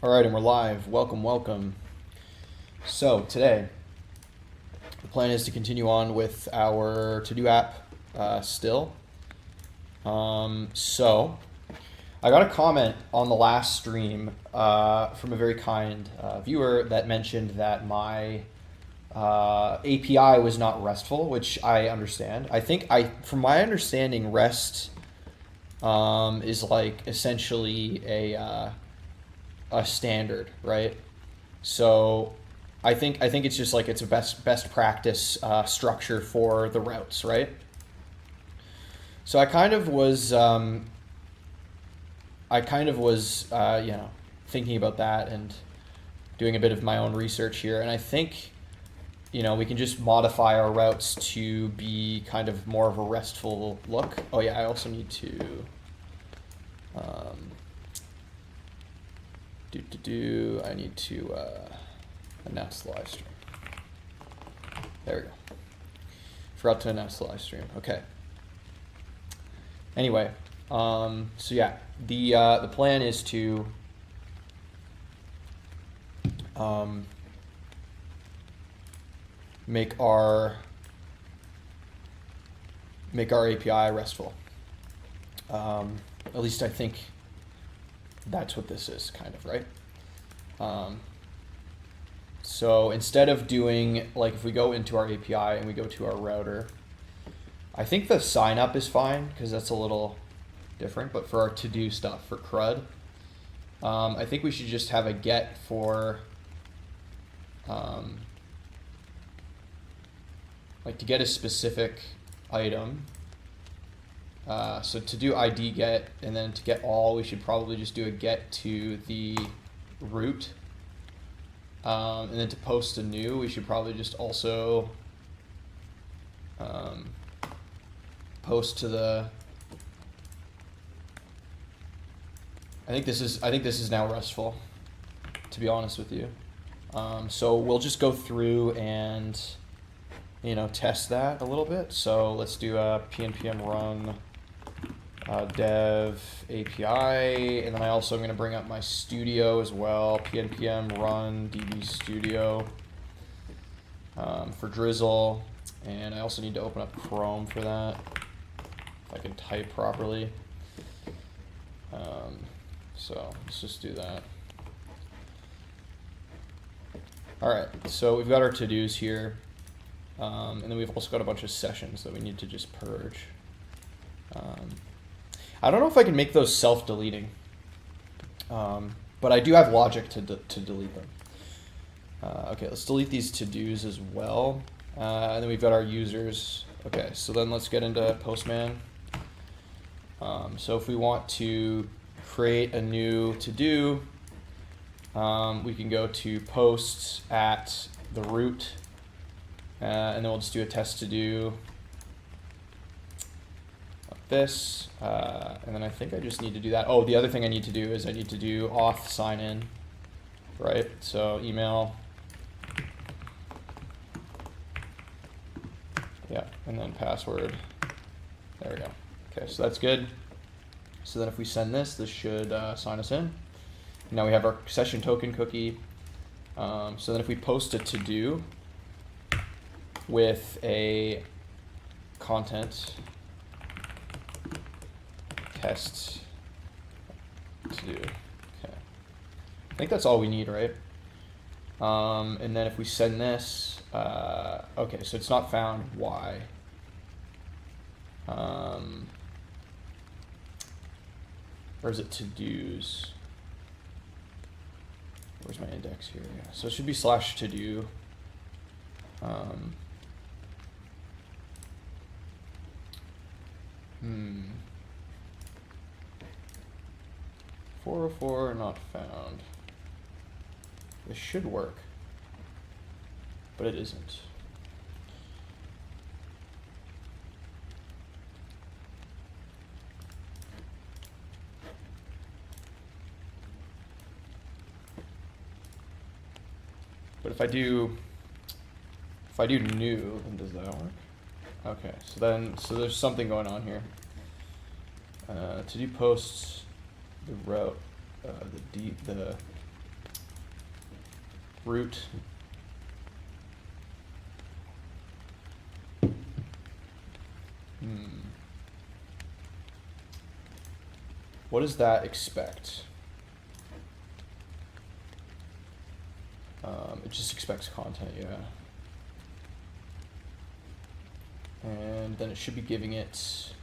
All right, and we're live. Welcome, welcome. So today, the plan is to continue on with our to-do app still. So I got a comment on the last stream from a very kind viewer that mentioned that my API was not RESTful, which I understand. I think from my understanding, REST is like essentially a standard, right? So I think it's just like it's a best practice structure for the routes, right? So I kind of was thinking about that and doing a bit of my own research here, and I think we can just modify our routes to be kind of more of a RESTful look. Oh yeah, I also need to I need to announce the live stream. There we go. Forgot to announce the live stream. Okay. Anyway, so yeah, the plan is to make our API RESTful. At least I think that's what this is, kind of, right? So instead of doing, like, if we go into our API and we go to our router, I think the sign up is fine because that's a little different, but for our to-do stuff, for CRUD, I think we should just have a get for, like, to get a specific item. So to do ID get, and then to get all, we should probably just do a get to the root. And then to post a new, we should probably just also post to the. I think this is now RESTful, to be honest with you. So we'll just go through and test that a little bit. So let's do a pnpm run dev API, and then I also am going to bring up my studio as well, pnpm run db studio for Drizzle, and I also need to open up Chrome for that, if I can type properly. So let's just do that. All right, so we've got our to-dos here, and then we've also got a bunch of sessions that we need to just purge. I don't know if I can make those self-deleting, but I do have logic to delete them. Okay, let's delete these to-dos as well. And then we've got our users. Okay, so then let's get into Postman. So if we want to create a new to-do, we can go to posts at the root, and then we'll just do a test to-do. This, and then I think I just need to do that. Oh, the other thing I need to do is I need to do auth sign in, right? So email, yeah, and then password. There we go. Okay, so that's good. So then if we send this, this should sign us in. Now we have our session token cookie. So then if we post a to-do with a content test to do. Okay. I think that's all we need, right? And then if we send this, okay, so it's not found. Why? Or is it to-dos? Where's my index here? Yeah. So it should be slash to-do. 404 not found. This should work, but it isn't. But if I do new, then does that work? Okay, so there's something going on here. To do posts, the route, the root. What does that expect? It just expects content, yeah. And then it should be giving it.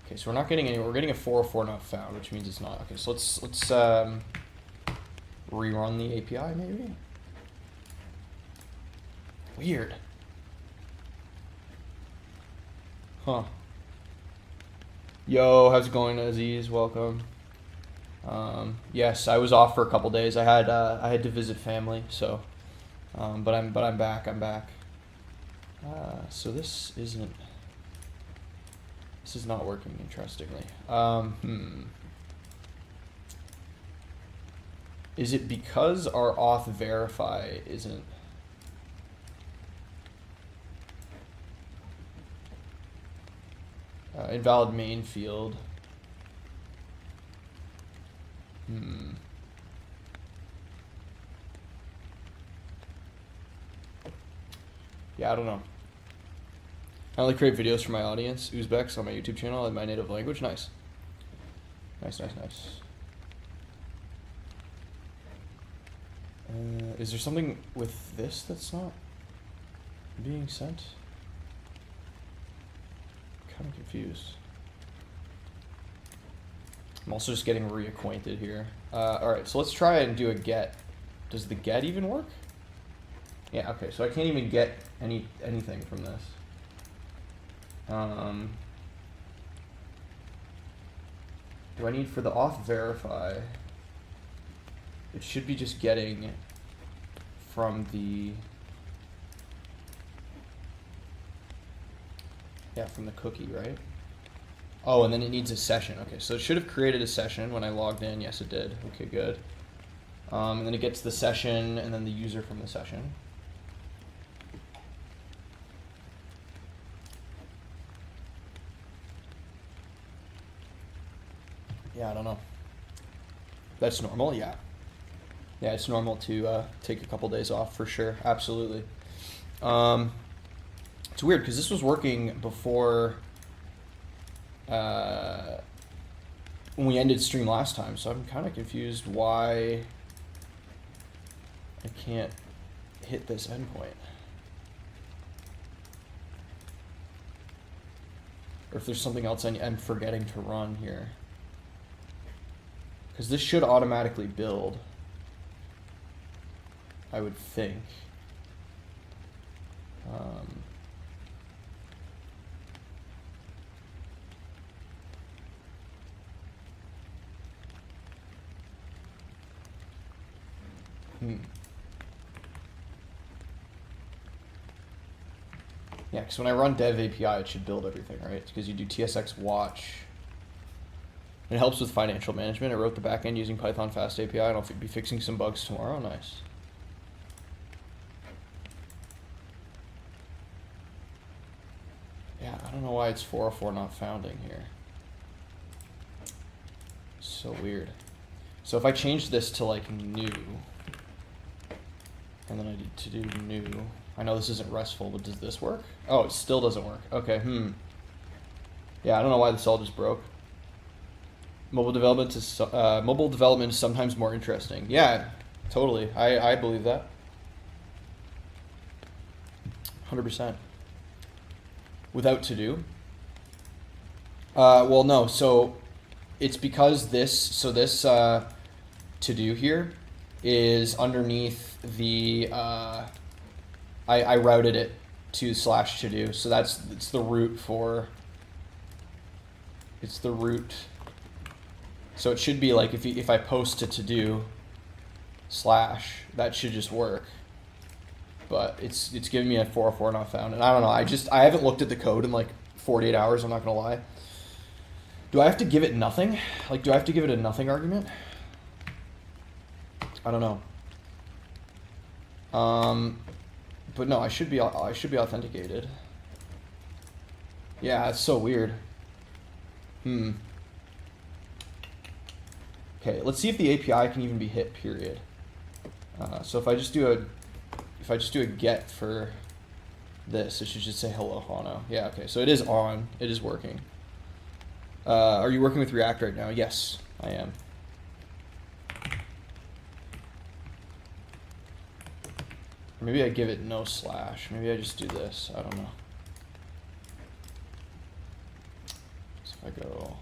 Okay, so we're not getting any. We're getting a 404 not found, which means it's not. Okay, so let's rerun the API maybe. Weird. Huh. Yo, how's it going, Aziz? Welcome. Yes, I was off for a couple days. I had to visit family, so but I'm back. I'm back. So this is not working, interestingly. Is it because our auth verify isn't? Invalid main field. Yeah, I don't know. I only create videos for my audience, Uzbeks, on my YouTube channel in my native language. Nice. Nice. Is there something with this that's not being sent? I'm kind of confused. I'm also just getting reacquainted here. Alright, so let's try and do a get. Does the get even work? Yeah, okay, so I can't even get anything from this. Do I need for the auth verify? It should be just getting from the from the cookie, right? Oh, and then it needs a session. Okay, so it should have created a session when I logged in. Yes, it did. Okay, good. And then it gets the session and then the user from the session. Yeah, I don't know. That's normal, yeah. Yeah, it's normal to take a couple days off for sure. Absolutely. It's weird because this was working before when we ended stream last time, so I'm kind of confused why I can't hit this endpoint. Or if there's something else I'm forgetting to run here. Because this should automatically build, I would think. Yeah, because when I run dev API, it should build everything, right? It's because you do TSX watch. It helps with financial management. I wrote the backend using Python Fast API, and I'll be fixing some bugs tomorrow. Nice. Yeah, I don't know why it's 404 not founding here. So weird. So if I change this to like new, and then I need to do new. I know this isn't RESTful, but does this work? Oh, it still doesn't work. Okay, Yeah, I don't know why this all just broke. Mobile development is sometimes more interesting. Yeah, totally. I believe that. 100%. Without to do. Well, no. So it's because this to do here is underneath the. I routed it to /to do. So it's the root for. It's the root. So it should be like if I post to do / that should just work. But it's giving me a 404 not found, and I don't know. I haven't looked at the code in like 48 hours. I'm not gonna lie. Do I have to give it nothing? Like, do I have to give it a nothing argument? I don't know. But no, I should be authenticated. Yeah, it's so weird. Okay, let's see if the API can even be hit, period. So if I just do a get for this, it should just say hello Hano. Yeah, okay, so it is on, it is working. Are you working with React right now? Yes, I am. Maybe I give it no slash. Maybe I just do this. I don't know. So if I go...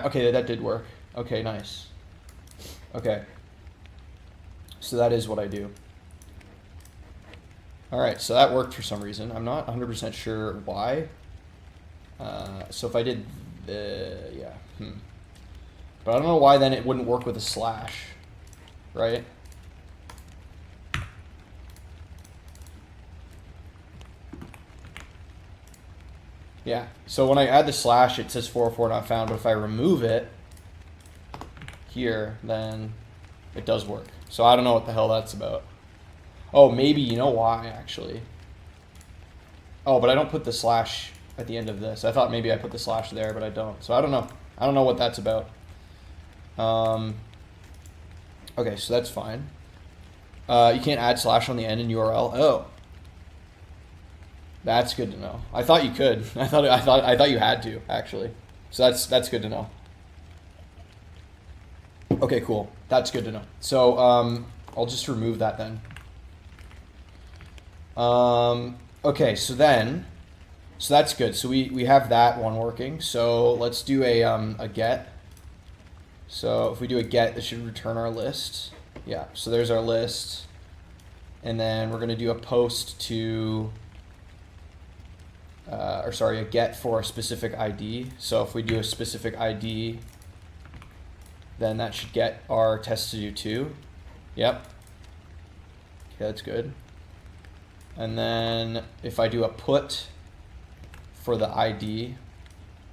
okay, that did work. Okay, nice. Okay. So that is what I do. All right, so that worked for some reason. I'm not 100% sure why. So if I did yeah. But I don't know why then it wouldn't work with a slash, right? Yeah, so when I add the slash, it says 404 not found, but if I remove it here, then it does work. So I don't know what the hell that's about. Oh, maybe, you know why, actually. Oh, but I don't put the slash at the end of this. I thought maybe I put the slash there, but I don't. So I don't know. I don't know what that's about. Okay, so that's fine. You can't add slash on the end in URL. Oh. That's good to know. I thought you could. I thought you had to, actually. So that's good to know. Okay, cool. That's good to know. So I'll just remove that then. Okay, so that's good. So we have that one working. So let's do a get. So if we do a get, this should return our list. Yeah, so there's our list. And then we're going to do a post to... a get for a specific ID. So if we do a specific ID, then that should get our test to do 2. Yep. Okay, that's good. And then if I do a put for the ID,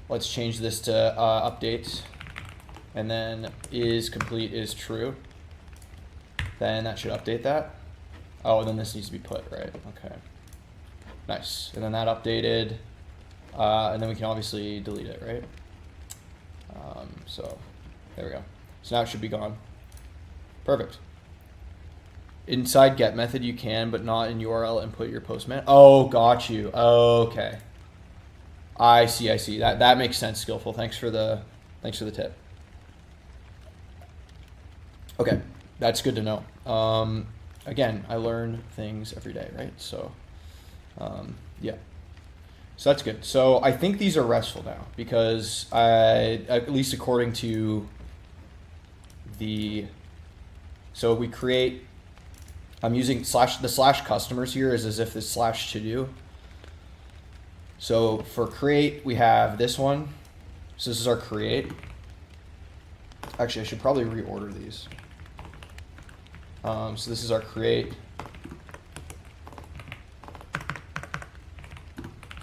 let's change this to update. And then is complete is true. Then that should update that. Oh, and then this needs to be put, right? Okay. Nice. And then that updated. And then we can obviously delete it, right? So there we go. So now it should be gone. Perfect. Inside get method you can, but not in URL input your postman. Oh, got you. Okay. I see. That makes sense, Skillful. Thanks for the tip. Okay, that's good to know. Again, I learn things every day, right? So yeah. So that's good. So I think these are RESTful now because at least according to so we create, I'm using the slash customers here is as if this slash to do. So for create, we have this one. So this is our create. Actually, I should probably reorder these. So this is our create.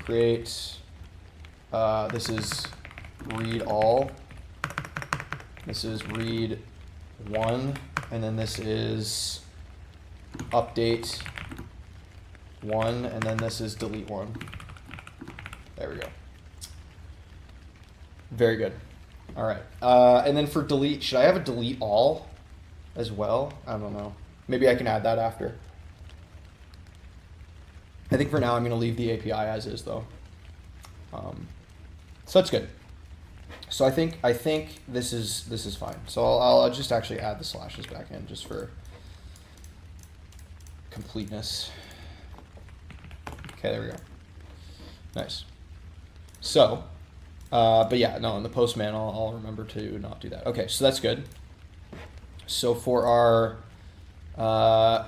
Create. This is read all. This is read one, and then this is update one, and then this is delete one. There we go. Very good. All right. And then for delete, should I have a delete all as well? I don't know. Maybe I can add that after. I think for now I'm going to leave the API as is though. So that's good. So I think this is fine. So I'll just actually add the slashes back in just for completeness. Okay, there we go. Nice. So, but yeah, no, in the postman, I'll remember to not do that. Okay, so that's good. So for our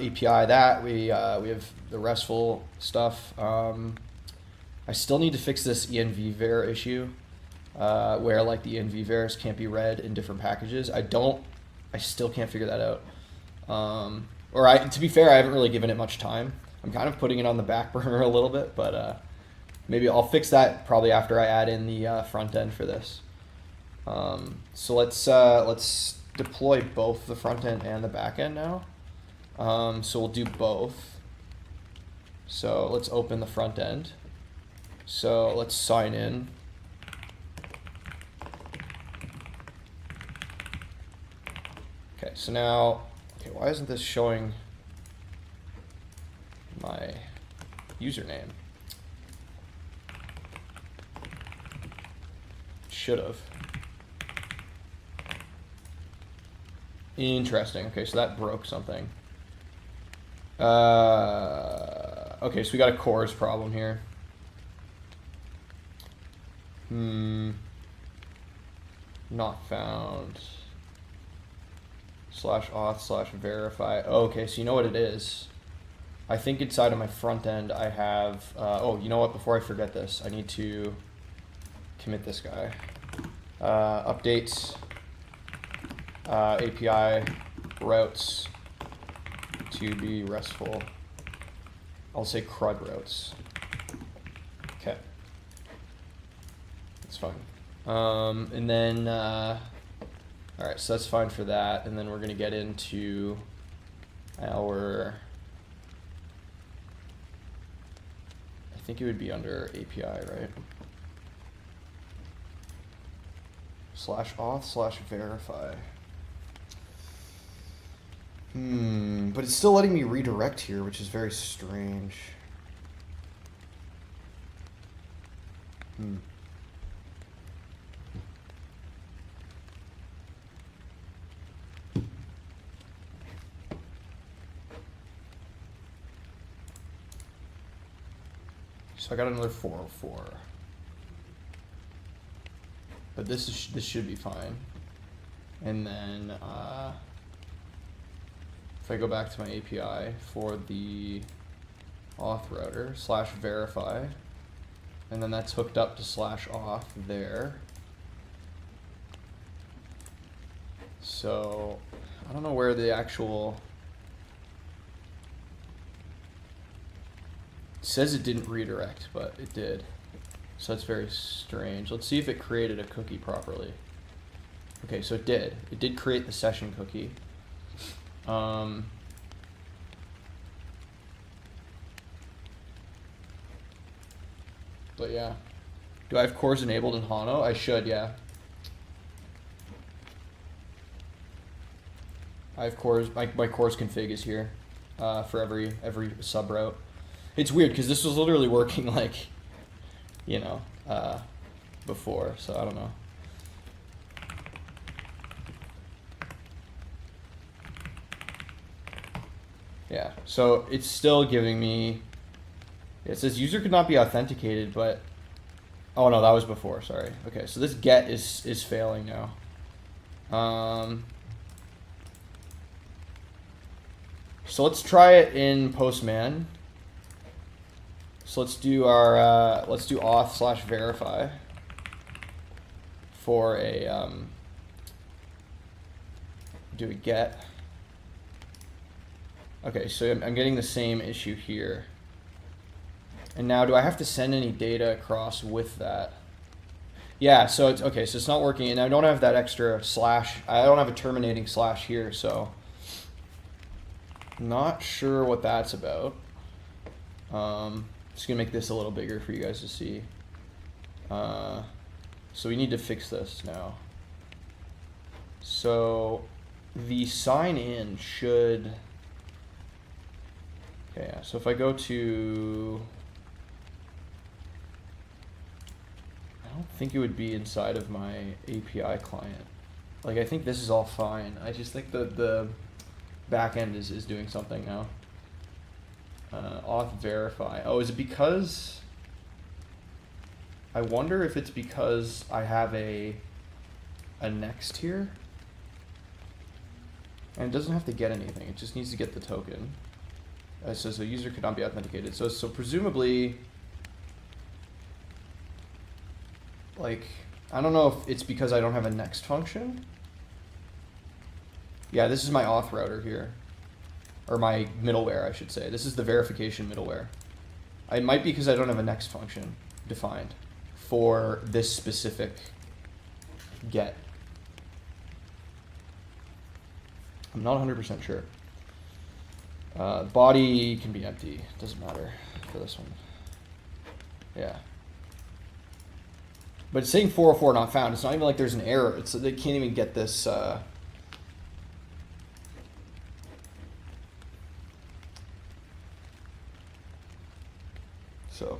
API that we have the RESTful stuff. I still need to fix this env-var issue where like the env-vars can't be read in different packages. I still can't figure that out. To be fair, I haven't really given it much time. I'm kind of putting it on the back burner a little bit, but maybe I'll fix that probably after I add in the front end for this. So let's deploy both the front end and the back end now. So we'll do both. So let's open the front end. So let's sign in. Okay, so now, okay, why isn't this showing my username? Should have. Interesting. Okay, so that broke something. Okay, so we got a cores problem here. Not found. /auth/verify. Oh, okay, so you know what it is. I think inside of my front end I have, oh, you know what, before I forget this, I need to commit this guy. Updates API routes to be RESTful. I'll say CRUD routes. Okay. That's fine. And then, all right, so that's fine for that. And then we're going to get into our, I think it would be under API, right? /auth/verify. But it's still letting me redirect here, which is very strange. So I got another 404. But this should be fine. And then if I go back to my API for the auth router /verify, and then that's hooked up to /auth there. So I don't know where the actual, it says it didn't redirect, but it did. So that's very strange. Let's see if it created a cookie properly. Okay, so it did. It did create the session cookie. But yeah. Do I have cores enabled in Hano? I should, yeah. I have cores, my cores config is here for every sub route. It's weird because this was literally working like, you know, before, so I don't know. Yeah, so it's still giving me, it says user could not be authenticated, but, oh no, that was before, sorry. Okay, so this get is failing now. So let's try it in Postman. So let's do our let's do auth/verify for a do a get. Okay, so I'm getting the same issue here. And now do I have to send any data across with that? Yeah, so it's okay, so it's not working, and I don't have that extra slash. I don't have a terminating slash here, so not sure what that's about. Just gonna make this a little bigger for you guys to see. So we need to fix this now. So the sign in should, okay, yeah, so if I go to, I don't think it would be inside of my API client. Like, I think this is all fine. I just think the back end is doing something now. Auth verify. Oh, is it because, I wonder if it's because I have a next here? And it doesn't have to get anything, it just needs to get the token. So user could not be authenticated. So presumably, like, I don't know if it's because I don't have a next function. Yeah, this is my auth router here. Or my middleware, I should say. This is the verification middleware. It might be because I don't have a next function defined for this specific get. I'm not 100% sure. Body can be empty. Doesn't matter for this one. Yeah. But it's saying 404 not found. It's not even like there's an error. They can't even get this. So,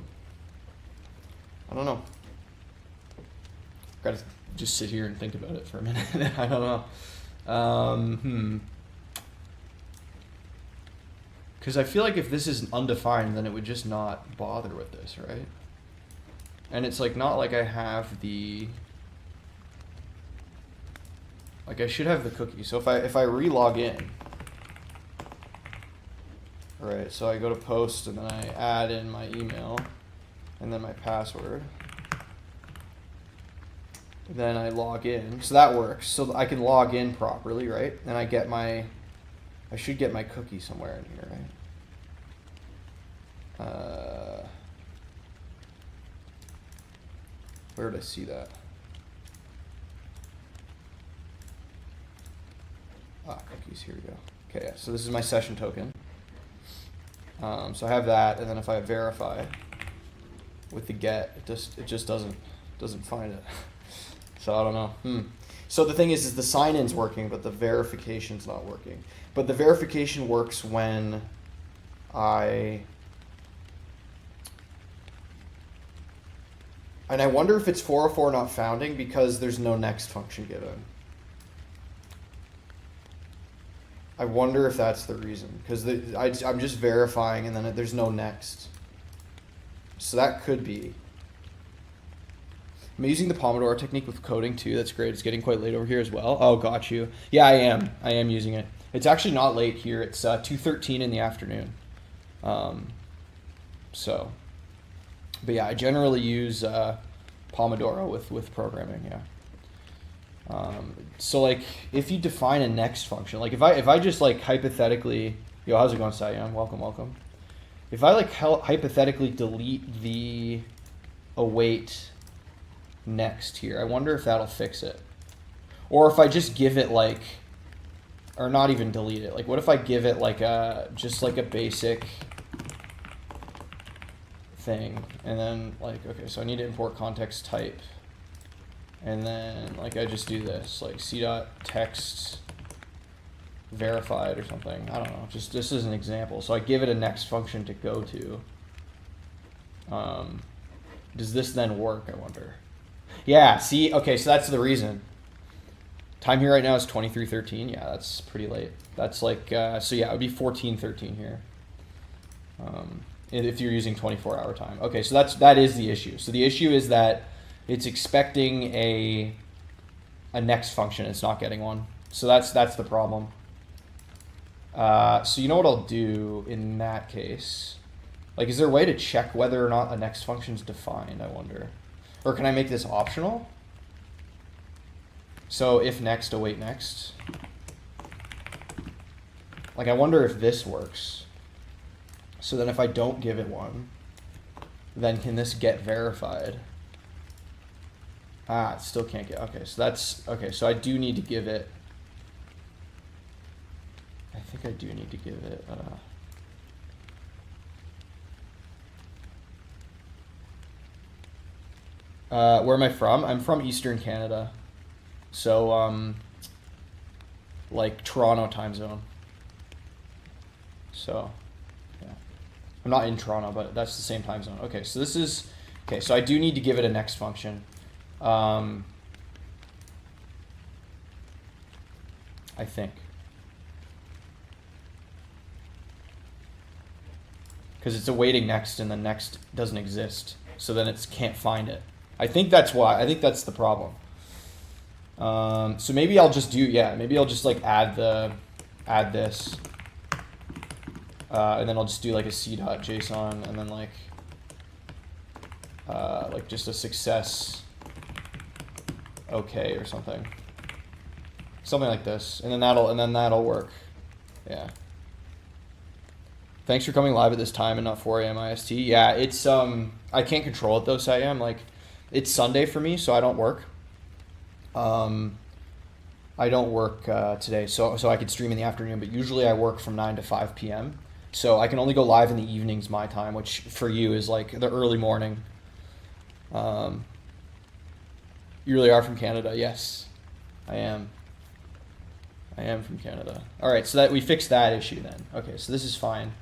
I don't know. Gotta just sit here and think about it for a minute. I don't know. Because I feel like if this is undefined, then it would just not bother with this, right? And it's like not like I have the, like I should have the cookie. So if I re-log in, right? So I go to post and then I add in my email and then my password. Then I log in, so that works. So I can log in properly, right? And I get my, I should get my cookie somewhere in here, right? Where did I see that? Cookies, here we go. Okay, yeah, so this is my session token. So I have that, and then if I verify with the get, it just doesn't find it. So I don't know. So the thing is the sign-in's working, but the verification's not working. But the verification works when and I wonder if it's 404 not founding because there's no next function given. I wonder if that's the reason, because I'm just verifying and then there's no next. So that could be. I'm using the Pomodoro technique with coding too. That's great. It's getting quite late over here as well. Oh, got you. Yeah, I am using it. It's actually not late here. It's 2:13 in the afternoon. But yeah, I generally use Pomodoro with programming. Yeah. So like if you define a next function, like if I just like hypothetically, yo, how's it going, Sayam? Welcome. If I like hypothetically delete the await next here, I wonder if that'll fix it. Or if I just give it like, or not even delete it. Like what if I give it like just like a basic thing, and then like, okay, so I need to import context type, and then like I just do this, like c.text verified or something. I don't know, just this is an example. So I give it a next function to go to. Does this then work, I wonder? Yeah, see, okay, so that's the reason. Time here right now is 23:13. Yeah, that's pretty late. That's like, so yeah, it would be 14:13 here. If you're using 24-hour time. Okay, so that is the issue. So the issue is that it's expecting a next function. It's not getting one. So that's the problem. So you know what I'll do in that case? Like, is there a way to check whether or not a next function is defined, I wonder? Or can I make this optional? So if next, await next. Like, I wonder if this works. So then if I don't give it one, then can this get verified? It still can't get, okay, so that's, okay, so I do need to give it, I think I do need to give it, where am I from? I'm from Eastern Canada. So, like Toronto time zone. So, yeah. I'm not in Toronto, but that's the same time zone. Okay, so this is, okay, so I do need to give it a next function. I think. Because it's awaiting next and the next doesn't exist. So then it can't find it. I think that's why. I think that's the problem. So maybe I'll just do, yeah, maybe I'll just like add this. And then I'll just do like a c.json and then like just a success okay or something like this, and then that'll work. Yeah, thanks for coming live at this time and not 4 a.m. IST. Yeah, it's I can't control it though, Sayam. Like, it's Sunday for me, so I don't work. I don't work today, so I could stream in the afternoon, but usually I work from 9 to 5 p.m. So I can only go live in the evenings my time, which for you is like the early morning. You really are from Canada? Yes, I am. I am from Canada. All right, so that we fixed that issue then. Okay, so this is fine.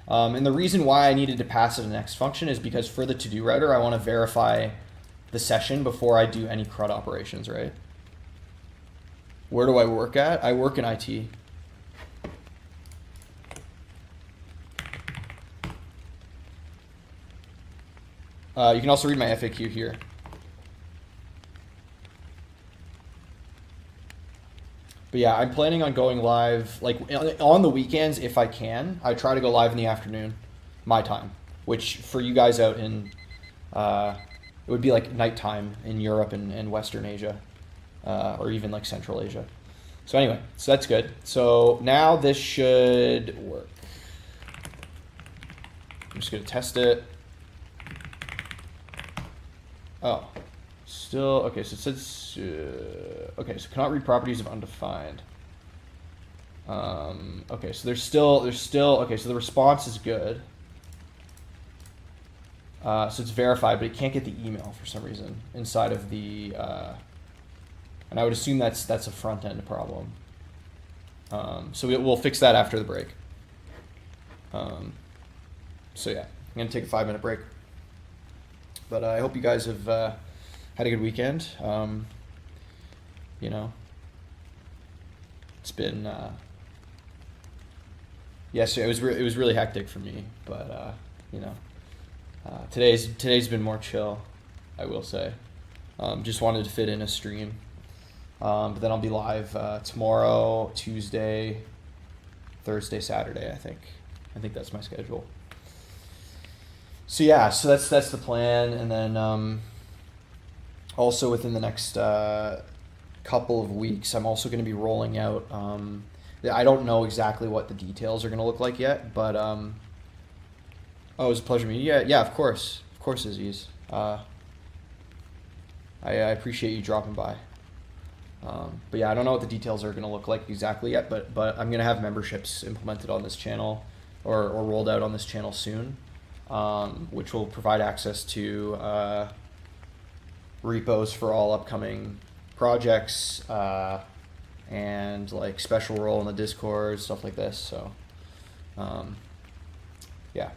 And the reason why I needed to pass it to the next function is because for the to-do router, I want to verify the session before I do any CRUD operations, right? Where do I work at? I work in IT. You can also read my FAQ here. But yeah, I'm planning on going live like on the weekends if I can. I try to go live in the afternoon, my time, which for you guys out in, it would be like nighttime in Europe and Western Asia, or even like Central Asia. So anyway, so that's good. So now this should work. I'm just gonna test it. Oh. Still, okay, so it says, okay, so cannot read properties of undefined. Okay, so there's still, okay, so the response is good. So it's verified, but it can't get the email for some reason inside of the, and I would assume that's a front end problem. So we'll fix that after the break. So yeah, I'm gonna take a 5-minute break. But I hope you guys have, had a good weekend. You know, it's been yesterday. It was really hectic for me, but you know, today's been more chill, I will say. Just wanted to fit in a stream, but then I'll be live tomorrow, Tuesday, Thursday, Saturday. I think that's my schedule. So yeah, so that's the plan, and then. Also within the next couple of weeks, I'm also going to be rolling out, I don't know exactly what the details are going to look like yet, but, oh, it was a pleasure meeting you. Yeah, of course, Aziz. I appreciate you dropping by. But yeah, I don't know what the details are going to look like exactly yet, but I'm going to have memberships implemented on this channel or rolled out on this channel soon, which will provide access to, repos for all upcoming projects, and like special role in the Discord, stuff like this. So yeah,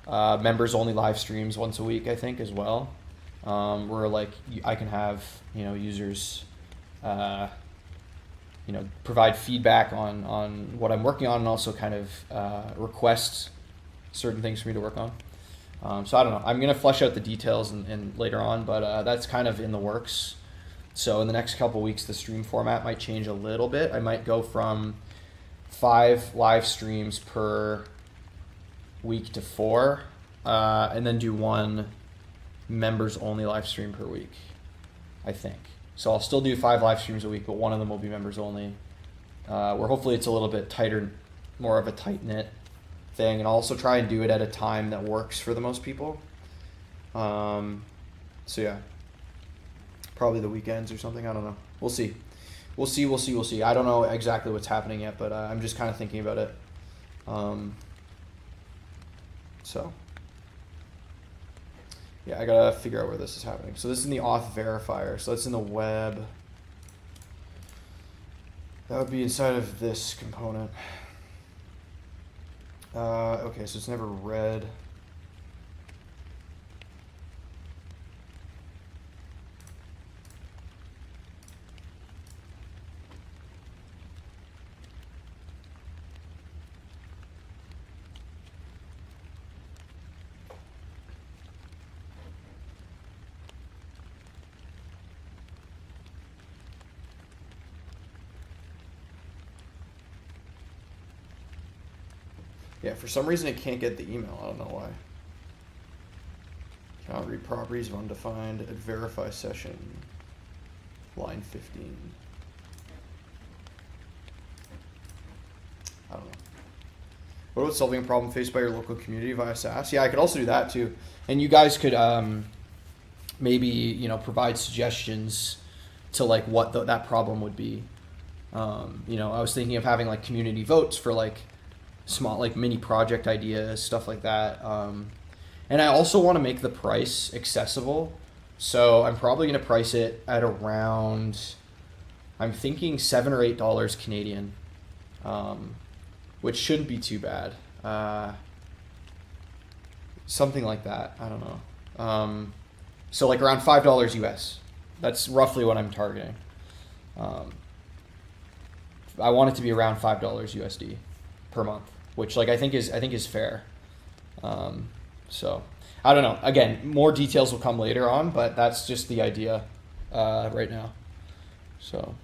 members only live streams once a week, I think, as well, where like I can have, you know, users you know, provide feedback on what I'm working on, and also kind of request certain things for me to work on. So I don't know. I'm going to flesh out the details and later on, but that's kind of in the works. So in the next couple weeks, the stream format might change a little bit. I might go from 5 live streams per week to 4, and then do 1 members only live stream per week, I think. So I'll still do 5 live streams a week, but 1 of them will be members only, where hopefully it's a little bit tighter, more of a tight-knit thing, and also try and do it at a time that works for the most people. So yeah, probably the weekends or something. I don't know. We'll see. I don't know exactly what's happening yet, but I'm just kind of thinking about it. So yeah, I gotta figure out where this is happening. So this is in the auth verifier. So that's in the web. That would be inside of this component. Okay, so it's never read. Yeah, for some reason it can't get the email. I don't know why. Cannot read properties of undefined at verify session. Line 15. I don't know. What about solving a problem faced by your local community via SaaS? Yeah, I could also do that too. And you guys could maybe, you know, provide suggestions to like what that problem would be. You know, I was thinking of having like community votes for like small, like mini project ideas, stuff like that. And I also want to make the price accessible. So I'm probably going to price it at around, I'm thinking $7 or $8 Canadian, which shouldn't be too bad. Something like that. I don't know. So like around $5 US. That's roughly what I'm targeting. I want it to be around $5 USD per month, which like I think is fair. So I don't know. Again, more details will come later on, but that's just the idea right now. So.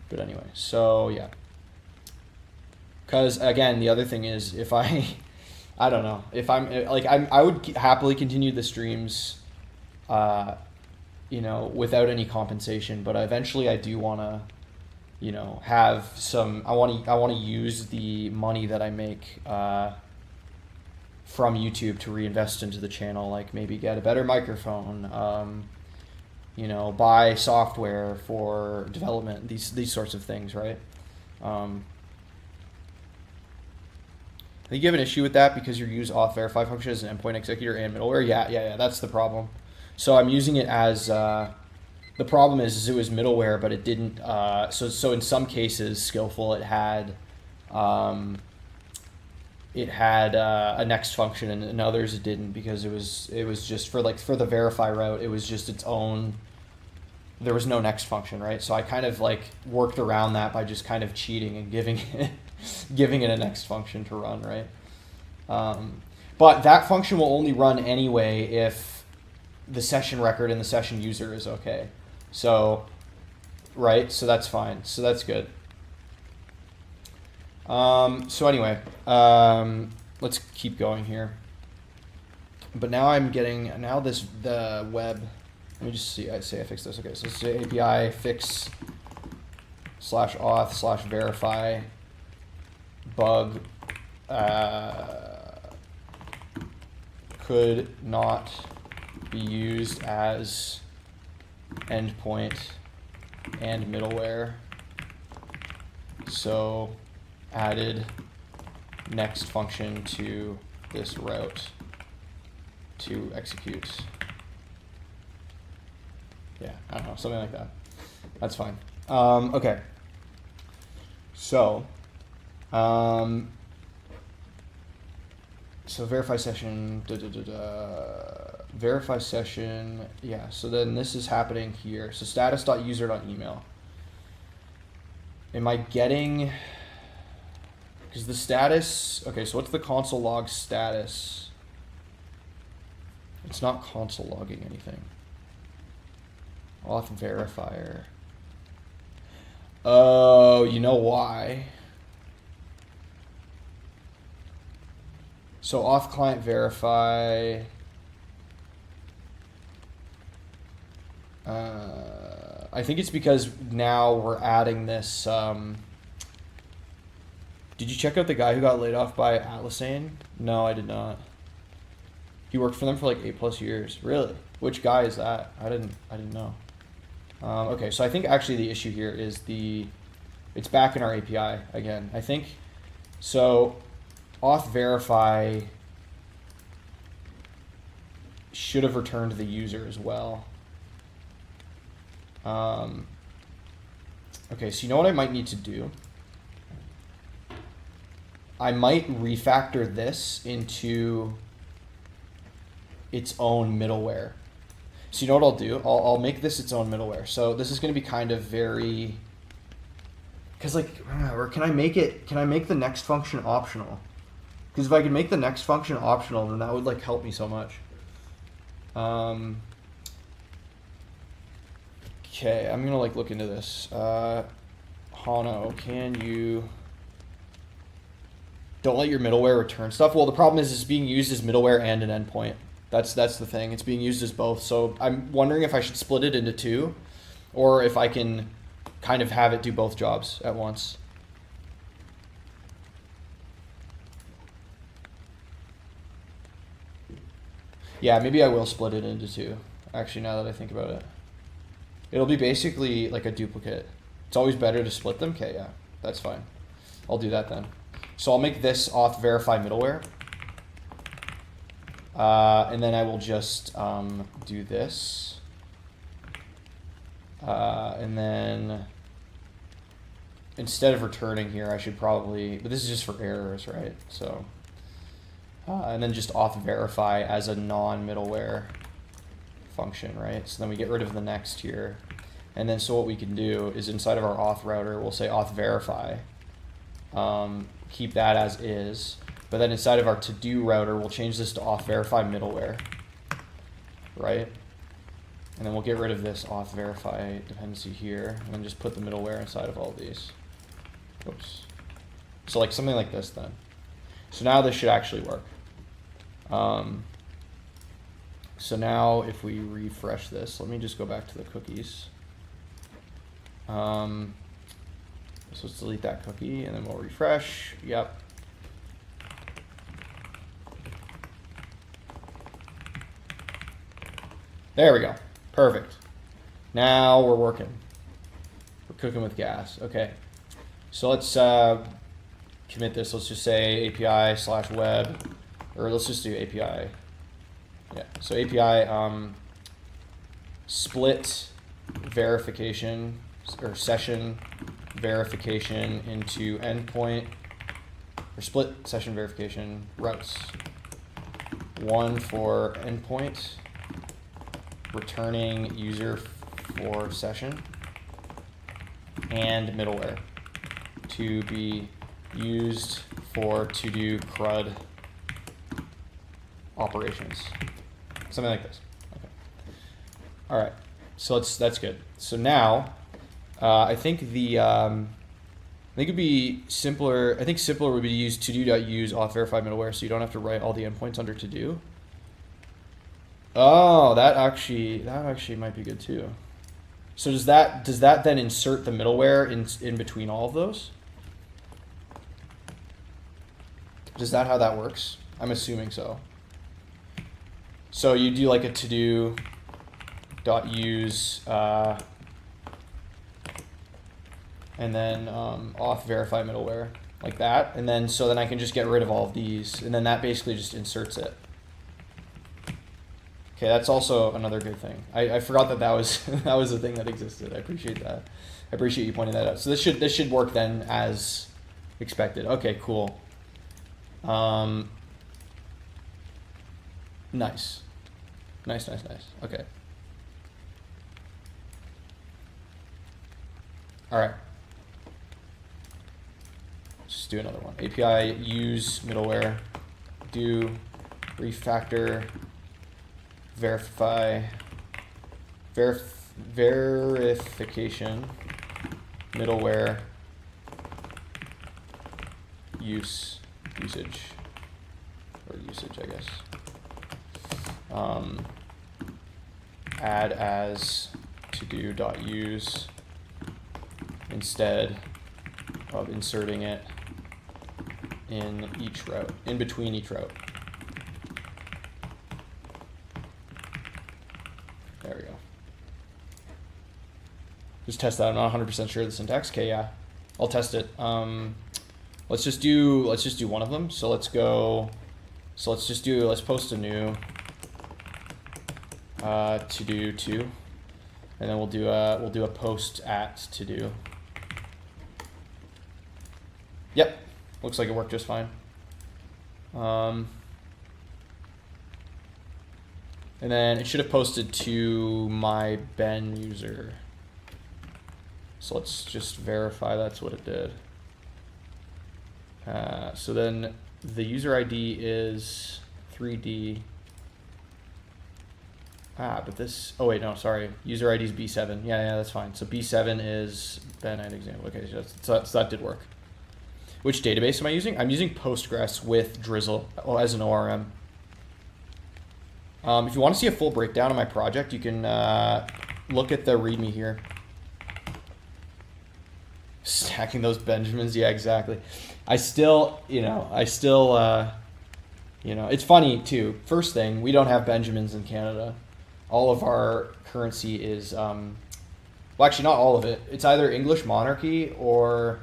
But anyway, so yeah. Because again, the other thing is if I don't know, if I'm like I would happily continue the streams, you know, without any compensation. But eventually, I do want to, you know, have some. I want to use the money that I make from YouTube to reinvest into the channel. Like maybe get a better microphone. You know, buy software for development, these sorts of things, right? I think you have an issue with that because you use auth verify function as an endpoint executor and middleware. Yeah, that's the problem. So I'm using it as, the problem is it was middleware, but it didn't, so in some cases, Skillful, it had a next function, and in others it didn't because it was just for the verify route, it was just its own. There was no next function, right? So I kind of like worked around that by just kind of cheating and giving it a next function to run, right? But that function will only run anyway if the session record and the session user is okay. So, right? So that's fine. So that's good. So anyway, let's keep going here. But now I'm getting, the web, let me just see, I fixed this. Okay, so let's say API fix /auth/verify bug could not be used as endpoint and middleware. So added next function to this route to execute. Yeah, I don't know, something like that. That's fine. Okay. So, so verify session, verify session, yeah, so then this is happening here. So status.user.email. Am I getting, because the status, okay, so what's the console log status? It's not console logging anything. Auth verifier. Oh, you know why? So auth client verify. I think it's because now we're adding this. Did you check out the guy who got laid off by Atlasane? No, I did not. He worked for them for like 8+ years. Really? Which guy is that? I didn't know. Okay, so I think actually the issue here is it's back in our API again. I think, so auth verify should have returned the user as well. Okay, so you know what I might need to do? I might refactor this into its own middleware. So you know what I'll do? I'll make this its own middleware. So this is going to be kind of very, because like, or can I make the next function optional? Because if I can make the next function optional, then that would like help me so much. Okay, I'm gonna like look into this. Hano, can you don't let your middleware return stuff? Well, the problem is it's being used as middleware and an endpoint. That's the thing. It's being used as both. So I'm wondering if I should split it into two, or if I can kind of have it do both jobs at once. Yeah, maybe I will split it into two. Actually, now that I think about it, it'll be basically like a duplicate. It's always better to split them. Okay, yeah, that's fine. I'll do that then. So I'll make this auth verify middleware. And then I will just do this. And then instead of returning here, I should probably, but this is just for errors, right? So, and then just auth verify as a non-middleware function, right? So then we get rid of the next here. And then so what we can do is inside of our auth router, we'll say auth verify, keep that as is. But then inside of our to-do router, we'll change this to auth verify middleware, right? And then we'll get rid of this auth verify dependency here, and then just put the middleware inside of all of these. Oops. So like something like this then. So now this should actually work. So now if we refresh this, let me just go back to the cookies. So let's delete that cookie, and then we'll refresh. Yep. There we go. Perfect. Now we're working. We're cooking with gas. Okay. So let's commit this. Let's just say API/web, or let's just do API. Yeah. So API split verification or session verification into endpoint, or split session verification routes. One for endpoint, returning user for session, and middleware to be used for to-do CRUD operations. Something like this. Okay. All right. So that's good. So now, I think it'd be simpler. I think simpler would be to use to-do.use auth verify middleware, so you don't have to write all the endpoints under to-do. Oh, that actually might be good too. So does that then insert the middleware in between all of those? Is that how that works? I'm assuming so. So you do like a to-do .use and then auth verify middleware like that, and then so then I can just get rid of all of these, and then that basically just inserts it. Okay, that's also another good thing. I forgot that was that was a thing that existed. I appreciate that. I appreciate you pointing that out. So this should work then as expected. Okay, cool. Nice. Okay. All right. Just do another one. API use middleware, do refactor verify verification middleware usage, I guess. Add as to-do.use instead of inserting it in each route, in between each route. There we go. Just test that. I'm not 100% sure of the syntax. Okay, yeah, I'll test it. Let's just do one of them. So let's go. So let's post a new to do 2, and then we'll do a post at to do. Yep, looks like it worked just fine. And then it should have posted to my Ben user. So let's just verify that's what it did. So then the user ID is 3D. But this, oh wait, no, sorry. User ID is B7. Yeah, that's fine. So B7 is Ben at example. Okay, so that did work. Which database am I using? I'm using Postgres with Drizzle as an ORM. If you want to see a full breakdown of my project, you can look at the README here. Stacking those Benjamins, yeah, exactly. It's funny too. First thing, we don't have Benjamins in Canada. All of our currency is, well, actually not all of it. It's either English monarchy or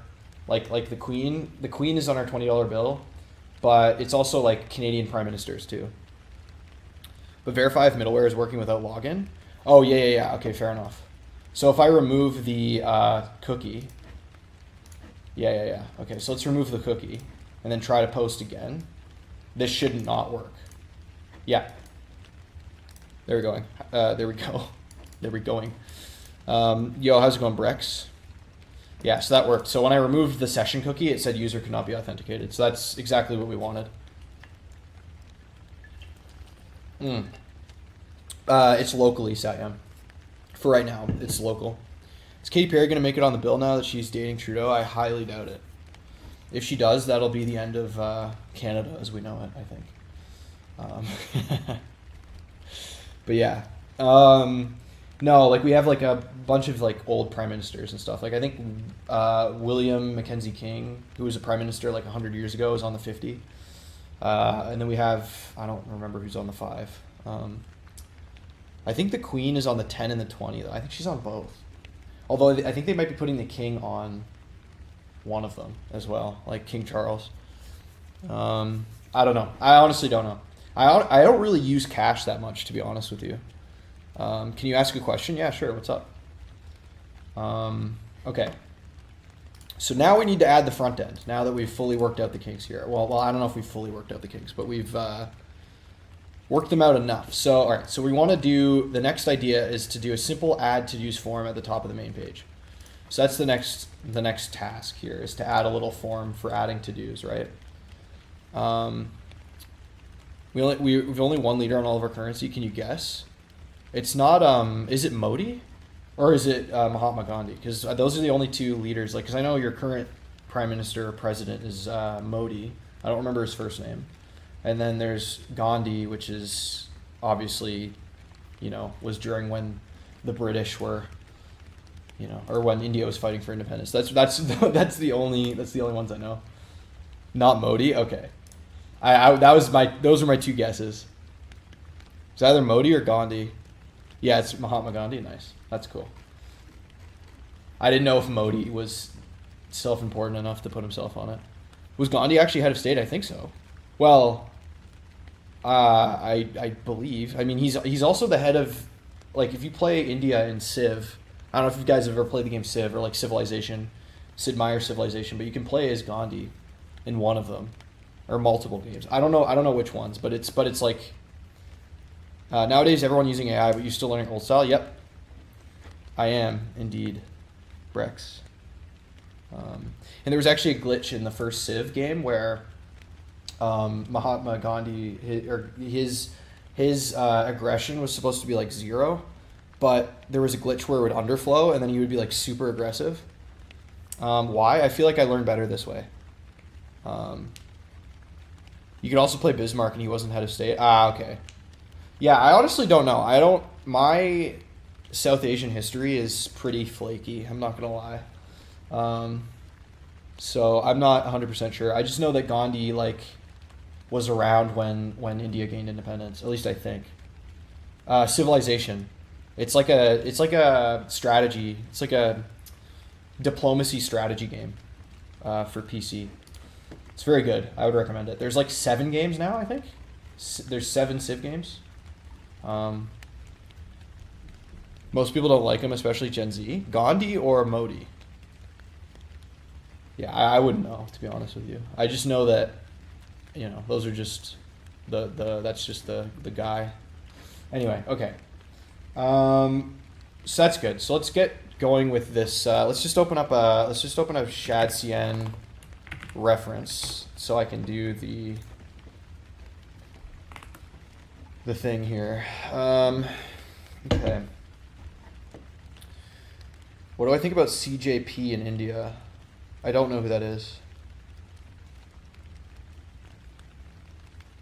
like the Queen. The Queen is on our $20 bill, but it's also like Canadian prime ministers too. But verify if middleware is working without login. Oh yeah. Okay, fair enough. So if I remove the cookie, yeah. Okay, so let's remove the cookie and then try to post again. This should not work. Yeah. There we going. There we go. There we going. Yo, how's it going, Brex? Yeah, so that worked. So when I removed the session cookie, it said user could not be authenticated. So that's exactly what we wanted. It's locally Siam. For right now, it's local. Is Katy Perry going to make it on the bill now that she's dating Trudeau? I highly doubt it. If she does, that'll be the end of Canada as we know it, I think. But yeah. No, like we have like a bunch of like old prime ministers and stuff. Like I think William Mackenzie King, who was a prime minister like 100 years ago, is on the 50. And then we have, I don't remember who's on the 5. I think the Queen is on the 10 and the 20. I think she's on both. Although I think they might be putting the King on one of them as well, like King Charles. I don't know. I honestly don't know. I don't really use cash that much, to be honest with you. Can you ask a question? Yeah, sure. What's up? Okay. So now we need to add the front end, now that we've fully worked out the kinks here. Well, I don't know if we've fully worked out the kinks, but we've worked them out enough. So, all right. So we want to do, the next idea is to do a simple add to-dos form at the top of the main page. So that's the next task here, is to add a little form for adding to-dos, right? We've only one leader on all of our currency. Can you guess? It's not, is it Modi or is it Mahatma Gandhi? Because those are the only two leaders. Like, because I know your current prime minister or president is Modi. I don't remember his first name. And then there's Gandhi, which is obviously, was during when the British were, or when India was fighting for independence. That's the only ones I know. Not Modi. Okay. Those were my two guesses. It's either Modi or Gandhi. Yeah, it's Mahatma Gandhi. Nice. That's cool. I didn't know if Modi was self-important enough to put himself on it. Was Gandhi actually head of state? I think so. Well, I believe. I mean, he's also the head of, like, if you play India in Civ, I don't know if you guys have ever played the game Civ or like Civilization, Sid Meier's Civilization, but you can play as Gandhi in one of them or multiple games. I don't know which ones, but it's like nowadays everyone using AI, but you still learning old style. Yep, I am indeed, Brex. And there was actually a glitch in the first Civ game where Mahatma Gandhi, his aggression was supposed to be like 0, but there was a glitch where it would underflow and then he would be like super aggressive. Why? I feel like I learned better this way. You could also play Bismarck and he wasn't head of state. Okay. Yeah, I honestly don't know. My South Asian history is pretty flaky, I'm not gonna lie. So I'm not 100% sure. I just know that Gandhi was around when India gained independence. At least I think. Civilization. It's like a strategy. It's like a diplomacy strategy game for PC. It's very good. I would recommend it. There's like 7 games now, I think. There's 7 Civ games. Most people don't like them, especially Gen Z. Gandhi or Modi? Yeah, I wouldn't know, to be honest with you. I just know that, those are just that's just the guy. Anyway, okay. So that's good. So let's get going with this. Let's just open up a ShadCN reference so I can do the thing here. Okay. What do I think about CJP in India? I don't know who that is.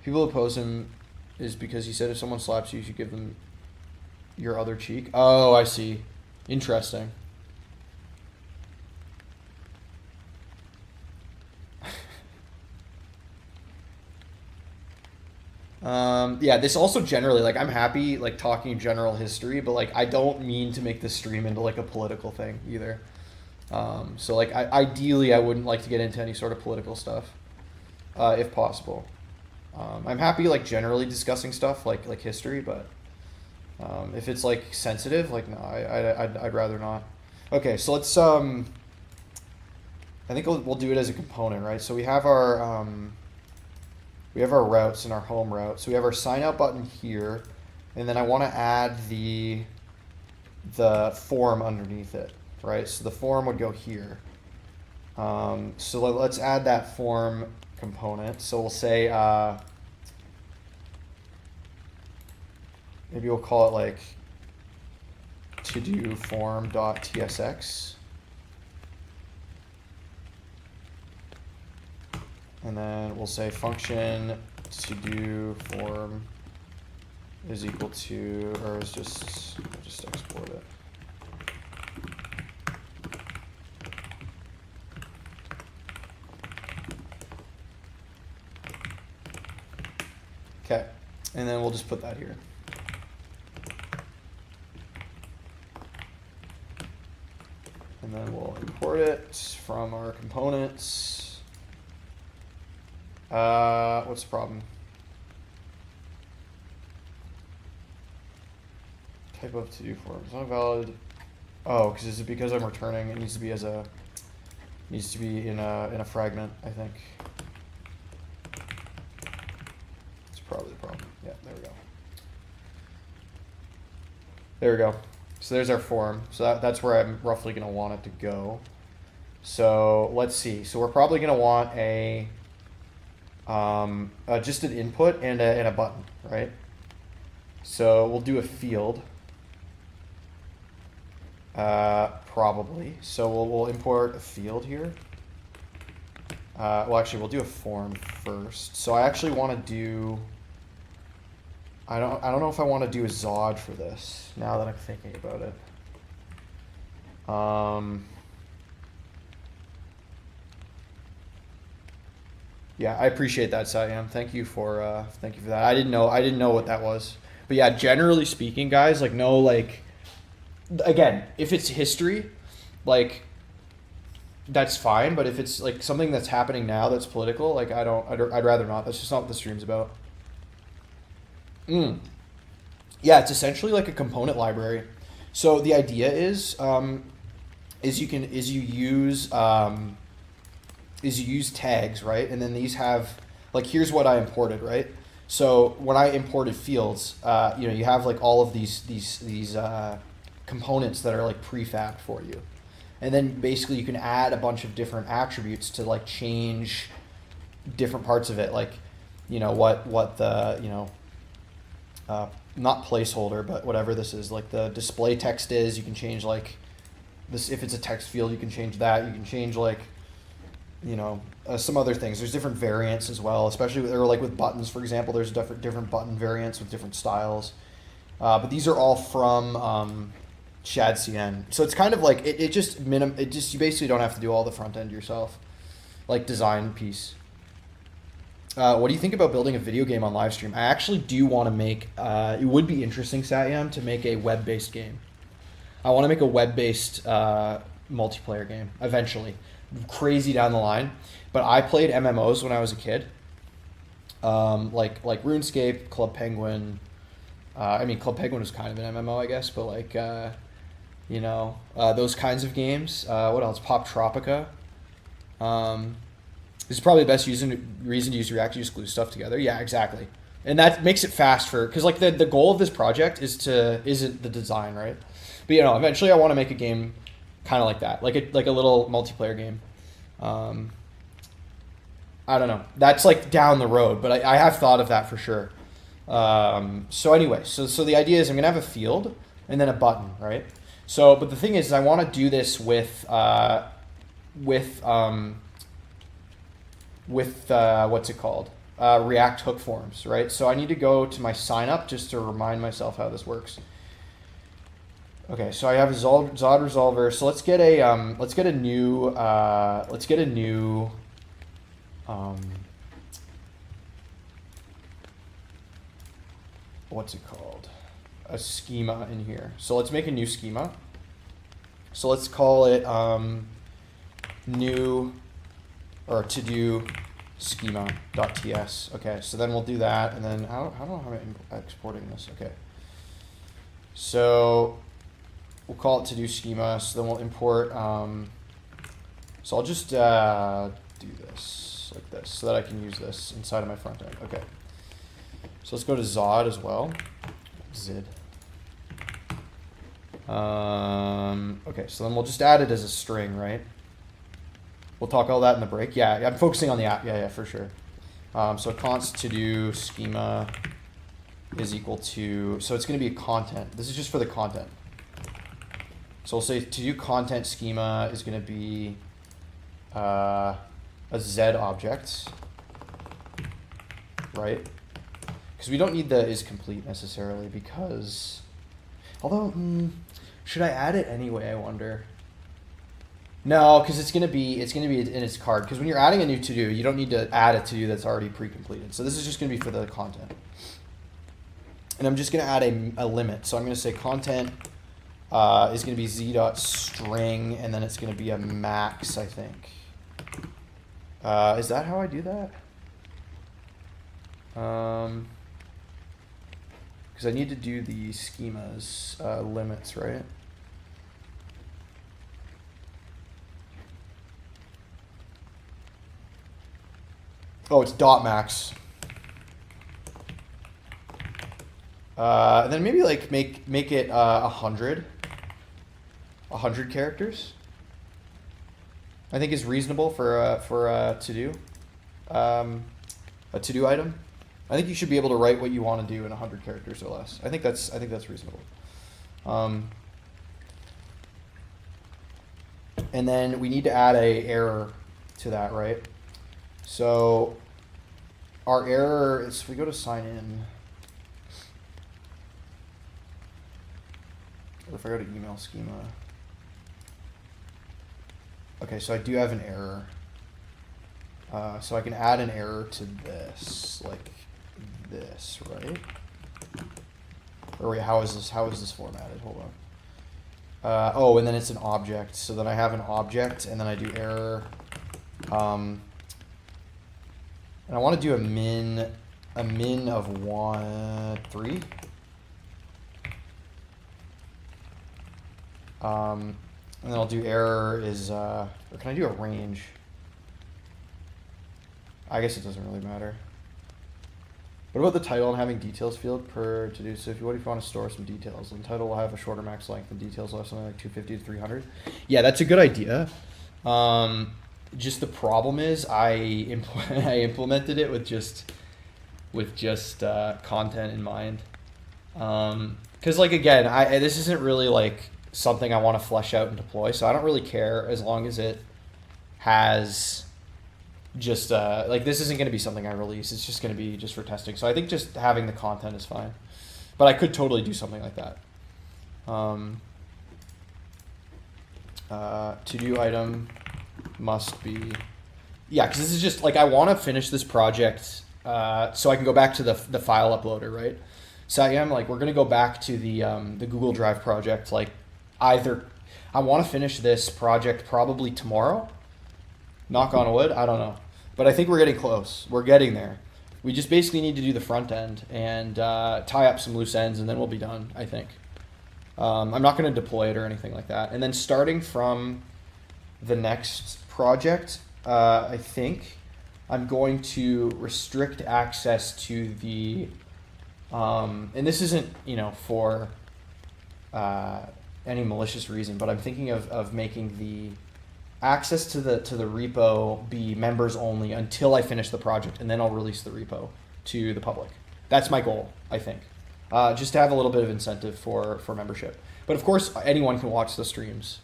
People oppose him is because he said if someone slaps you, you should give them your other cheek. Oh, I see. Interesting. Yeah, this also generally, I'm happy, talking general history, but, I don't mean to make this stream into, a political thing either. So, ideally, I wouldn't like to get into any sort of political stuff, if possible. I'm happy, generally discussing stuff like history, but If it's like sensitive, like no, I'd rather not. Okay, so let's I think we'll do it as a component, right? So we have our routes and our home route. So we have our sign out button here, and then I want to add the form underneath it, right? So the form would go here. So let's add that form component. So we'll say maybe we'll call it like to do form.tsx. And then we'll say function to do form is equal to, or is just, I'll just export it. Okay, and then we'll just put that here. And then we'll import it from our components. What's the problem? Type of to do form is not valid. Oh, because is it because I'm returning? It needs to be as a in a fragment, I think. That's probably the problem. Yeah, there we go. There we go. So there's our form. So that's where I'm roughly going to want it to go. So let's see. So we're probably going to want just an input and a button, right? So we'll do a field, probably. So we'll import a field here. Well, actually, we'll do a form first. So I actually want to do. I don't know if I want to do a Zod for this. Now that I'm thinking about it. Yeah, I appreciate that, Siam. Thank you for that. I didn't know what that was. But yeah, generally speaking, guys, like no, like again, if it's history, like that's fine. But if it's like something that's happening now that's political, like I'd rather not. That's just not what the stream's about. Yeah, it's essentially like a component library. So the idea is you use tags, right? And then these have, like, here's what I imported, right? So when I imported fields, you have like all of these components that are like prefabbed for you. And then basically you can add a bunch of different attributes to like change different parts of it. Like, what the, not placeholder, but whatever this is, like the display text is, you can change like this. If it's a text field, you can change that. You can change like, some other things. There's different variants as well, especially with buttons, for example. There's different button variants with different styles. But these are all from ShadCN. So it's kind of like you basically don't have to do all the front end yourself, like design piece. What do you think about building a video game on livestream? I actually do want to make. It would be interesting, Satyam, to make a web-based game. I want to make a web-based multiplayer game eventually. Crazy down the line, but I played MMOs when I was a kid, like RuneScape, Club Penguin. I mean, Club Penguin was kind of an MMO, I guess, but like those kinds of games. What else? Pop Tropica. This is probably the best reason to use React to just glue stuff together. Yeah, exactly, and that makes it fast because like the goal of this project isn't the design, right? But eventually I want to make a game kind of like that, like a little multiplayer game. I don't know. That's like down the road, but I have thought of that for sure. So anyway, so the idea is I'm gonna have a field and then a button, right? So, but the thing is I want to do this with what's it called? React hook forms, right? So I need to go to my sign up just to remind myself how this works. Okay, so I have a Zod resolver. So let's get a new what's it called? A schema in here. So let's make a new schema. So let's call it new or to do schema.ts. Okay, so then we'll do that, and then I don't know how I'm exporting this. Okay. So we'll call it to do schema. So then we'll import. So I'll just do this like this so that I can use this inside of my front end. Okay. So let's go to Zod as well. Zid. Okay, so then we'll just add it as a string, right? We'll talk all that in the break. Yeah, I'm focusing on the app. Yeah, for sure. So const to do schema is equal to, so it's going to be a content. This is just for the content. So we'll say to do content schema is going to be a Z object, right? Because we don't need the is complete necessarily because, although, should I add it anyway, I wonder? No, because it's gonna be in its card. Because when you're adding a new to-do, you don't need to add a to-do that's already pre-completed. So this is just gonna be for the content. And I'm just gonna add a limit. So I'm gonna say content is gonna be z.string, and then it's gonna be a max, I think. Is that how I do that? Because I need to do the schemas limits, right? Oh, it's dot max. And then maybe like make it 100 characters. I think is reasonable for a to-do, a to-do item. I think you should be able to write what you want to do in 100 characters or less. I think that's reasonable. And then we need to add a error to that, right? So our error is, if we go to sign in, or if I go to email schema. Okay, so I do have an error. So I can add an error to this, like this, right? Or wait, how is this formatted? Hold on. Oh, and then it's an object. So then I have an object, and then I do error. And I want to do a min of 3. And then I'll do error is, or can I do a range? I guess it doesn't really matter. What about the title and having details field per to do? So what if you want to store some details? And title will have a shorter max length and details will have something like 250 to 300. Yeah, that's a good idea. Just the problem is I implemented it with just content in mind. Because like again, this isn't really like something I want to flesh out and deploy, so I don't really care as long as it has just like this isn't going to be something I release. It's just going to be just for testing. So I think just having the content is fine, but I could totally do something like that. To do item must be, yeah, because this is just like I want to finish this project so I can go back to the file uploader, right? So I'm like, we're gonna go back to the Google Drive project. Like, either I want to finish this project probably tomorrow. Knock on wood, I don't know, but I think we're getting close. We're getting there. We just basically need to do the front end and tie up some loose ends, and then we'll be done, I think. I'm not going to deploy it or anything like that. And then starting from the next project, I think I'm going to restrict access to the, and this isn't, for any malicious reason, but I'm thinking of making the access to the repo be members only until I finish the project, and then I'll release the repo to the public. That's my goal, I think. Just to have a little bit of incentive for membership. But of course, anyone can watch the streams.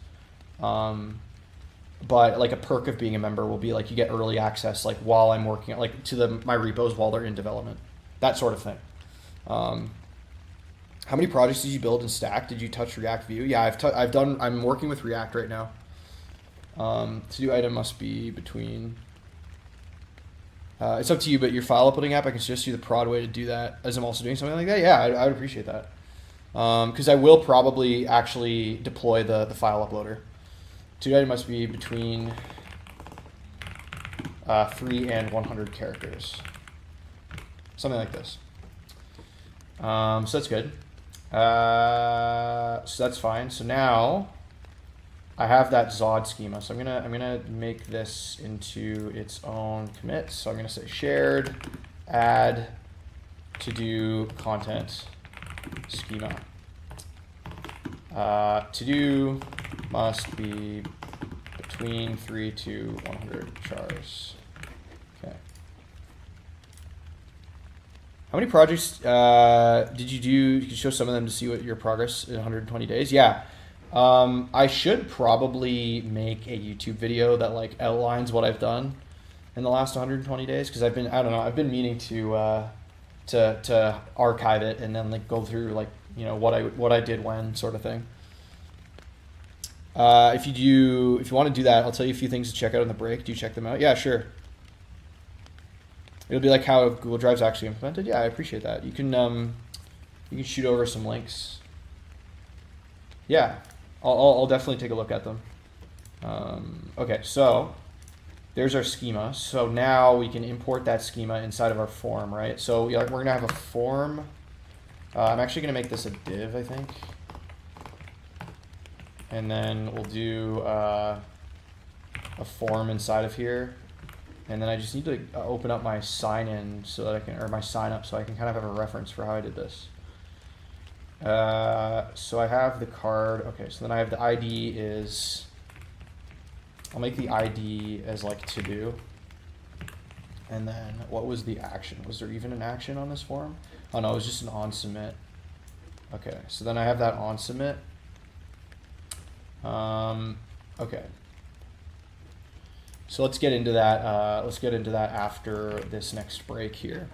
But like a perk of being a member will be like you get early access, like while I'm working, like to my repos while they're in development, that sort of thing. How many projects did you build in Stack? Did you touch React Vue? Yeah, I'm working with React right now. To do item must be between. It's up to you, but your file uploading app, I can suggest you the prod way to do that, as I'm also doing something like that. Yeah, I would appreciate that. Because I will probably actually deploy the file uploader. To do item must be between 3 and 100 characters. Something like this. So that's good. So that's fine. So now I have that Zod schema. So I'm gonna make this into its own commit. So I'm gonna say shared add to do content schema. To do must be between 3 to 100 chars. Okay. How many projects did you do? You can show some of them to see what your progress in 120 days. Yeah. I should probably make a YouTube video that like outlines what I've done in the last 120 days because I've been meaning to archive it and then like go through like what I did when sort of thing. If you want to do that, I'll tell you a few things to check out on the break. Do you check them out? Yeah, sure. It'll be like how Google Drive's actually implemented. Yeah, I appreciate that. You can shoot over some links. Yeah, I'll definitely take a look at them. Okay, so there's our schema. So now we can import that schema inside of our form, right? So we're gonna have a form. I'm actually gonna make this a div, I think. And then we'll do a form inside of here. And then I just need to open up my sign in so that I can, or my sign up so I can kind of have a reference for how I did this. So I have the card. Okay, so then I have the ID is, I'll make the ID as like to do. And then what was the action? Was there even an action on this form? Oh no, it was just an on submit. Okay, so then I have that on submit. Okay. So let's get into that. Let's get into that after this next break here.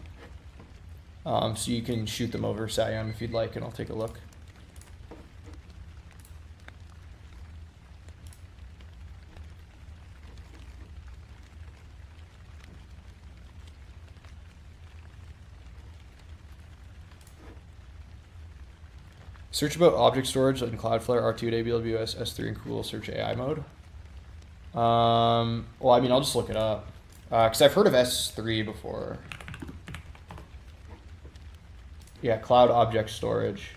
So you can shoot them over, Sayam, if you'd like, and I'll take a look. Search about object storage in Cloudflare, R2, AWS, S3, and Cool Search AI mode. Well, I mean, I'll just look it up because I've heard of S3 before. Yeah, cloud object storage.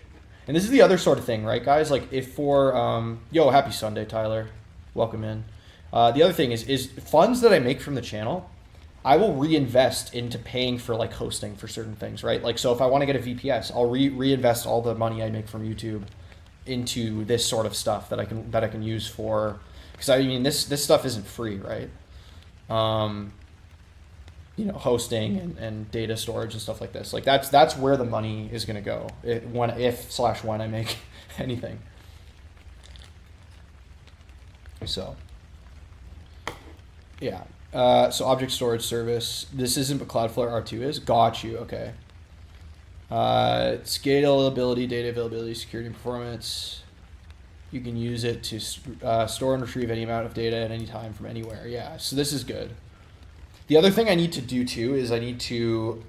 And this is the other sort of thing, right, guys? Like if for, yo, happy Sunday, Tyler. Welcome in. The other thing is funds that I make from the channel, I will reinvest into paying for like hosting for certain things, right? Like, so if I want to get a VPS, I'll reinvest all the money I make from YouTube into this sort of stuff that I can use for, because I mean, this stuff isn't free, right? Hosting and data storage and stuff like this. Like that's where the money is going to go when I make anything. So, yeah. So object storage service. This isn't what Cloudflare R2 is. Got you. Okay. Scalability, data availability, security, and performance. You can use it to store and retrieve any amount of data at any time from anywhere. Yeah. So this is good. The other thing I need to do too is I need to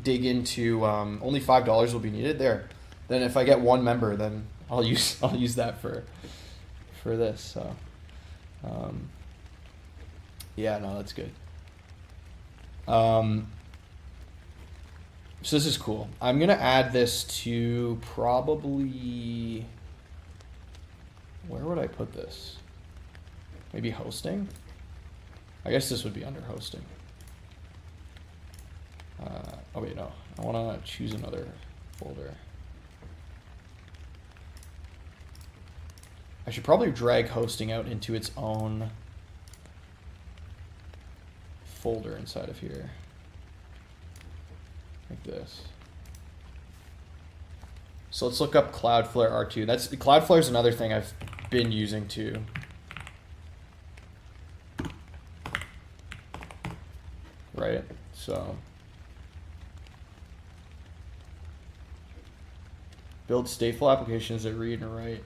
dig into only $5 will be needed there. Then if I get one member, then I'll use that for this. So. Yeah, no, that's good. So this is cool. I'm gonna add this to probably, where would I put this? Maybe hosting? I guess this would be under hosting. Oh wait, no, I wanna choose another folder. I should probably drag hosting out into its own folder inside of here, like this. So let's look up Cloudflare R2. Cloudflare is another thing I've been using too. Right, so build stateful applications that read and write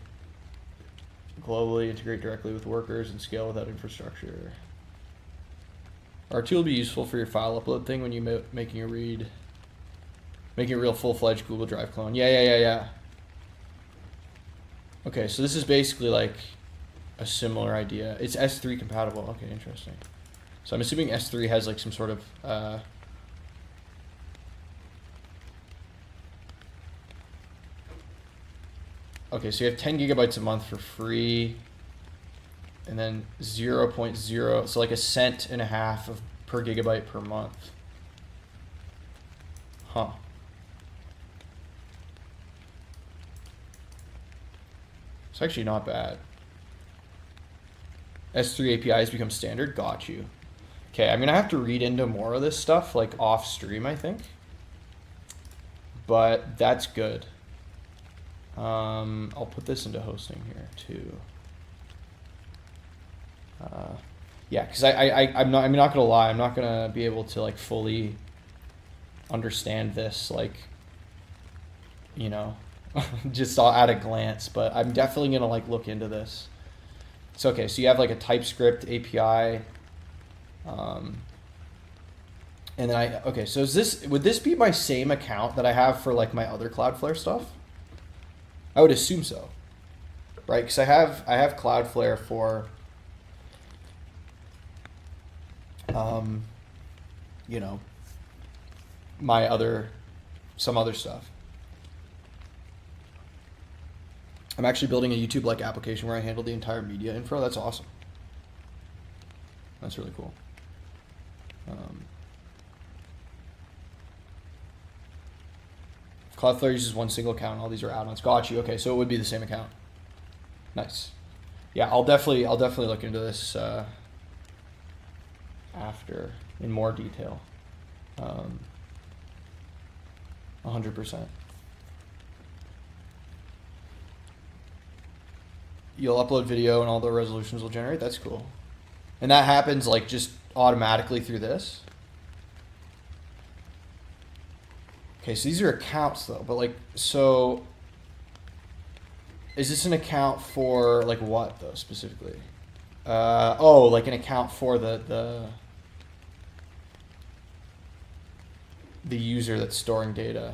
globally, integrate directly with workers, and scale without infrastructure. R2 will be useful for your file upload thing when you making a real full-fledged Google Drive clone. Yeah. Okay, so this is basically like a similar idea. It's S3 compatible. Okay, interesting. So I'm assuming S3 has like some sort of okay, so you have 10 gigabytes a month for free, and then 0.0, so like a cent and a half per gigabyte per month. Huh. It's actually not bad. S3 APIs become standard. Got you. Okay, I'm gonna have to read into more of this stuff like off stream, I think. But that's good. I'll put this into hosting here too. Yeah, because I'm not gonna lie, I'm not gonna be able to like fully understand this, like, you know, just at a glance, but I'm definitely gonna like look into this. So okay, so you have like a TypeScript API, and then okay, so would this be my same account that I have for like my other Cloudflare stuff? I would assume so, right? Because I have Cloudflare for, you know, some other stuff. I'm actually building a YouTube-like application where I handle the entire media info. That's awesome. That's really cool. Cloudflare uses one single account. All these are add-ons. Got you. Okay, so it would be the same account. Nice. Yeah, I'll definitely look into this after in more detail. 100%. You'll upload video and all the resolutions will generate. That's cool. And that happens like just automatically through this. Okay, so these are accounts though, but like, so is this an account for like what though specifically? Oh, like an account for the user that's storing data.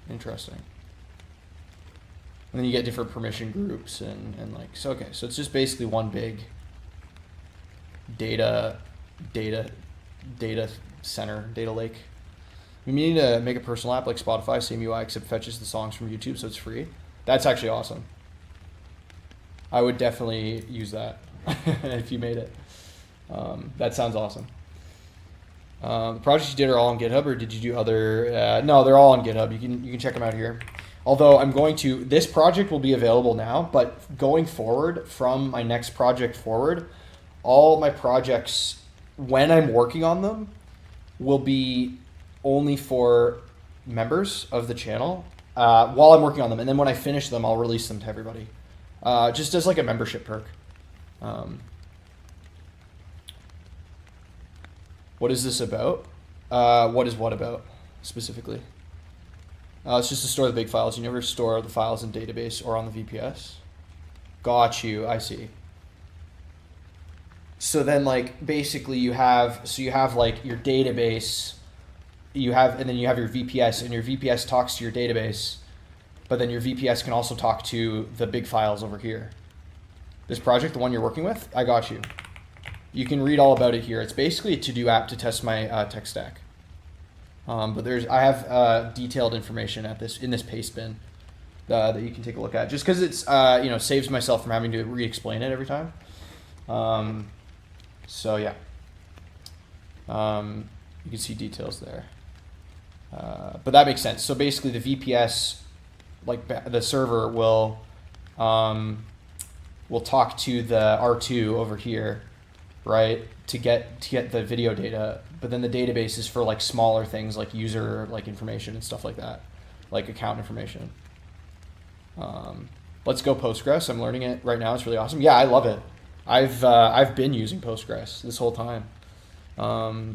Interesting. And then you get different permission groups and like, so okay, so it's just basically one big data center, data lake. We need to make a personal app like Spotify, same UI, except fetches the songs from YouTube, so it's free. That's actually awesome. I would definitely use that if you made it. That sounds awesome. The projects you did are all on GitHub, or did you do other? No, they're all on GitHub. You can check them out here. Although this project will be available now, but going forward from my next project forward, all my projects, when I'm working on them, will be only for members of the channel while I'm working on them. And then when I finish them, I'll release them to everybody. Just as like a membership perk. What is this about? What is what about specifically? It's just to store the big files. You never store the files in database or on the VPS. Got you. I see. So then, like, basically, you have like your database. And then you have your VPS, and your VPS talks to your database, but then your VPS can also talk to the big files over here. This project, the one you're working with, I got you. You can read all about it here. It's basically a to-do app to test my tech stack. But I have detailed information in this Pastebin that you can take a look at, just because it's saves myself from having to re-explain it every time. So yeah, you can see details there. But that makes sense. So basically, the VPS, like the server, will talk to the R2 over here, right, to get the video data. But then the database is for like smaller things like user like information and stuff like that, like account information. Let's go Postgres. I'm learning it right now. It's really awesome. Yeah, I love it. I've been using Postgres this whole time.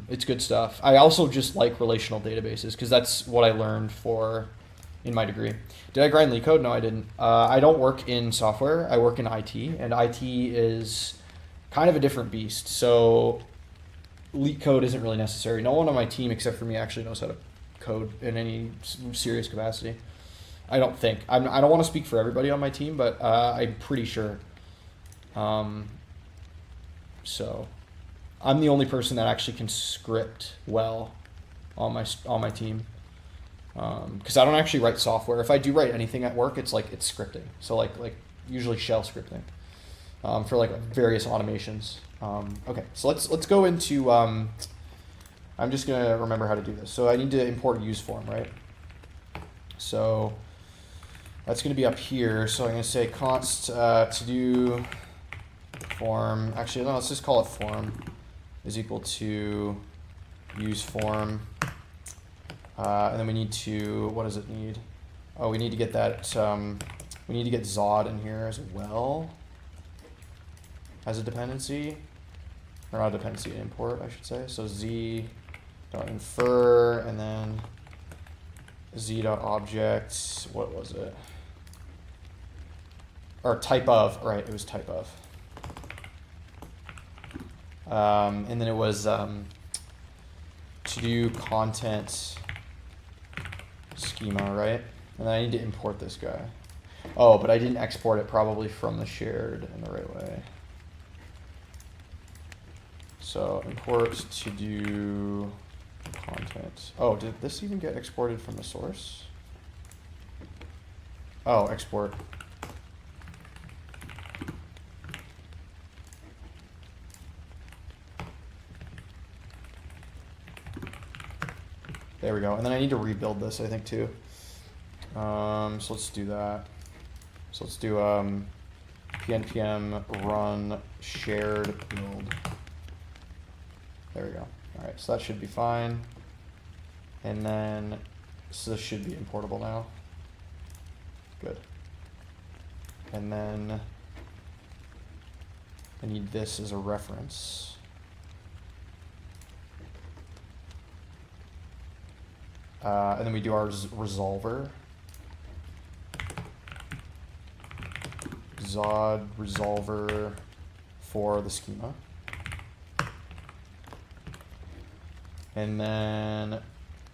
It's good stuff. I also just like relational databases because that's what I learned in my degree. Did I grind LeetCode? No, I didn't. I don't work in software. I work in IT, and IT is kind of a different beast. So LeetCode isn't really necessary. No one on my team except for me actually knows how to code in any serious capacity. I don't think. I don't want to speak for everybody on my team, but I'm pretty sure. So I'm the only person that actually can script well on my team. Because I don't actually write software. If I do write anything at work, it's scripting. So like usually shell scripting for like various automations. Okay, so let's go into. I'm just gonna remember how to do this. So I need to import use form, right? So that's gonna be up here. So I'm gonna say const to do form. Actually, no, let's just call it form is equal to use form. And then we need to, what does it need? Oh, we need to get that, we need to get Zod in here as well as a dependency, or not a dependency, an import, I should say. So z.infer, and then z.object, what was it? Or type of, right, it was type of. And then it was to do content schema, right? And then I need to import this guy. Oh, but I didn't export it probably from the shared in the right way. So import to do content. Oh, did this even get exported from the source? Oh, export. There we go. And then I need to rebuild this, I think, too. So let's do that. So let's do pnpm run shared build. There we go. All right, so that should be fine. And then, so this should be importable now. Good. And then I need this as a reference. And then we do our resolver. Zod resolver for the schema. And then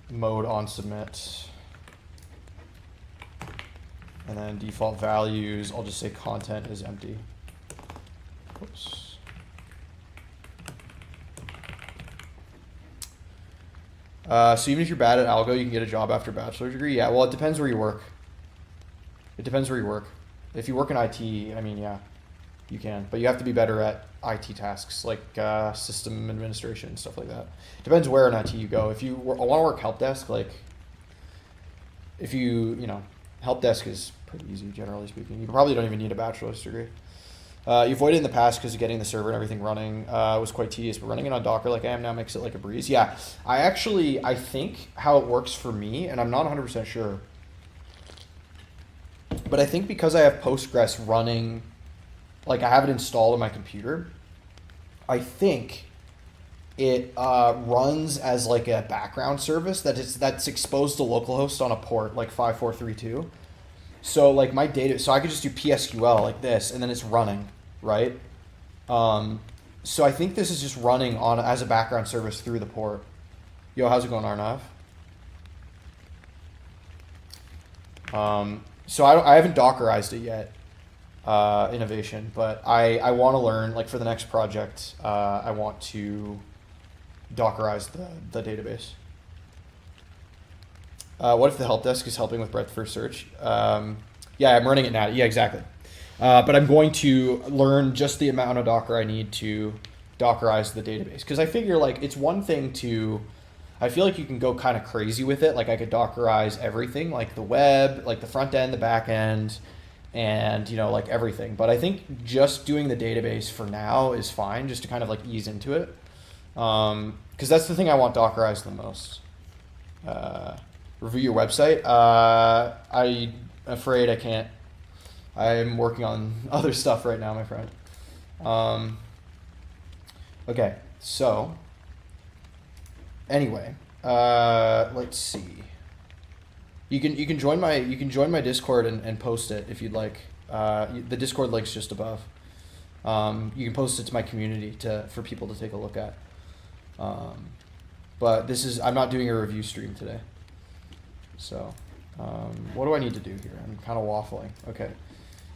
mode on submit. And then default values, I'll just say content is empty. Oops. So even if you're bad at algo, you can get a job after a bachelor's degree? Yeah, well, it depends where you work. It depends where you work. If you work in IT, I mean, yeah, you can. But you have to be better at IT tasks, like system administration and stuff like that. Depends where in IT you go. If you want to work help desk, like, if you know, help desk is pretty easy, generally speaking. You probably don't even need a bachelor's degree. You avoided in the past because getting the server and everything running was quite tedious, but running it on Docker like I am now makes it like a breeze. Yeah, I think how it works for me, and I'm not 100% sure, but I think because I have Postgres running, like I have it installed on my computer, I think it runs as like a background service that's exposed to localhost on a port like 5432. So like my data, so I could just do PSQL like this, and then it's running, right? So I think this is just running on as a background service through the port. Yo, how's it going, Arnav? So I haven't Dockerized it yet, innovation, but I want to learn, like for the next project, I want to Dockerize the database. What if the help desk is helping with breadth first search? Yeah, I'm running it now. Yeah, exactly. But I'm going to learn just the amount of Docker I need to Dockerize the database. Because I figure like it's one thing to, I feel like you can go kind of crazy with it. Like I could Dockerize everything, like the web, like the front end, the back end, and you know, like everything. But I think just doing the database for now is fine, just to kind of like ease into it. Because that's the thing I want Dockerized the most. Review your website. I'm afraid I can't. I'm working on other stuff right now, my friend. Okay, so anyway, let's see. You can join my Discord and post it if you'd like. The Discord link's just above. You can post it to my community for people to take a look at. But I'm not doing a review stream today. So what do I need to do here? I'm kind of waffling. Okay.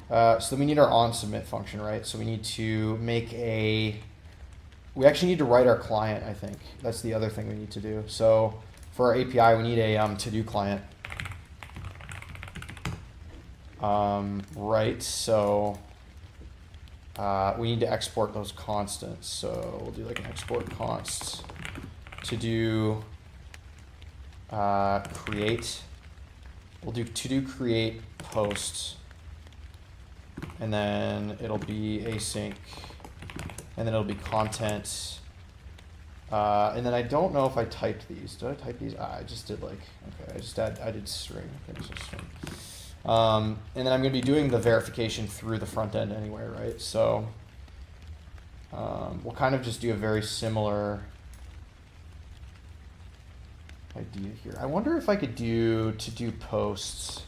So then we need our onSubmit function, right? So we need to we actually need to write our client, I think. That's the other thing we need to do. So for our API, we need a to-do client. Right, so we need to export those constants. So we'll do like an export const to do create. We'll do to do create posts, and then it'll be async, and then it'll be content. And then I don't know if I typed these. Did I type these? I just did like, okay, I did string. Okay, so string. And then I'm going to be doing the verification through the front end anyway, right? So we'll kind of just do a very similar idea here. I wonder if I could do to do posts,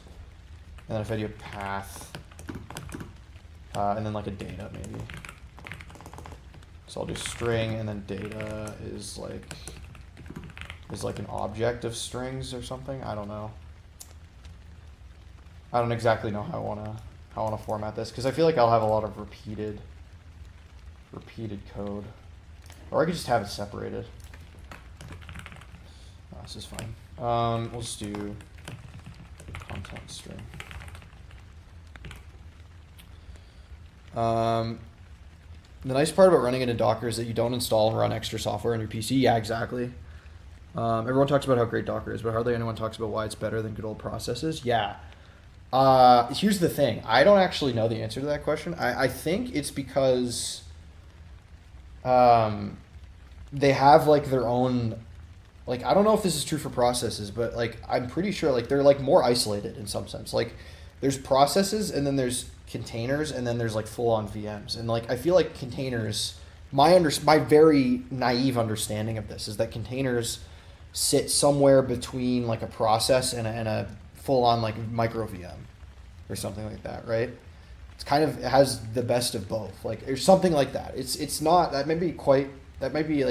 and then if I do a path, and then like a data maybe. So I'll do string, and then data is like an object of strings or something. I don't know. I don't exactly know how I wanna format this, because I feel like I'll have a lot of repeated code, or I could just have it separated. Oh, this is fine. We'll just do content string. The nice part about running into Docker is that you don't install and run extra software on your PC. Yeah, exactly. Everyone talks about how great Docker is, but hardly anyone talks about why it's better than good old processes. Yeah. Here's the thing. I don't actually know the answer to that question. I think it's because they have like their own, like, I don't know if this is true for processes, but like I'm pretty sure like they're like more isolated in some sense. Like there's processes, and then there's containers, and then there's like full-on VMs. And like I feel like containers, my very naive understanding of this is that containers sit somewhere between like a process and a full-on like micro VM or something like that, right? It's kind of, it has the best of both, like, or something like that. It's not, that might be like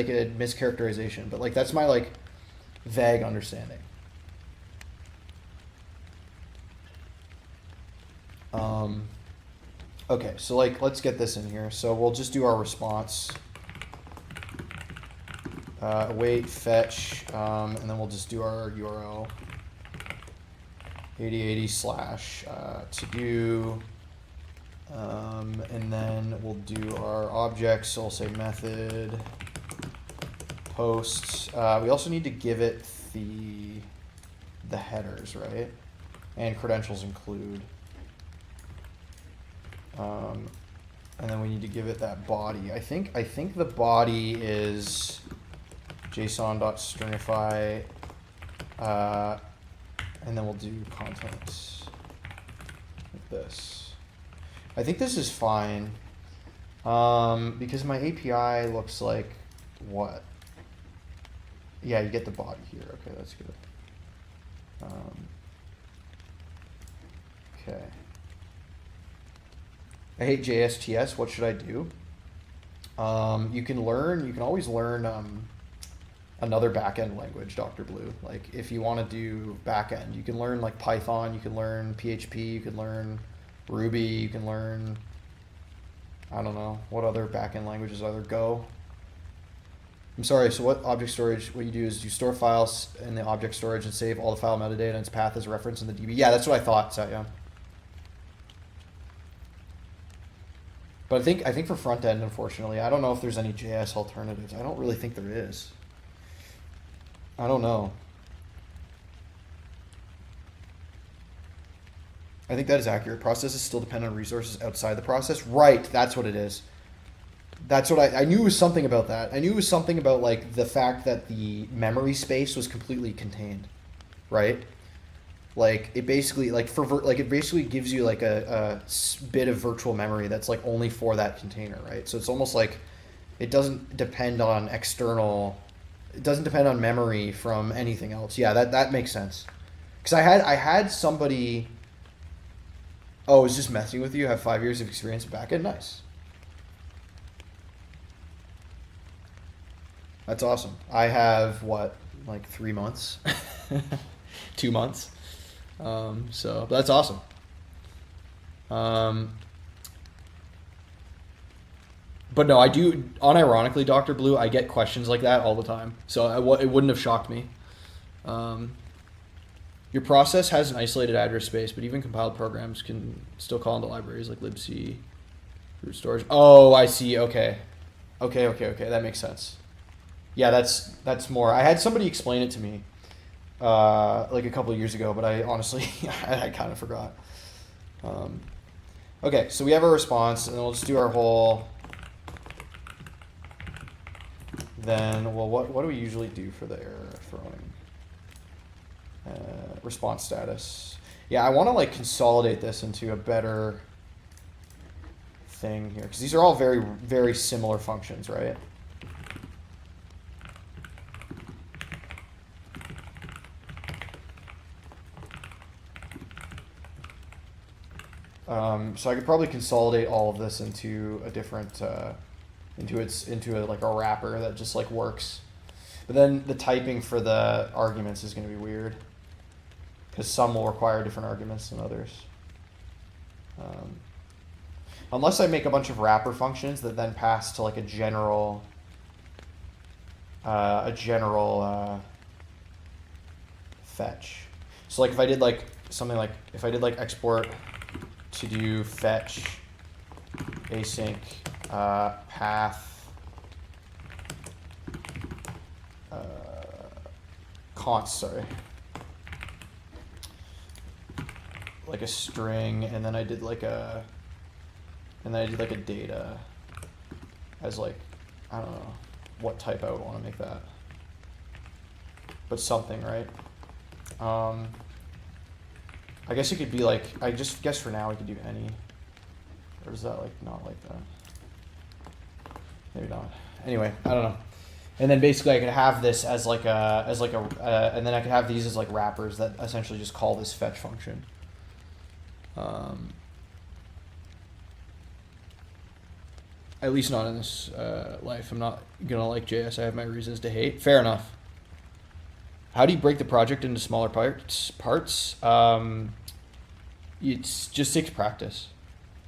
a mischaracterization, but like that's my like vague understanding. Okay, so like let's get this in here. So we'll just do our response. Await, fetch, and then we'll just do our URL. 8080 slash to do, and then we'll do our objects. So we'll say method posts. We also need to give it the headers, right? And credentials include. And then we need to give it that body. I think the body is JSON.stringify, and then we'll do content like this. I think this is fine, because my API looks like what? Yeah, you get the body here. Okay, that's good. Okay. I hate JSTS. What should I do? You can always learn another backend language, Dr. Blue. Like if you want to do backend, you can learn like Python, you can learn PHP, you can learn Ruby, you can learn, I don't know, what other backend languages are there? Go. I'm sorry, so what object storage, what you do is you store files in the object storage and save all the file metadata and its path as a reference in the DB. Yeah, that's what I thought, Satya. But I think for front end, unfortunately, I don't know if there's any JS alternatives. I don't really think there is. I don't know. I think that is accurate. Processes still depend on resources outside the process. Right, that's what it is. That's what I knew it was something about that. I knew it was something about like the fact that the memory space was completely contained, right? Like it basically it basically gives you like a bit of virtual memory that's like only for that container, right? So it's almost like it doesn't depend on external, it doesn't depend on memory from anything else. Yeah, that makes sense. Because I had somebody, oh, I was just messing with you, have 5 years of experience in backend. Nice. That's awesome. I have what, like 3 months, 2 months. So that's awesome. But no, I do, unironically, Dr. Blue, I get questions like that all the time. So it wouldn't have shocked me. Your process has an isolated address space, but even compiled programs can still call into libraries like libc, root storage. Oh, I see. Okay. Okay. That makes sense. Yeah, that's more. I had somebody explain it to me like a couple of years ago, but I honestly I kind of forgot. Okay, so we have our response, and then we'll just do our whole. Then, well, what do we usually do for the error throwing? Response status. Yeah, I want to like consolidate this into a better thing here, because these are all very, very similar functions, right? So I could probably consolidate all of this into a different, into like a wrapper that just like works. But then the typing for the arguments is going to be weird, because some will require different arguments than others. Unless I make a bunch of wrapper functions that then pass to like a general fetch. So like if I did like something like, if I did like export to do fetch async path const, sorry, like a string, and then I did like a, data as like, I don't know what type I would want to make that, but something, right? I guess it could be like, I just guess for now we could do any, or is that like not like that? Maybe not. Anyway, I don't know. And then basically I could have this as like a, and then I could have these as like wrappers that essentially just call this fetch function. At least not in this life. I'm not gonna like JS. I have my reasons to hate. Fair enough. How do you break the project into smaller parts? It just takes practice.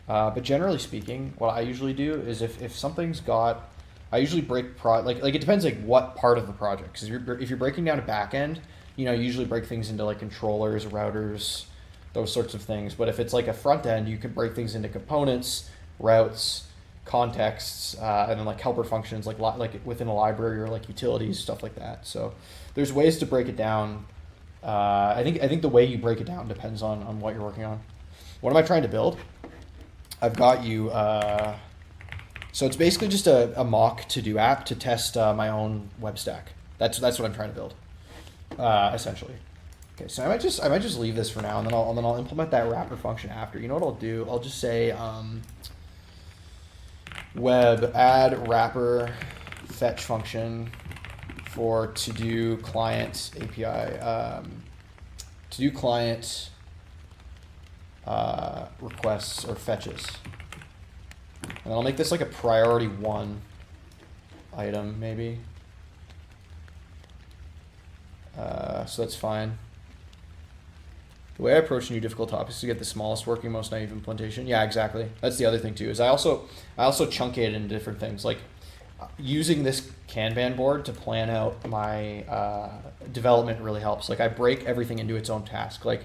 But generally speaking, what I usually do is if something's got, I usually break like it depends like what part of the project. Because if you're breaking down a back end, you usually break things into like controllers, routers, those sorts of things. But if it's like a front end, you can break things into components, routes, contexts, and then like helper functions, like within a library, or like utilities, stuff like that. So there's ways to break it down. I think the way you break it down depends on what you're working on. What am I trying to build? I've got you. So it's basically just a mock to-do app to test my own web stack. That's what I'm trying to build, essentially. Okay, so I might just leave this for now, and then I'll implement that wrapper function after. You know what I'll do? I'll just say web add wrapper fetch function for to do client API, to do client requests or fetches. And I'll make this like a priority 1 item, maybe. So that's fine. The way I approach new difficult topics is to get the smallest working, most naive implementation. Yeah, exactly. That's the other thing too, is I also chunkate it into different things. Like using this Kanban board to plan out my development really helps. Like I break everything into its own task. Like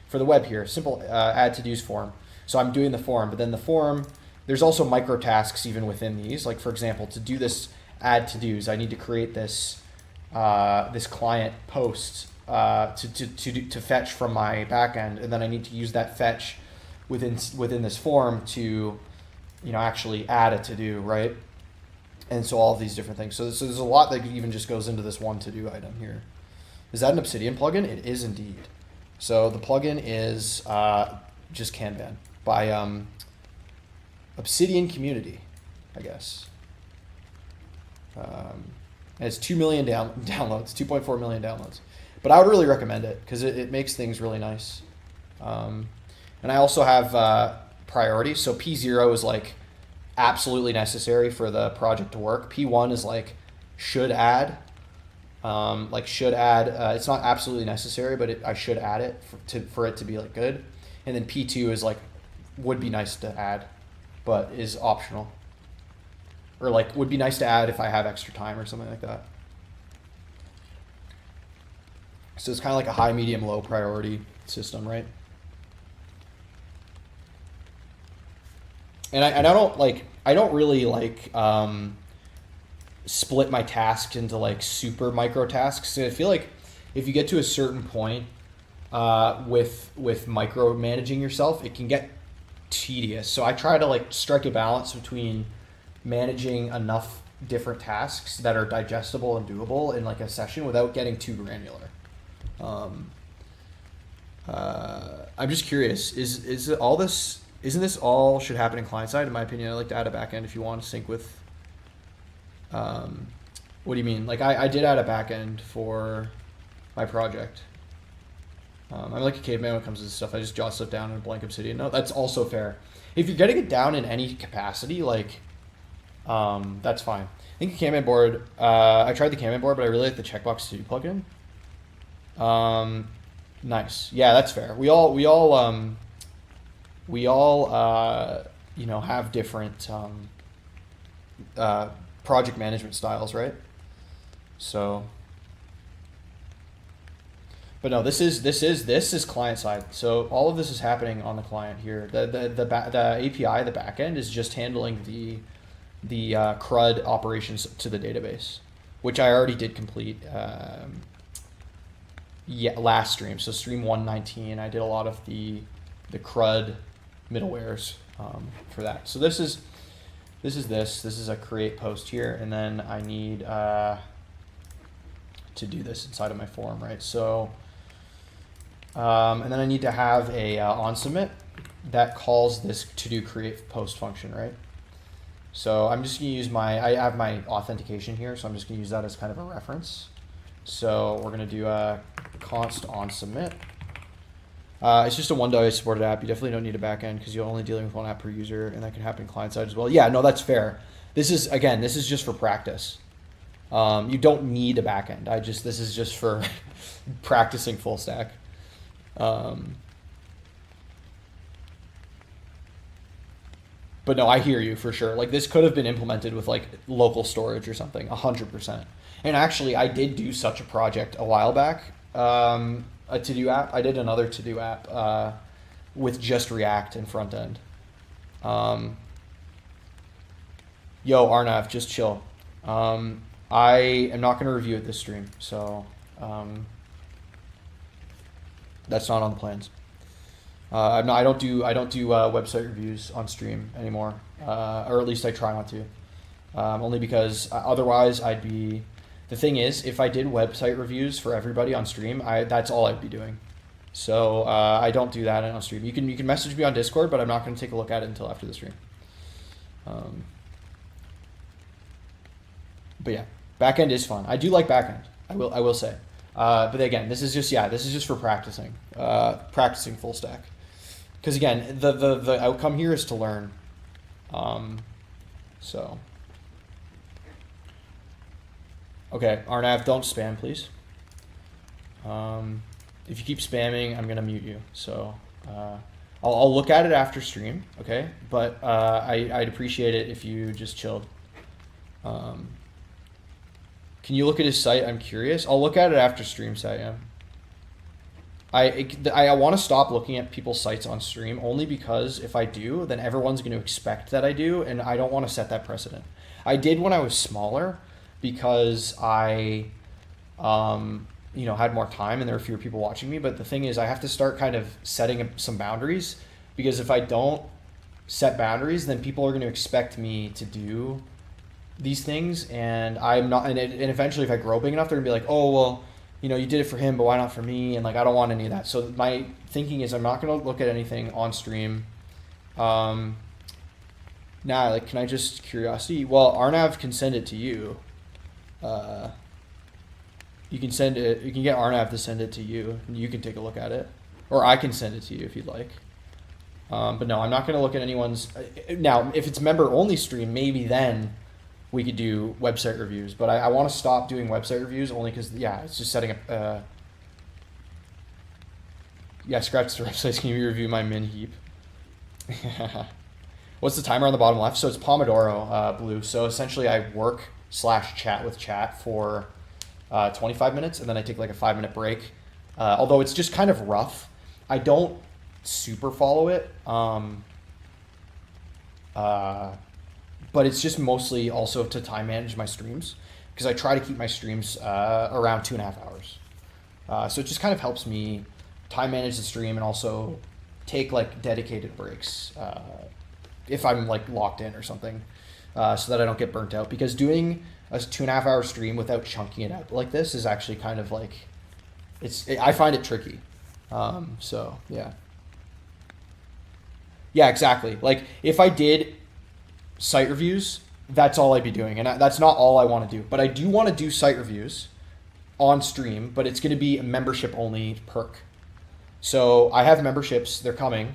for the web here, simple add to-dos form. So I'm doing the form, but then the form, there's also micro tasks even within these. Like for example, to do this add to-dos, I need to create this this client post to fetch from my backend, and then I need to use that fetch within this form to actually add a to-do, right? And so all of these different things. So there's a lot that even just goes into this one to-do item here. Is that an Obsidian plugin? It is indeed. So the plugin is just Kanban by Obsidian Community, I guess. And it's 2 million downloads, 2.4 million downloads. But I would really recommend it because it makes things really nice. And I also have priorities. So P0 is like absolutely necessary for the project to work. P1 is like should add. It's not absolutely necessary, but I should add it for it to be like good. And then P2 is like would be nice to add, but is optional. Or like would be nice to add if I have extra time or something like that. So it's kind of like a high, medium, low priority system, right? And I don't really like split my tasks into like super micro tasks. So I feel like if you get to a certain point with micromanaging yourself, it can get tedious. So I try to like strike a balance between managing enough different tasks that are digestible and doable in like a session without getting too granular. I'm just curious, is it all this? Isn't this all should happen in client side? In my opinion, I'd like to add a backend if you want to sync with. What do you mean? Like I did add a backend for my project. I'm like a caveman when it comes to this stuff. I just jot stuff down in a blank Obsidian. No, that's also fair. If you're getting it down in any capacity, like, that's fine. I think the Kanban board, I tried the Kanban board, but I really like the checkbox Studio plugin. Nice. Yeah, that's fair. We all you know, have different project management styles, right? So, but no, this is client side. So all of this is happening on the client here. The API, the backend, is just handling the CRUD operations to the database, which I already did complete. Last stream. So stream 119, I did a lot of the CRUD middlewares for that. So this is a create post here, and then I need to do this inside of my form, right? So and then I need to have a on submit that calls this to do create post function, right? So I'm just gonna use I have my authentication here, so I'm just gonna use that as kind of a reference. So we're gonna do a const on submit. It's just a one supported app. You definitely don't need a backend because you're only dealing with one app per user, and that can happen client side as well. Yeah, no, that's fair. This is just for practice. You don't need a backend. This is just for practicing full stack. But no, I hear you for sure. Like this could have been implemented with like local storage or something, 100%. And actually, I did do such a project a while back. A to-do app. I did another to-do app with just React and front end. Yo, Arnav, just chill. I am not going to review it this stream, so that's not on the plans. I don't do website reviews on stream anymore, or at least I try not to. Only because otherwise I'd be. The thing is, if I did website reviews for everybody on stream, that's all I'd be doing. So I don't do that on stream. You can message me on Discord, but I'm not going to take a look at it until after the stream. But yeah, backend is fun. I do like backend. I will say. But again, this is just for practicing, practicing full stack. Because again, the outcome here is to learn. So. Okay, Arnav, don't spam, please. If you keep spamming, I'm gonna mute you. So I'll look at it after stream, okay? But I'd appreciate it if you just chilled. Can you look at his site? I'm curious. I'll look at it after stream, Satyam. I want to stop looking at people's sites on stream only because if I do, then everyone's going to expect that I do, and I don't want to set that precedent. I did when I was smaller, because I, had more time and there were fewer people watching me. But the thing is, I have to start kind of setting some boundaries, because if I don't set boundaries, then people are going to expect me to do these things, and I'm not. And eventually, if I grow big enough, they're gonna be like, oh well, you did it for him, but why not for me? And like, I don't want any of that. So my thinking is, I'm not going to look at anything on stream. Now, like, can I just curiosity? Well, Arnav can send it to you. You can send it. You can get Arnav to send it to you, and you can take a look at it, or I can send it to you if you'd like. But no, I'm not going to look at anyone's. Now, if it's member only stream, maybe then we could do website reviews. But I want to stop doing website reviews only because it's just setting up. Scratch the websites. Can you review my min heap? What's the timer on the bottom left? So it's Pomodoro, Blue. So essentially, I work /chat with chat for 25 minutes, and then I take like a 5-minute break, although it's just kind of rough. I don't super follow it, but it's just mostly also to time manage my streams, because I try to keep my streams around 2.5 hours. So it just kind of helps me time manage the stream and also take like dedicated breaks if I'm like locked in or something, so that I don't get burnt out. Because doing a 2.5 hour stream without chunking it out like this is actually kind of like, I find it tricky. So yeah. Yeah, exactly. Like if I did site reviews, that's all I'd be doing. And that's not all I want to do, but I do want to do site reviews on stream, but it's going to be a membership only perk. So I have memberships, they're coming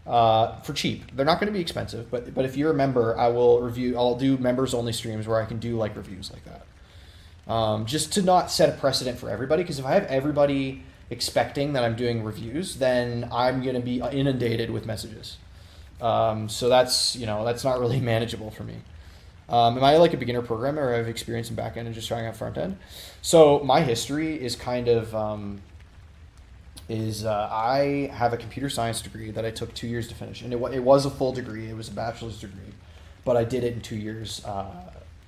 for cheap. They're not going to be expensive, but if you're a member, I'll do members only streams where I can do like reviews like that. Just to not set a precedent for everybody, because if I have everybody expecting that I'm doing reviews, then I'm going to be inundated with messages. So that's not really manageable for me. Am I like a beginner programmer, or I have experience in backend and just trying out front end? So my history is kind of, I have a computer science degree that I took 2 years to finish. And it was a full degree. It was a bachelor's degree, but I did it in 2 years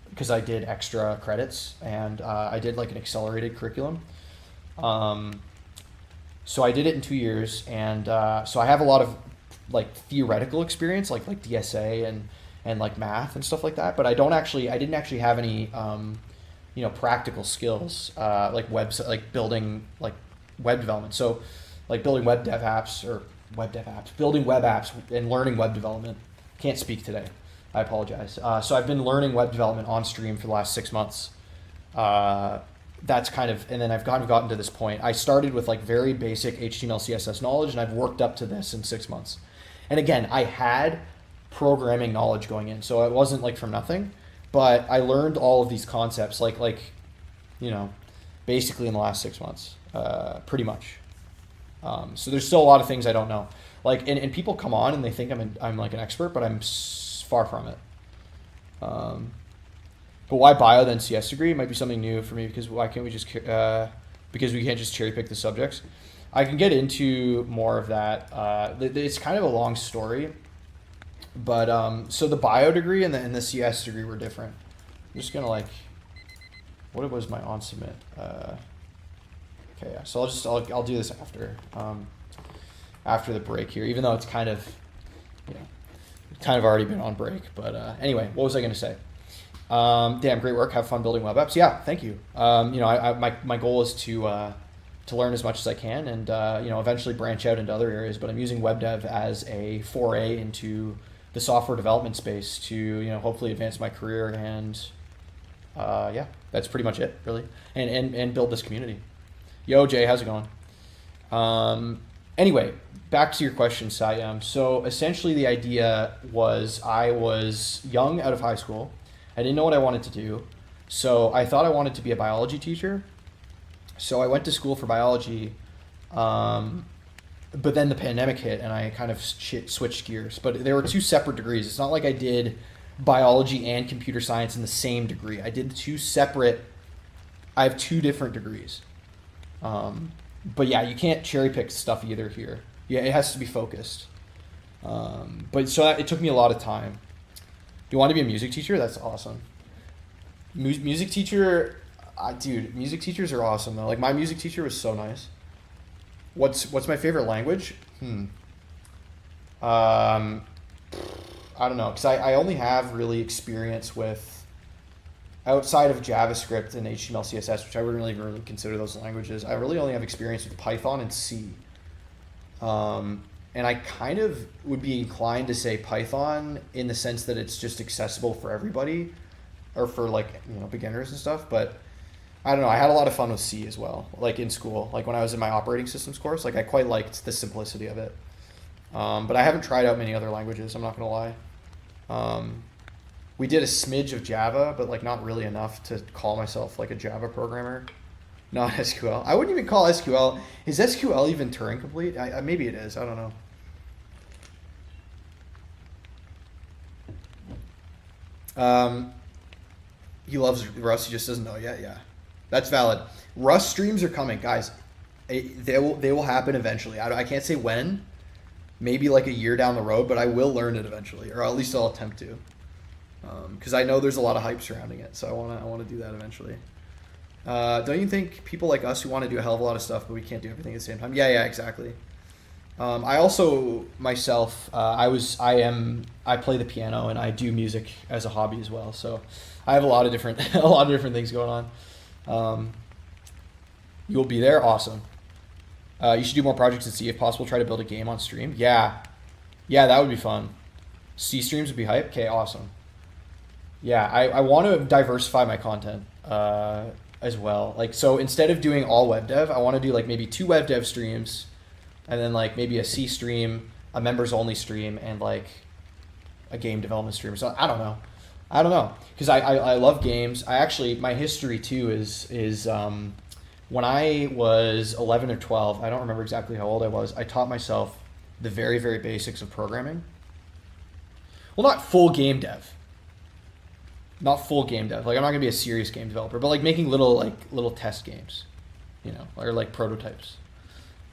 because I did extra credits, and I did like an accelerated curriculum. So I did it in 2 years, and so I have a lot of like theoretical experience, like DSA and like math and stuff like that. But I didn't actually have any, practical skills like building like web development. So like building building web apps and learning web development. Can't speak today. I apologize. So I've been learning web development on stream for the last 6 months. That's kind of, and then I've kind of gotten to this point. I started with like very basic HTML, CSS knowledge, and I've worked up to this in 6 months. And again, I had programming knowledge going in, so it wasn't like from nothing, but I learned all of these concepts basically in the last 6 months, pretty much. So there's still a lot of things I don't know. Like, and people come on and they think I'm like an expert, but I'm far from it. But why bio then CS degree? It might be something new for me, because why can't we just because we can't just cherry pick the subjects? I can get into more of that. It's kind of a long story, but so the bio degree and the CS degree were different. I'm just gonna what was my on submit? Okay, yeah. So I'll do this after the break here, even though it's kind of already been on break. But anyway, what was I gonna say? Damn, great work. Have fun building web apps. Yeah, thank you. My goal is to learn as much as I can, and eventually branch out into other areas. But I'm using web dev as a foray into the software development space to hopefully advance my career, and yeah, that's pretty much it really, and build this community. Yo, Jay, how's it going? Anyway, back to your question, Sayam. So essentially the idea was, I was young out of high school. I didn't know what I wanted to do. So I thought I wanted to be a biology teacher. So I went to school for biology, but then the pandemic hit and I kind of switched gears. But there were 2 separate degrees. It's not like I did biology and computer science in the same degree. I did 2 separate, I have 2 different degrees. But yeah, you can't cherry pick stuff either here. Yeah, it has to be focused. But so it took me a lot of time. Do you want to be a music teacher? That's awesome. Music teacher, dude, music teachers are awesome though. Like my music teacher was so nice. What's my favorite language? I don't know, because I only have really experience with, outside of JavaScript and HTML, CSS, which I wouldn't really consider those languages, I really only have experience with Python and C. And I kind of would be inclined to say Python in the sense that it's just accessible for everybody, or for beginners and stuff. But I don't know, I had a lot of fun with C as well, like in school, like when I was in my operating systems course, like I quite liked the simplicity of it. But I haven't tried out many other languages, I'm not gonna lie. We did a smidge of Java, but like not really enough to call myself like a Java programmer. Not SQL. I wouldn't even call SQL. Is SQL even Turing complete? Maybe it is. I don't know. He loves Rust. He just doesn't know yet. Yeah, that's valid. Rust streams are coming, guys. They will happen eventually. I can't say when, maybe like a year down the road, but I will learn it eventually, or at least I'll attempt to. Because I know there's a lot of hype surrounding it, so I want to do that eventually. Don't you think people like us who want to do a hell of a lot of stuff, but we can't do everything at the same time? Yeah, exactly. I also myself, I play the piano and I do music as a hobby as well. So I have a lot of different things going on. You'll be there, awesome. You should do more projects and see if possible. Try to build a game on stream. Yeah, that would be fun. C streams would be hype. Okay, awesome. Yeah, I want to diversify my content as well. Like, so instead of doing all web dev, I want to do like maybe 2 web dev streams, and then like maybe a C stream, a members only stream, and like a game development stream. So I don't know, because I love games. My history too is when I was 11 or 12, I don't remember exactly how old I was, I taught myself the very, very basics of programming. Well, not full game dev. Like, I'm not gonna be a serious game developer, but like making little test games, or like prototypes.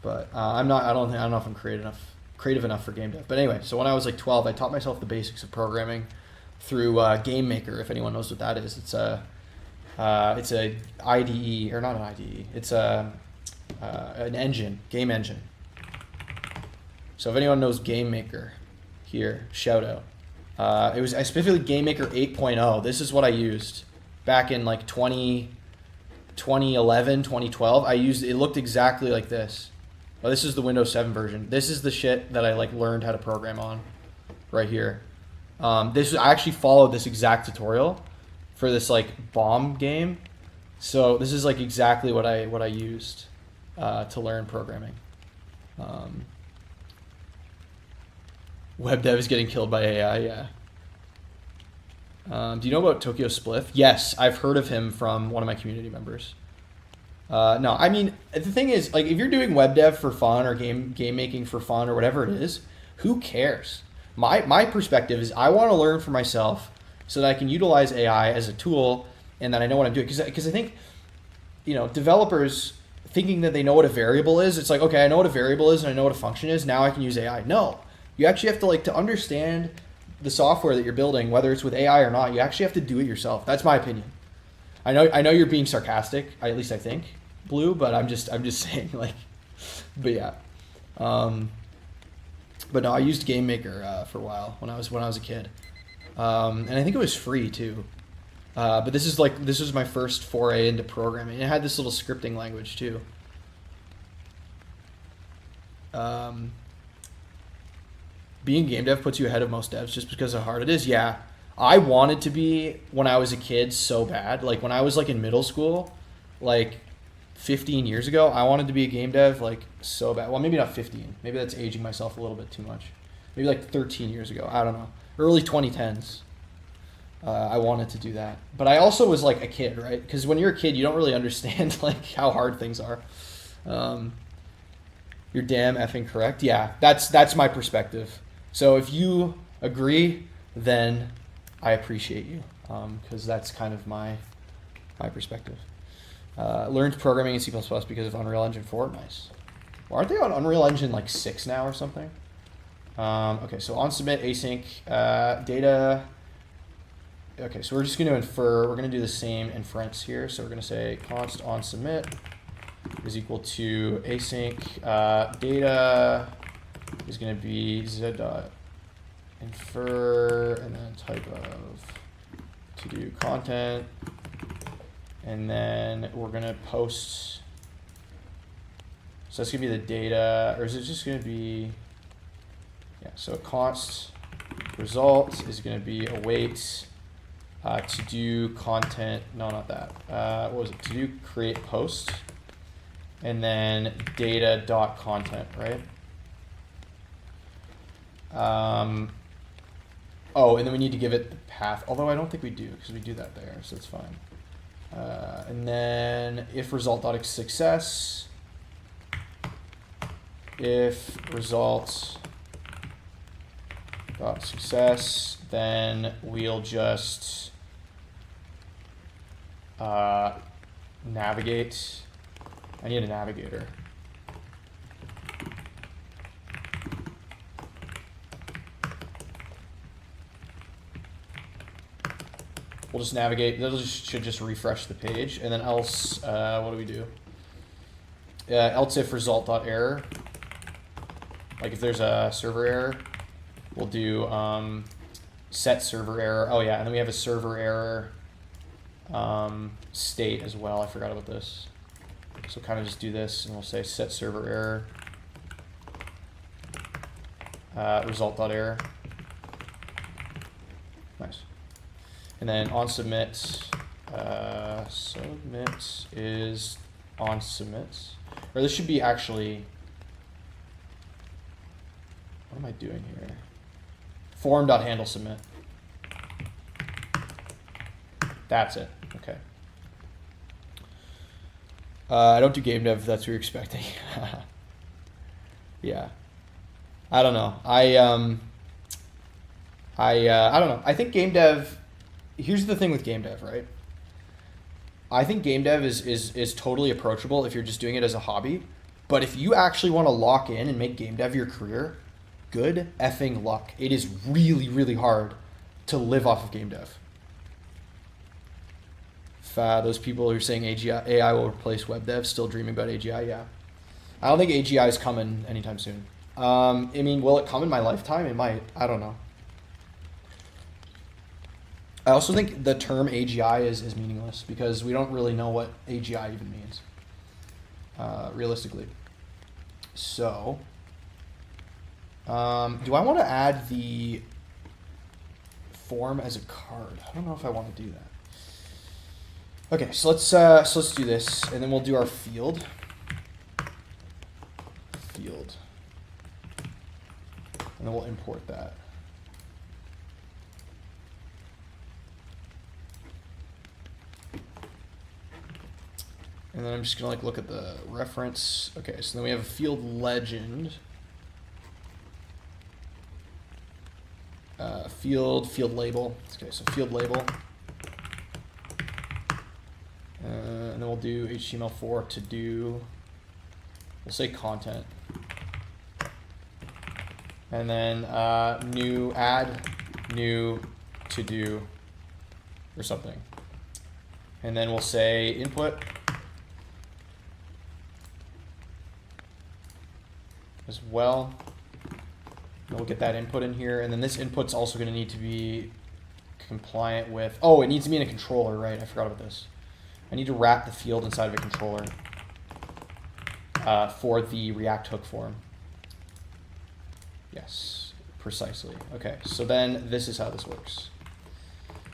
But I don't know if I'm creative enough for game dev. But anyway, so when I was like 12, I taught myself the basics of programming through Game Maker. If anyone knows what that is, it's a IDE, or not an IDE. It's an engine, game engine. So if anyone knows Game Maker, here, shout out. It was specifically Game Maker 8.0. This is what I used back in like 2011, 2012. It looked exactly like this. Oh, this is the Windows 7 version. This is the shit that I like learned how to program on right here. I actually followed this exact tutorial for this like bomb game. So this is like exactly what I used to learn programming. Web dev is getting killed by AI, yeah. Do you know about Tokyo Spliff? Yes, I've heard of him from one of my community members. No, I mean, the thing is, like, if you're doing web dev for fun or game making for fun or whatever it is, who cares? My perspective is I want to learn for myself so that I can utilize AI as a tool and that I know what I'm doing. Because I think, developers thinking that they know what a variable is, it's like, okay, I know what a variable is and I know what a function is, now I can use AI. No. You actually have to to understand the software that you're building, whether it's with AI or not. You actually have to do it yourself. That's my opinion. I know you're being sarcastic. At least I think, Blue. But I'm just saying, like, but yeah. But no, I used Game Maker for a while when I was a kid, and I think it was free too. But this was my first foray into programming. It had this little scripting language too. Being game dev puts you ahead of most devs just because of how hard it is. Yeah, I wanted to be when I was a kid so bad. Like when I was like in middle school, like 15 years ago, I wanted to be a game dev like so bad. Well, maybe not 15. Maybe that's aging myself a little bit too much. Maybe like 13 years ago. I don't know. Early 2010s. I wanted to do that. But I also was like a kid, right? Because when you're a kid, you don't really understand like how hard things are. You're damn effing correct. Yeah, that's my perspective. So if you agree, then I appreciate you, because that's kind of my perspective. Learned programming in C++ because of Unreal Engine 4. Nice. Well, aren't they on Unreal Engine like 6 now or something? Okay, so on submit async data. Okay, so we're just going to infer. We're going to do the same inference here. So we're going to say const on submit is equal to async data is going to be z dot infer and then type of to do content, and then we're going to post. So that's going to be the data, or is it just going to be, yeah, so const result is going to be await to do content, no, not that, what was it, to do create post, and then data dot content, right? Oh, and then we need to give it the path, although I don't think we do, because we do that there, so it's fine. And then if result dot success, if result dot success, then we'll just navigate. I need a navigator. we'll just navigate. Should just refresh the page, and then else, what do we do? Else if result.error. Like if there's a server error, we'll do set server error. Oh yeah, and then we have a server error state as well. I forgot about this. So kind of just do this, and we'll say set server error result.error. Nice. And then on submit, submit is on submit. Or this should be actually, what am I doing here? Form.handle submit. That's it. Okay. I don't do game dev if that's what you're expecting. Yeah. I don't know. I don't know. I think game dev, here's the thing with game dev, right? I think game dev is totally approachable if you're just doing it as a hobby. But if you actually want to lock in and make game dev your career, good effing luck. It is really, really hard to live off of game dev. If those people who are saying AI will replace web dev still dreaming about AGI, yeah. I don't think AGI is coming anytime soon. I mean, will it come in my lifetime? It might. I don't know. I also think the term AGI is meaningless because we don't really know what AGI even means, realistically. So, do I want to add the form as a card? I don't know if I want to do that. Okay, so let's do this, and then we'll do our field. Field, and then we'll import that. And then I'm just gonna look at the reference. Okay, so then we have a field legend. Field label. Okay, so field label. And then we'll do HTML4 to do, we'll say content. And then new add, new to do, or something. And then we'll say input as well. And we'll get that input in here. And then this input's also going to need to be compliant with, oh, it needs to be in a controller, right? I forgot about this. I need to wrap the field inside of a controller for the React hook form. Yes, precisely. Okay, so then this is how this works.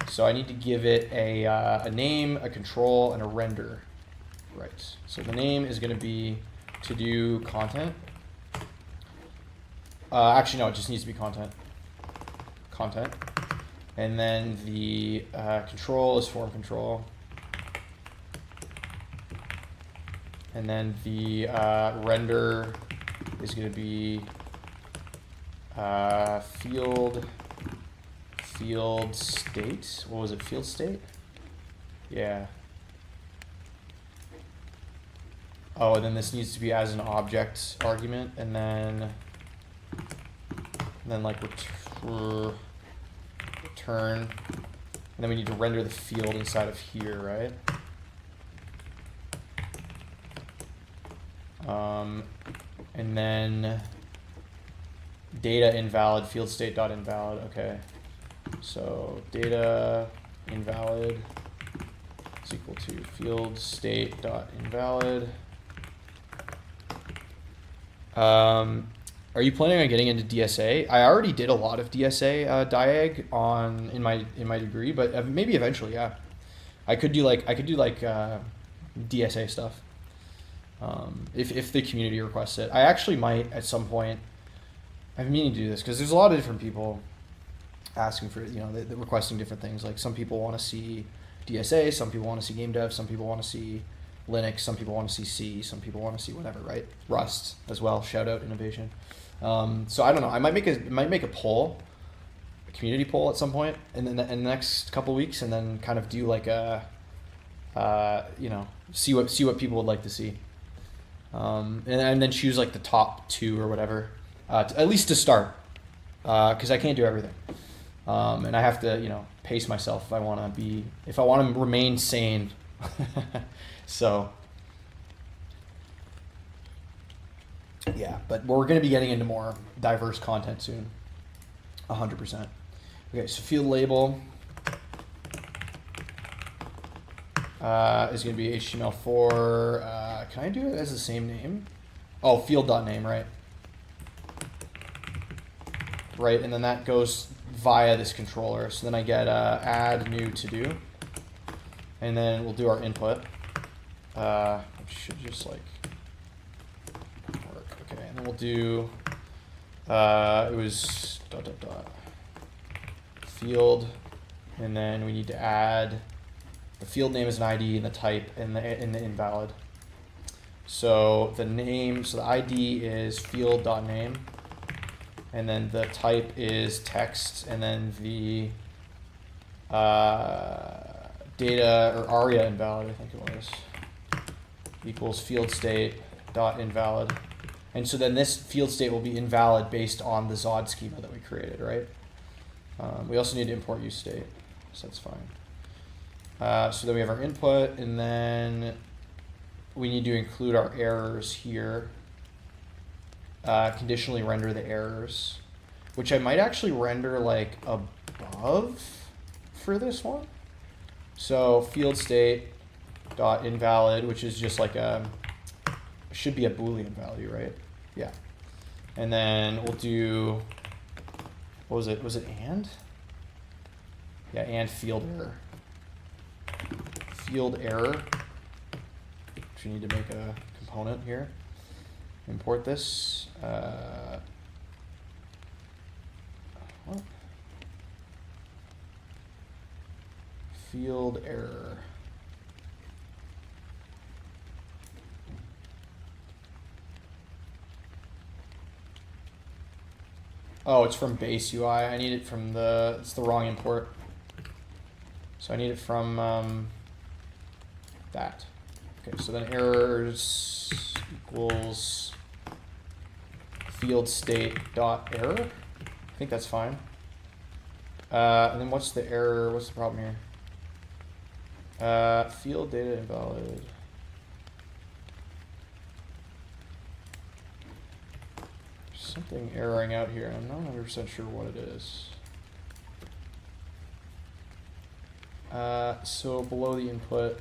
So I need to give it a name, a control, and a render. Right, so the name is going to be to do content. Actually, no, it just needs to be content. Content. And then the control is form control. And then the render is going to be field state. What was it? Field state? Yeah. Oh, and then this needs to be as an object argument, and then like return, and then we need to render the field inside of here, right? And then data invalid, field state dot invalid. Okay, so data invalid is equal to field state dot invalid. Are you planning on getting into DSA? I already did a lot of DSA diag in my degree, but maybe eventually, yeah. I could do DSA stuff. If the community requests it. I actually might at some point. I've been meaning to do this because there's a lot of different people asking for, they're requesting different things. Like some people want to see DSA, some people want to see game dev, some people want to see Linux, some people want to see C, some people want to see whatever, right? Rust as well. Shout out innovation. So I don't know. I might make a poll, a community poll at some point in the next couple of weeks, and then kind of do like a, see what people would like to see. And then choose like the top 2 or whatever, at least to start, because I can't do everything. And I have to, pace myself if I want to remain sane. So, yeah, but we're going to be getting into more diverse content soon. 100%. Okay, so field label is going to be HTML4. Can I do it as the same name? Oh, field.name, right? Right, and then that goes via this controller. So then I get add new to do, and then we'll do our input. Which should just like work. Okay, and then we'll do it was ... field, and then we need to add the field name as an ID and the type and the invalid. So the name, so the ID is field.name, and then the type is text, and then the data or aria invalid, I think it was, equals field state dot invalid. And so then this field state will be invalid based on the Zod schema that we created, right? We also need to import use state, so that's fine. So then we have our input, and then we need to include our errors here. Conditionally render the errors, which I might actually render like above for this one. So field state dot invalid, which is just like should be a Boolean value, right? Yeah. And then we'll do, what was it? Was it and? Yeah, and field error. Field error, which we need to make a component here. Import this. What? Field error. Oh, it's from base UI. I need it from it's the wrong import. So I need it from that. Okay, so then errors equals field state dot error. I think that's fine. And then what's the error? What's the problem here? Field data invalid. Something erroring out here. I'm not 100% sure what it is. So below the input,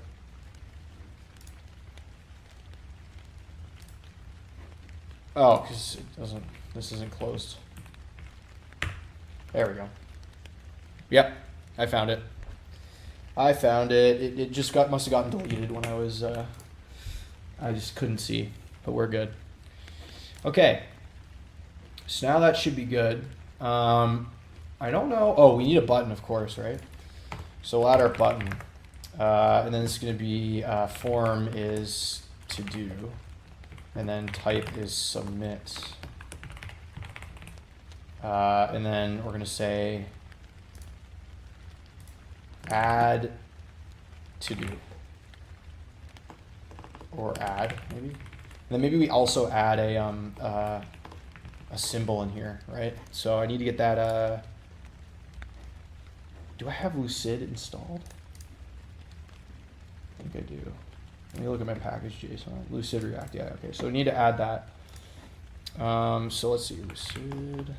oh, because it doesn't. This isn't closed. There we go. Yep, I found it. I found it. It just must have gotten deleted when I was. I just couldn't see, but we're good. Okay. So now that should be good. I don't know. Oh, we need a button, of course, right? So we'll add our button. And then it's going to be form is to do. And then type is submit. And then we're going to say add to do. Or add, maybe. And then maybe we also add a symbol in here, right? So I need to get that. Do I have Lucid installed? I think I do. Let me look at my package JSON. Lucid React, yeah, okay. So we need to add that. So let's see, Lucid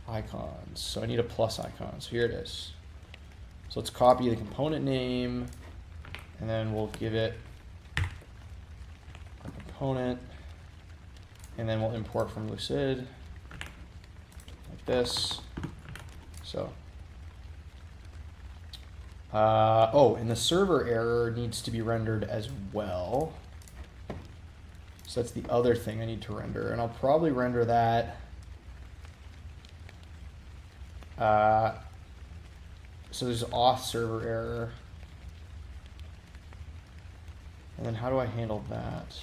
icons. So I need a plus icon. So here it is. So let's copy the component name, and then we'll give it a component. And then we'll import from Lucid like this. So, oh, and the server error needs to be rendered as well. So that's the other thing I need to render, and I'll probably render that. So there's auth server error, and then how do I handle that?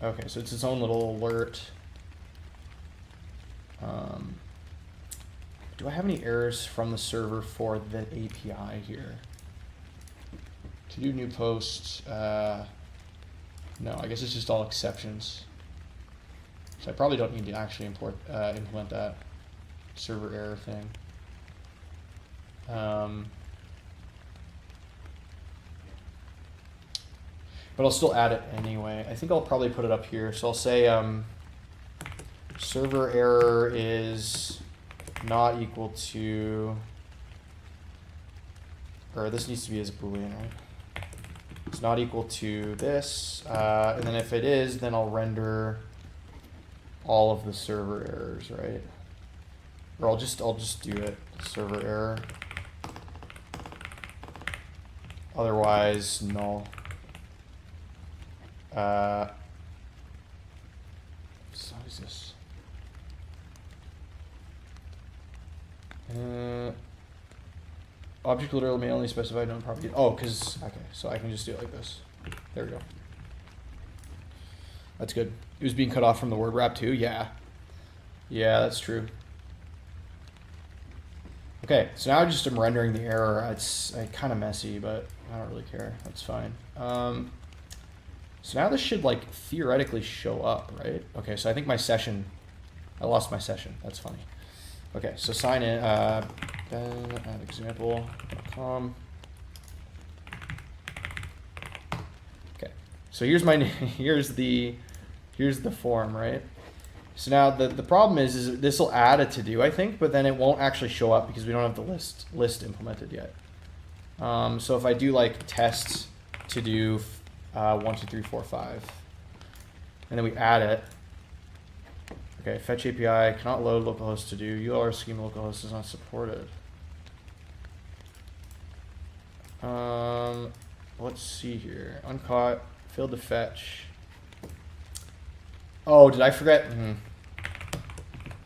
Okay, so it's its own little alert. Do I have any errors from the server for the API here? To do new posts, no, I guess it's just all exceptions. So I probably don't need to actually implement that server error thing. But I'll still add it anyway. I think I'll probably put it up here. So I'll say server error is not equal to, or this needs to be as a Boolean, right? It's not equal to this. And then if it is, then I'll render all of the server errors, right? Or I'll just do it, server error. Otherwise, null. So what is this? Object literal may only specify known property. Oh, because, okay, so I can just do it like this. There we go. That's good. It was being cut off from the word wrap too? Yeah. Yeah, that's true. Okay, so now I just am rendering the error. It's kind of messy, but I don't really care. That's fine. So now this should like theoretically show up, right? Okay, so I think my session, I lost my session. That's funny. Okay, so sign in, ben@example.com. Okay, so here's my here's the form, right? So now the problem is this will add a to do, I think, but then it won't actually show up because we don't have the list implemented yet. So if I do like test to do 1, 2, 3, 4, 5, and then we add it. Okay, fetch API cannot load localhost to do. URL schema localhost is not supported. Let's see here. Uncaught, failed to fetch. Oh, did I forget?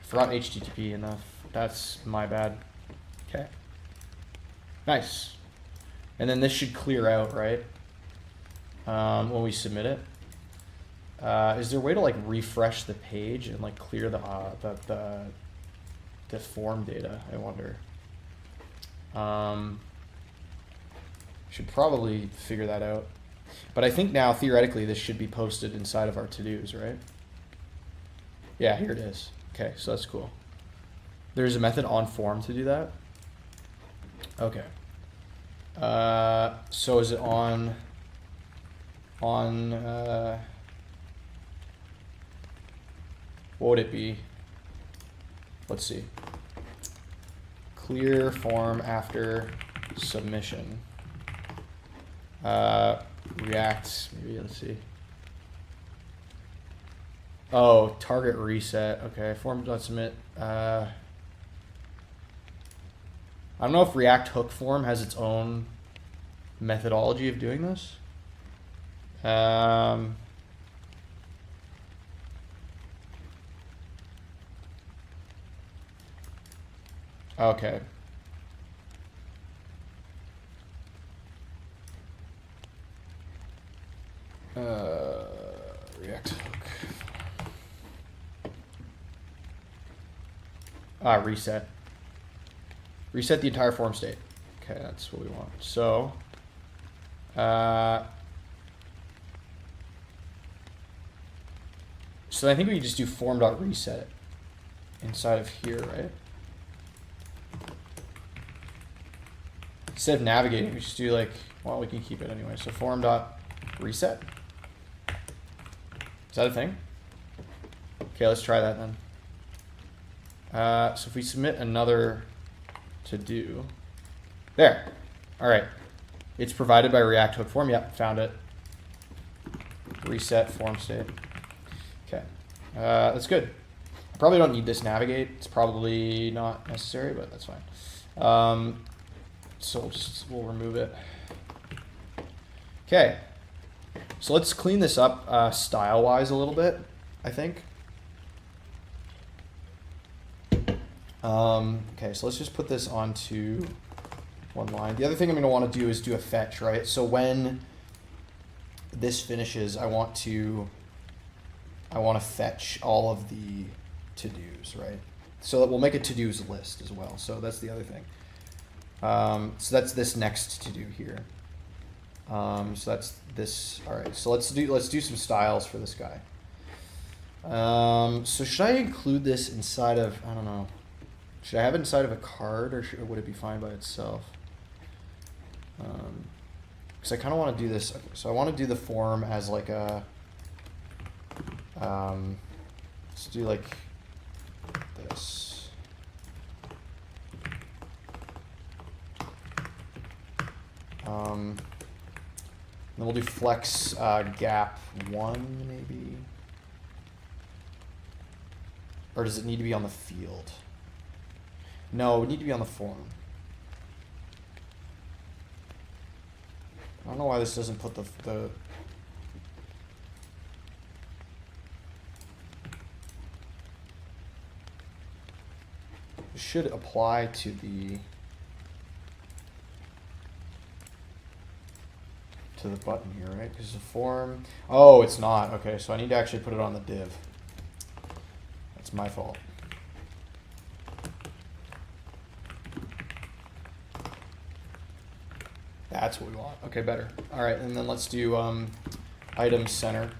Forgot HTTP enough. That's my bad. Okay. Nice. And then this should clear out, right? When we submit it. Is there a way to like refresh the page and like clear the form data? I wonder. Should probably figure that out. But I think now theoretically this should be posted inside of our to-dos, right? Yeah, here it is. Okay, so that's cool. There's a method on form to do that. Okay. So is it on what would it be? Let's see. Clear form after submission. React, maybe, let's see. Oh, target reset. Okay, form.submit. I don't know if React hook form has its own methodology of doing this. Okay. React hook. Reset. Reset the entire form state. Okay, that's what we want. So, so I think we can just do form.reset inside of here, right? Instead of navigating, we just do like, well, we can keep it anyway. So form.reset. Is that a thing? Okay, let's try that then. So if we submit another to do, there. All right. It's provided by React hook form. Yep, found it. Reset form state. Okay, that's good. I probably don't need this navigate. It's probably not necessary, but that's fine. So we'll remove it. Okay. So let's clean this up style-wise a little bit, I think. Okay, so let's just put this onto one line. The other thing I'm going to want to do is do a fetch, right? So when this finishes, I want to fetch all of the to-dos, right? So that we'll make a to-dos list as well. So that's the other thing. So that's this next to-do here. So that's this. All right. So let's do some styles for this guy. So should I include this inside of, I don't know, should I have it inside of a card, or would it be fine by itself? Because I kind of want to do this. Okay, so I want to do the form as like a, let's do like this. Then we'll do flex gap 1 maybe. Or does it need to be on the field? No, it would need to be on the form. I don't know why this doesn't put the it should apply to the button here, right? Because the form, oh, it's not. Okay, so I need to actually put it on the div. That's my fault. That's what we want. Okay, better. All right, and then let's do item center.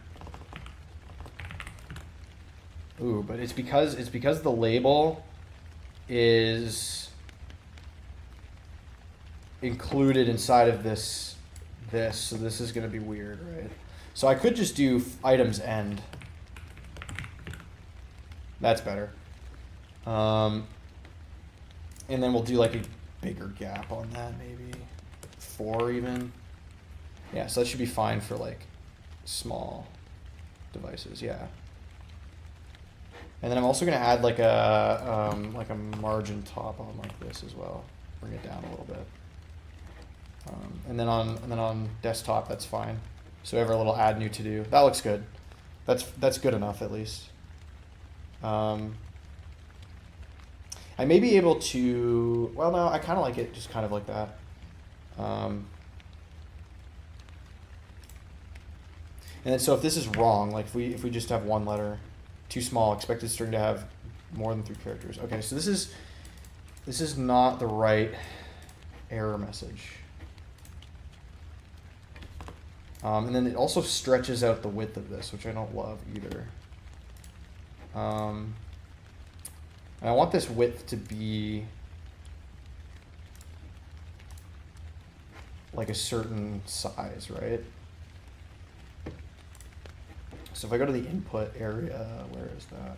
Ooh, but it's because the label is included inside of this, so this is going to be weird, right? So I could just do items end. That's better. And then we'll do like a bigger gap on that, maybe 4 even. Yeah, so that should be fine for like small devices, yeah. And then I'm also going to add like a margin top on like this as well. Bring it down a little bit. And then on desktop, that's fine. So we have our little add new to do. That looks good. That's good enough at least. I may be able to, well, no, I kind of like it just kind of like that. And then so if this is wrong, like if we just have one letter, too small, expected string to have more than 3 characters. Okay, so this is not the right error message. And then it also stretches out the width of this, which I don't love either. And I want this width to be like a certain size, right? So if I go to the input area, where is that?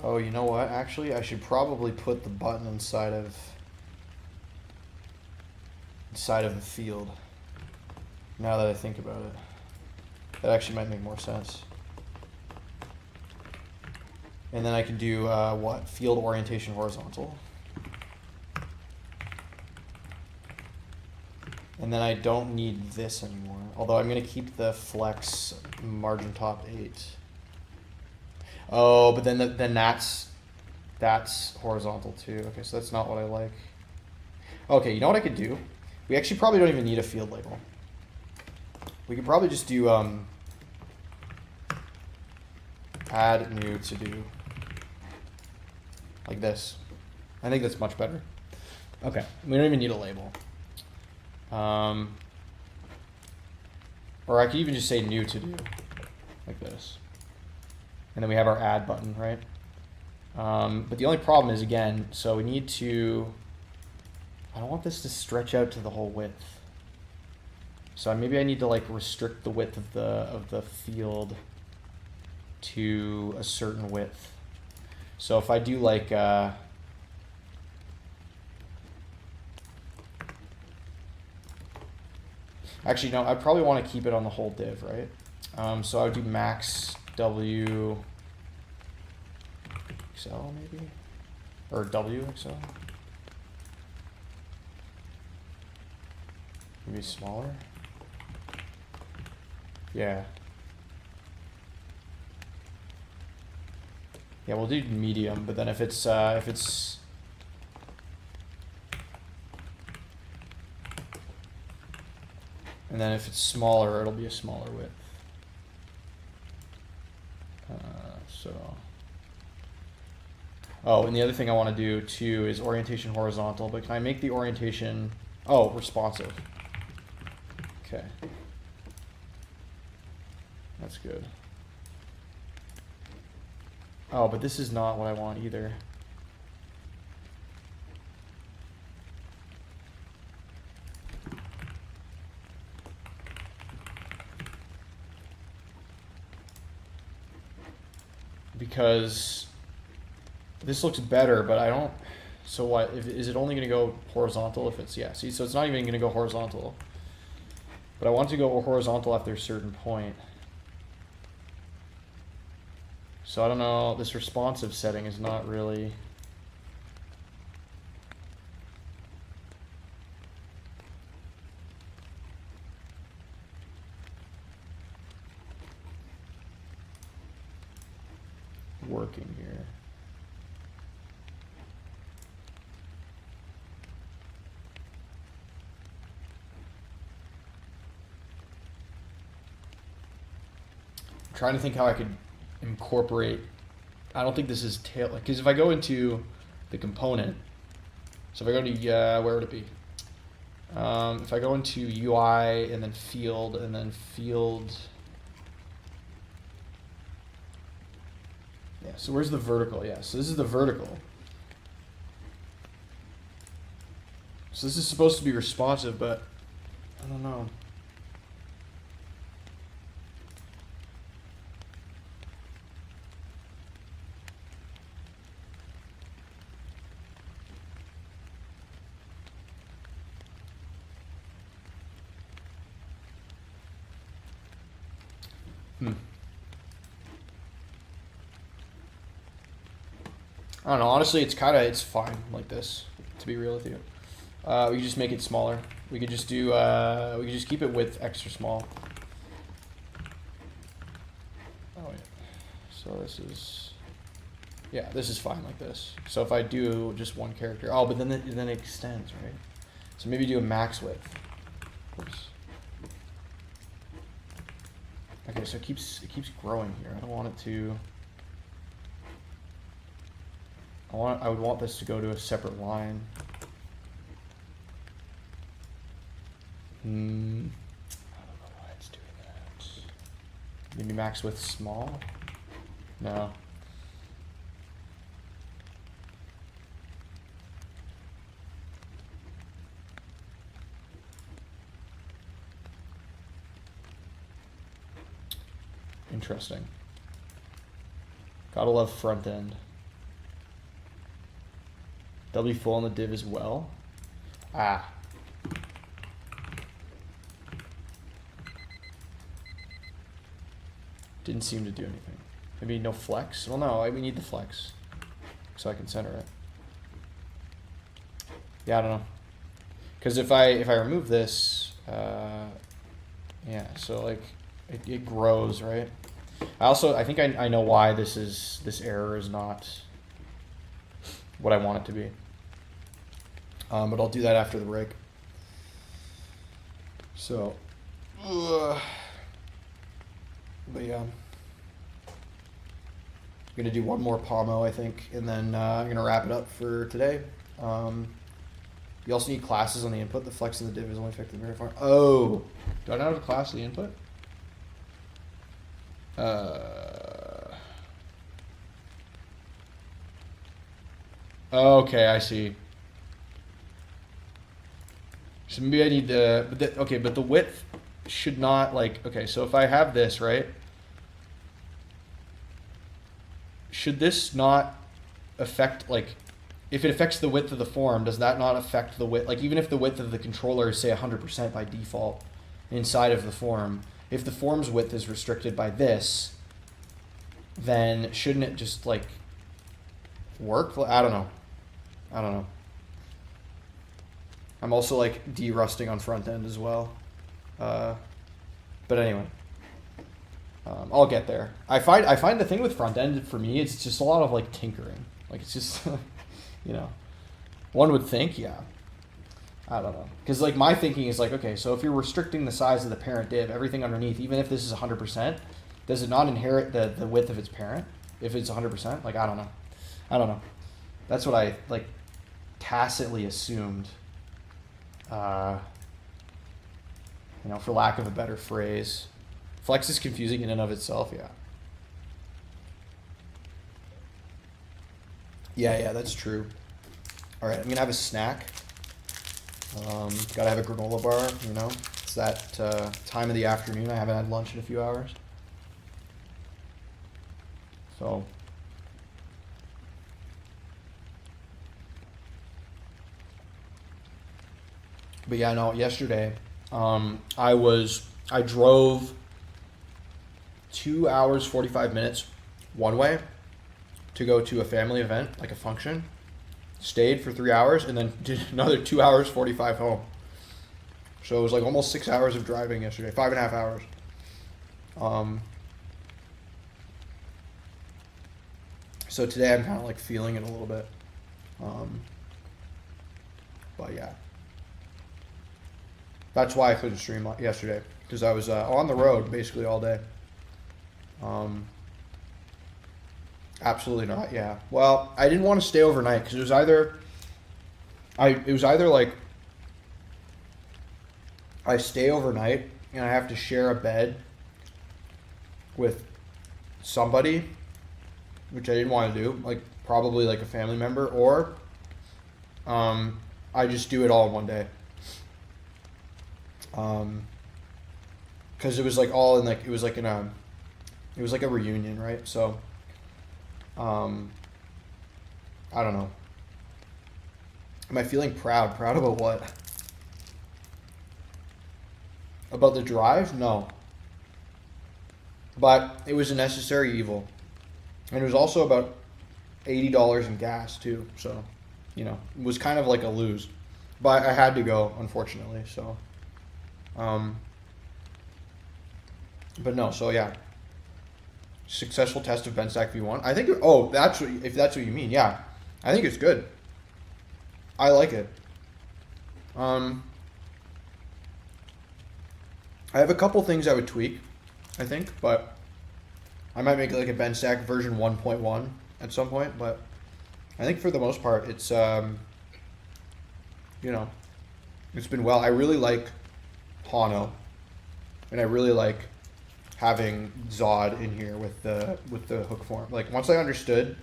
Oh, you know what? Actually, I should probably put the button inside of the field. Now that I think about it, that actually might make more sense. And then I can do what? Field orientation horizontal. And then I don't need this anymore. Although I'm going to keep the flex margin top 8. Oh, but then that's horizontal too. Okay, so that's not what I like. Okay, you know what I could do? We actually probably don't even need a field label. We could probably just do add new to do like this. I think that's much better. Okay, we don't even need a label. Or I could even just say new to do like this. And then we have our add button, right? But the only problem is, again, so we need to, I don't want this to stretch out to the whole width. So maybe I need to like restrict the width of the field to a certain width. So if I do like, actually no, I probably want to keep it on the whole div, right? So I would do max W XL maybe, or W XL. Maybe smaller. Yeah. Yeah, we'll do medium, but then if it's And then if it's smaller, it'll be a smaller width. Oh, and the other thing I want to do too is orientation horizontal, but can I make the orientation, oh, responsive. Okay. That's good. Oh, but this is not what I want either. Because this looks better, but I don't, so what, is it only going to go horizontal if it's, yeah, see, so it's not even going to go horizontal. But I want to go horizontal after a certain point. So I don't know, this responsive setting is not really... working here. I'm trying to think how I could incorporate. I don't think this is tail, because if I go into the component, so if I go to where would it be? If I go into UI and then field yeah, so where's the vertical? Yeah, so this is the vertical. So this is supposed to be responsive, but I don't know. I don't know, honestly, it's fine like this, to be real with you. We could just make it smaller. We could just do, we could just keep it width extra small. Oh, yeah. So this is, yeah, this is fine like this. So if I do just one character, oh, but then it extends, right? So maybe do a max width. Oops. Okay, so it keeps growing here. I don't want it to. I would want this to go to a separate line. I don't know why it's doing that. Maybe max width small? No. Interesting. Gotta love front end. They'll be full on the div as well. Ah. Didn't seem to do anything. Maybe no flex? Well, no, we need the flex so I can center it. Yeah, I don't know. Because if I remove this, yeah, so like it grows, right? I think I know why this error is not what I want it to be. But I'll do that after the break. So, but yeah, I'm gonna do one more Pomo, I think, and then I'm gonna wrap it up for today. You also need classes on the input. The flex and the div is only affected very far. Oh, do I not have a class of the input? Okay, I see. So maybe I need but the width should not, like, okay, so if I have this, right? Should this not affect, like, if it affects the width of the form, does that not affect the width? Like, even if the width of the controller is, say, 100% by default inside of the form, if the form's width is restricted by this, then shouldn't it just, like, work? I don't know. I'm also like de-rusting on front end as well. But anyway, I'll get there. I find the thing with front end for me, it's just a lot of like tinkering. Like it's just, you know, one would think, yeah. I don't know. Because like my thinking is like, okay, so if you're restricting the size of the parent div, everything underneath, even if this is 100%, does it not inherit the width of its parent if it's 100%? Like, I don't know. I don't know. That's what I like tacitly assumed. You know, for lack of a better phrase. Flex is confusing in and of itself, yeah. Yeah, that's true. All right, I'm gonna have a snack. Gotta have a granola bar, you know. It's that time of the afternoon. I haven't had lunch in a few hours. So. But yeah, no, yesterday, I drove 2 hours, 45 minutes one way to go to a family event, like a function, stayed for 3 hours, and then did another 2 hours, 45 home. So it was like almost 6 hours of driving yesterday, 5.5 hours. So today I'm kind of like feeling it a little bit. But yeah. That's why I couldn't stream yesterday, because I was on the road basically all day. Absolutely not. Yeah. Well, I didn't want to stay overnight because it was either like I stay overnight and I have to share a bed with somebody, which I didn't want to do, like probably like a family member, or I just do it all in one day. Because it was like all in like it was like a reunion, right? So I don't know. Am I feeling proud? Proud about what? About the drive? No. But it was a necessary evil. And it was also about $80 in gas too. So, you know, it was kind of like a lose. But I had to go, unfortunately, so but no, so yeah. Successful test of BenStack v1. I think, oh, that's what, if that's what you mean, yeah. I think it's good. I like it. I have a couple things I would tweak, I think, but I might make like a BenStack version 1.1 at some point, but I think for the most part, it's, you know, it's been well. I really like Hano, and I really like having Zod in here with the hook form. Like once I understood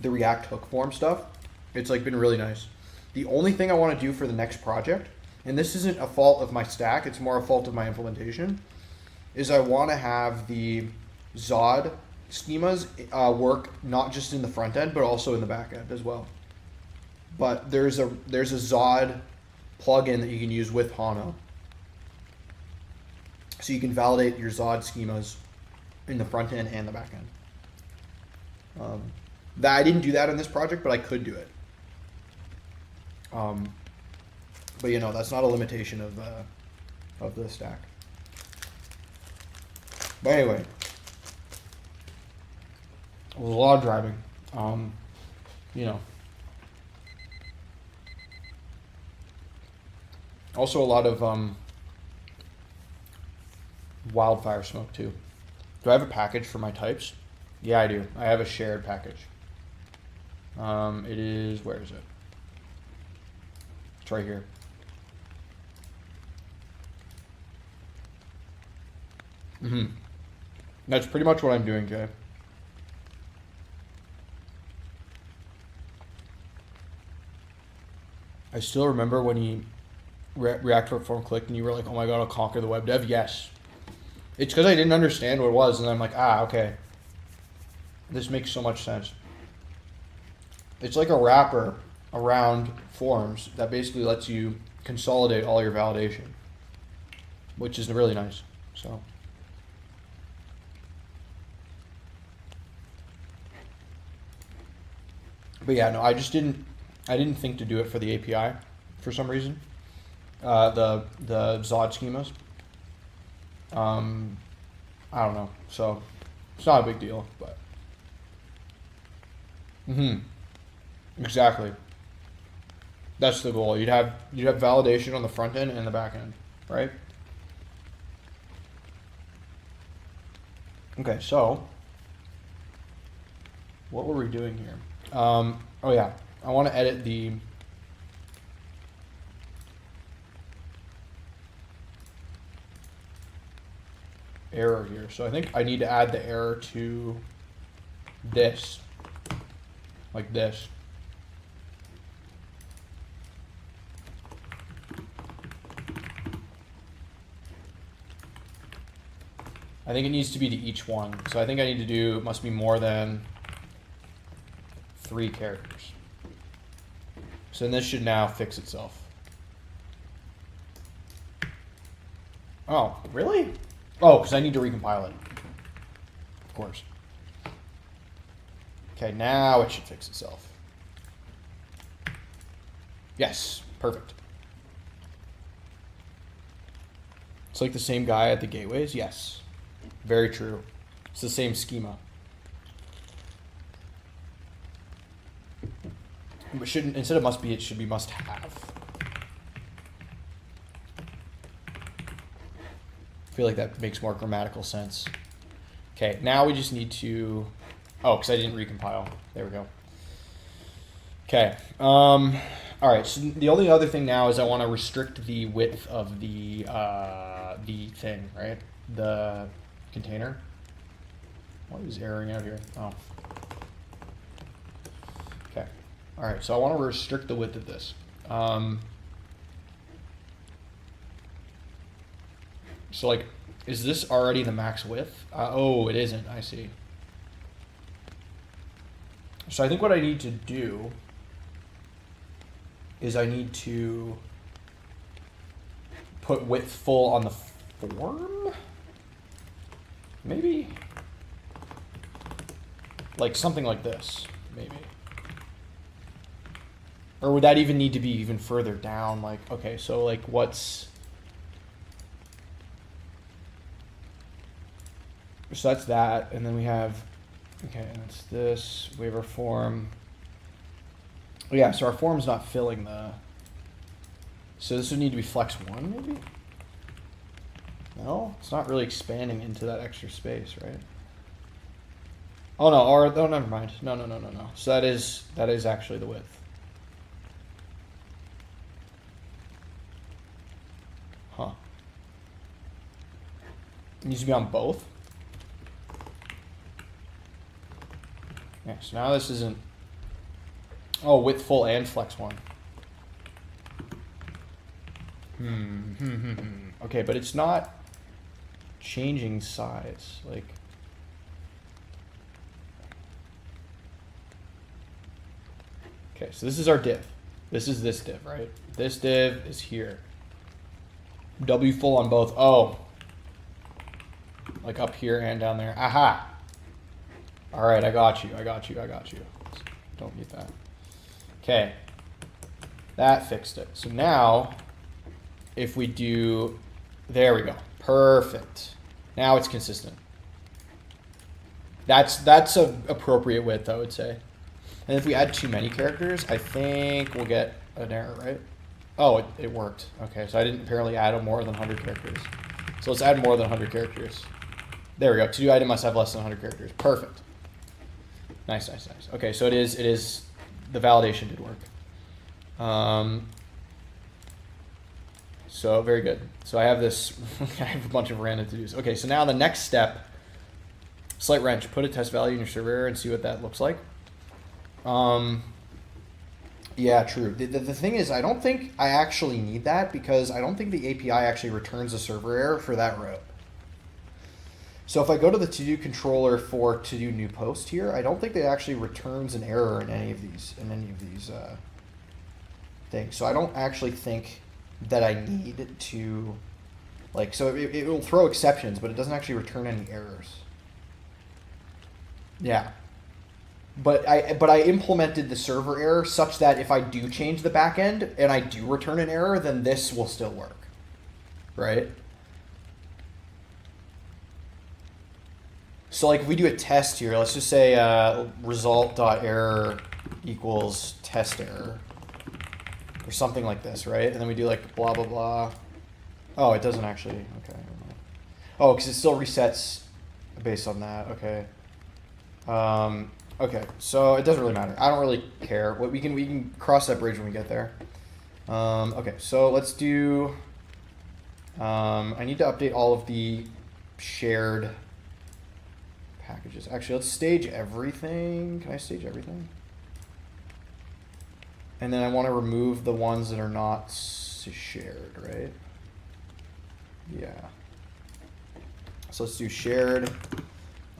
the React hook form stuff, it's like been really nice. The only thing I want to do for the next project, and this isn't a fault of my stack, it's more a fault of my implementation, is I want to have the Zod schemas work not just in the front end, but also in the back end as well. But there's a Zod plugin that you can use with Hano. So you can validate your Zod schemas in the front end and the back end. That I didn't do that in this project, but I could do it. But you know, that's not a limitation of the stack. But anyway, it was a lot of driving. You know. Also a lot of wildfire smoke too. Do I have a package for my types? Yeah, I do. I have a shared package. It is, where is it? It's right here. That's pretty much what I'm doing, Jay. I still remember when he React form clicked and you were like, oh my god, I'll conquer the web dev. Yes. It's because I didn't understand what it was, and I'm like, okay. This makes so much sense. It's like a wrapper around forms that basically lets you consolidate all your validation, which is really nice. So. But yeah, no, I didn't think to do it for the API for some reason. The Zod schemas. I don't know. So it's not a big deal, but exactly. That's the goal. You'd have validation on the front end and the back end, right? Okay, so what were we doing here? Oh yeah, I want to edit the error here. So I think I need to add the error to this, like this. I think it needs to be to each one. So I think I need to do, it must be more than 3 characters. So then this should now fix itself. Oh, really? Oh, because I need to recompile it. Of course. Okay, now it should fix itself. Yes, perfect. It's like the same guy at the gateways? Yes. Very true. It's the same schema. But shouldn't, instead of must be, it should be must have. I feel like that makes more grammatical sense. Okay, now we just need to, oh, because I didn't recompile. There we go. Okay. All right. So the only other thing now is I want to restrict the width of the thing, right? The container. What is erroring out here? Oh. Okay. All right. So I want to restrict the width of this. So like, is this already the max width? Oh, it isn't. I see. So I think what I need to do is I need to put width full on the form? Maybe? Like something like this, maybe. Or would that even need to be even further down? Like, okay, so like what's... So that's that, and then we have, okay, that's this, waiver form. Oh yeah, so our form's not filling the, so this would need to be flex 1 maybe? No, it's not really expanding into that extra space, right? Oh no, or, oh, never mind. No. So that is actually the width. Huh. It needs to be on both? Yeah, so now this isn't, oh, width full and flex 1. Okay, but it's not changing size, like. Okay, so this is our div. This is this div, right? This div is here. W full on both. Oh. Like up here and down there. Aha. All right, I got you. Don't need that. Okay. That fixed it. So now, if we do, there we go. Perfect. Now it's consistent. That's an appropriate width, I would say. And if we add too many characters, I think we'll get an error, right? Oh, it worked. Okay, so I didn't apparently add more than 100 characters. So let's add more than 100 characters. There we go. To do item must have less than 100 characters. Perfect. Nice. Okay, so it is, the validation did work. So very good. So I have this, I have a bunch of random to-dos. Okay, so now the next step, slight wrench, put a test value in your server error and see what that looks like. Yeah, true. The thing is, I don't think I actually need that because I don't think the API actually returns a server error for that route. So if I go to the to-do controller for to-do new post here, I don't think it actually returns an error in any of these things. So I don't actually think that I need to, like, so it will throw exceptions, but it doesn't actually return any errors. Yeah. But I implemented the server error such that if I do change the backend and I do return an error, then this will still work, right? So like if we do a test here, let's just say result.error equals test error. or something like this, right? And then we do like blah, blah, blah. Oh, it doesn't actually, okay. Oh, because it still resets based on that, okay. Okay, so it doesn't really matter. I don't really care. We can cross that bridge when we get there. Okay, so let's do, I need to update all of the shared packages. Actually, let's stage everything. Can I stage everything? And then I want to remove the ones that are not shared, right? Yeah. So let's do shared,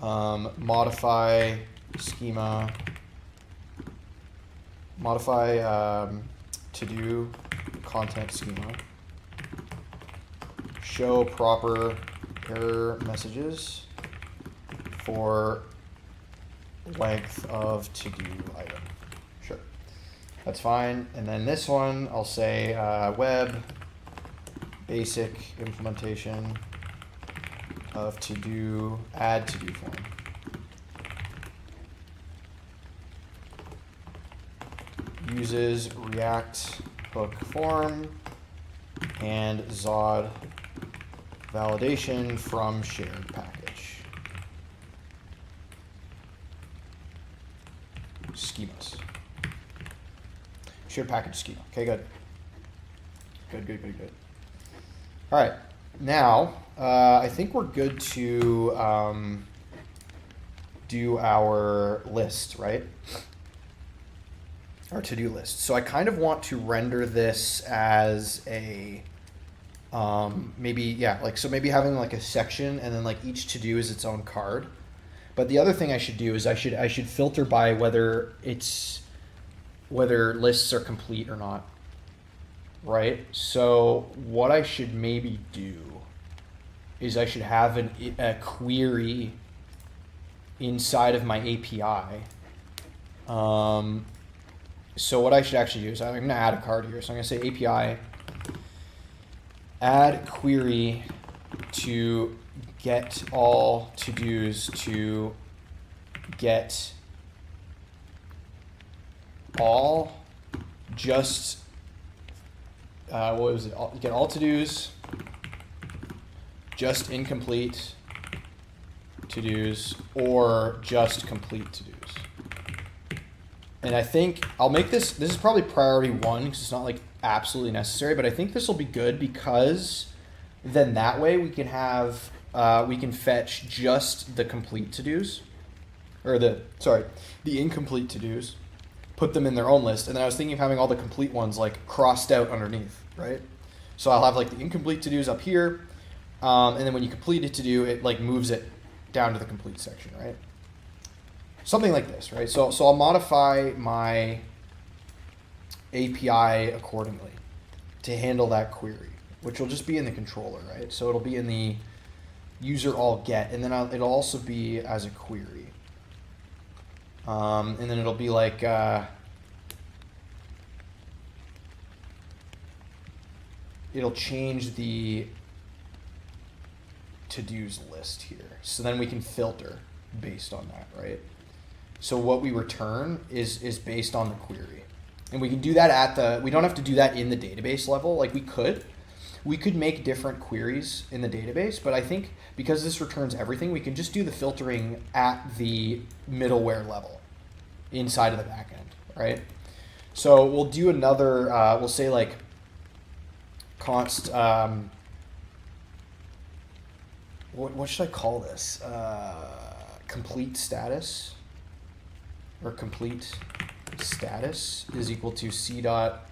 modify schema, modify to-do content schema, show proper error messages for length of to-do item. Sure, that's fine. And then this one, I'll say web basic implementation of to-do, add to-do form. Uses React hook form and Zod validation from shared package. Schemas. Shared package schema. Okay, good. Good. All right. Now, I think we're good to do our list, right? Our to-do list. So I kind of want to render this as a, maybe having like a section and then like each to-do is its own card. But the other thing I should do is I should filter by whether lists are complete or not. Right? So what I should maybe do is I should have a query inside of my API. So what I should actually do is I'm going to add a card here. So I'm going to say API add query to get all to-dos to get all just what was it? Get all to-dos, just incomplete to-dos, or just complete to-dos. And I think I'll make this is probably priority 1 because it's not like absolutely necessary, but I think this will be good because then that way we can have, we can fetch just the complete to-dos, or the incomplete to-dos, put them in their own list. And then I was thinking of having all the complete ones like crossed out underneath. Right? So I'll have like the incomplete to-dos up here, and then when you complete a to-do, it like moves it down to the complete section, right? Something like this, right? So I'll modify my API accordingly to handle that query, which will just be in the controller, right? So it'll be in the user all get, and then it'll also be as a query, and then it'll be like. It'll change the to-dos list here. So then we can filter based on that, right? So what we return is based on the query. And we can do that we don't have to do that in the database level. Like we could make different queries in the database, but I think because this returns everything, we can just do the filtering at the middleware level inside of the backend, right? So we'll do another, we'll say like, const, what should I call this? Complete status, or complete status is equal to c dot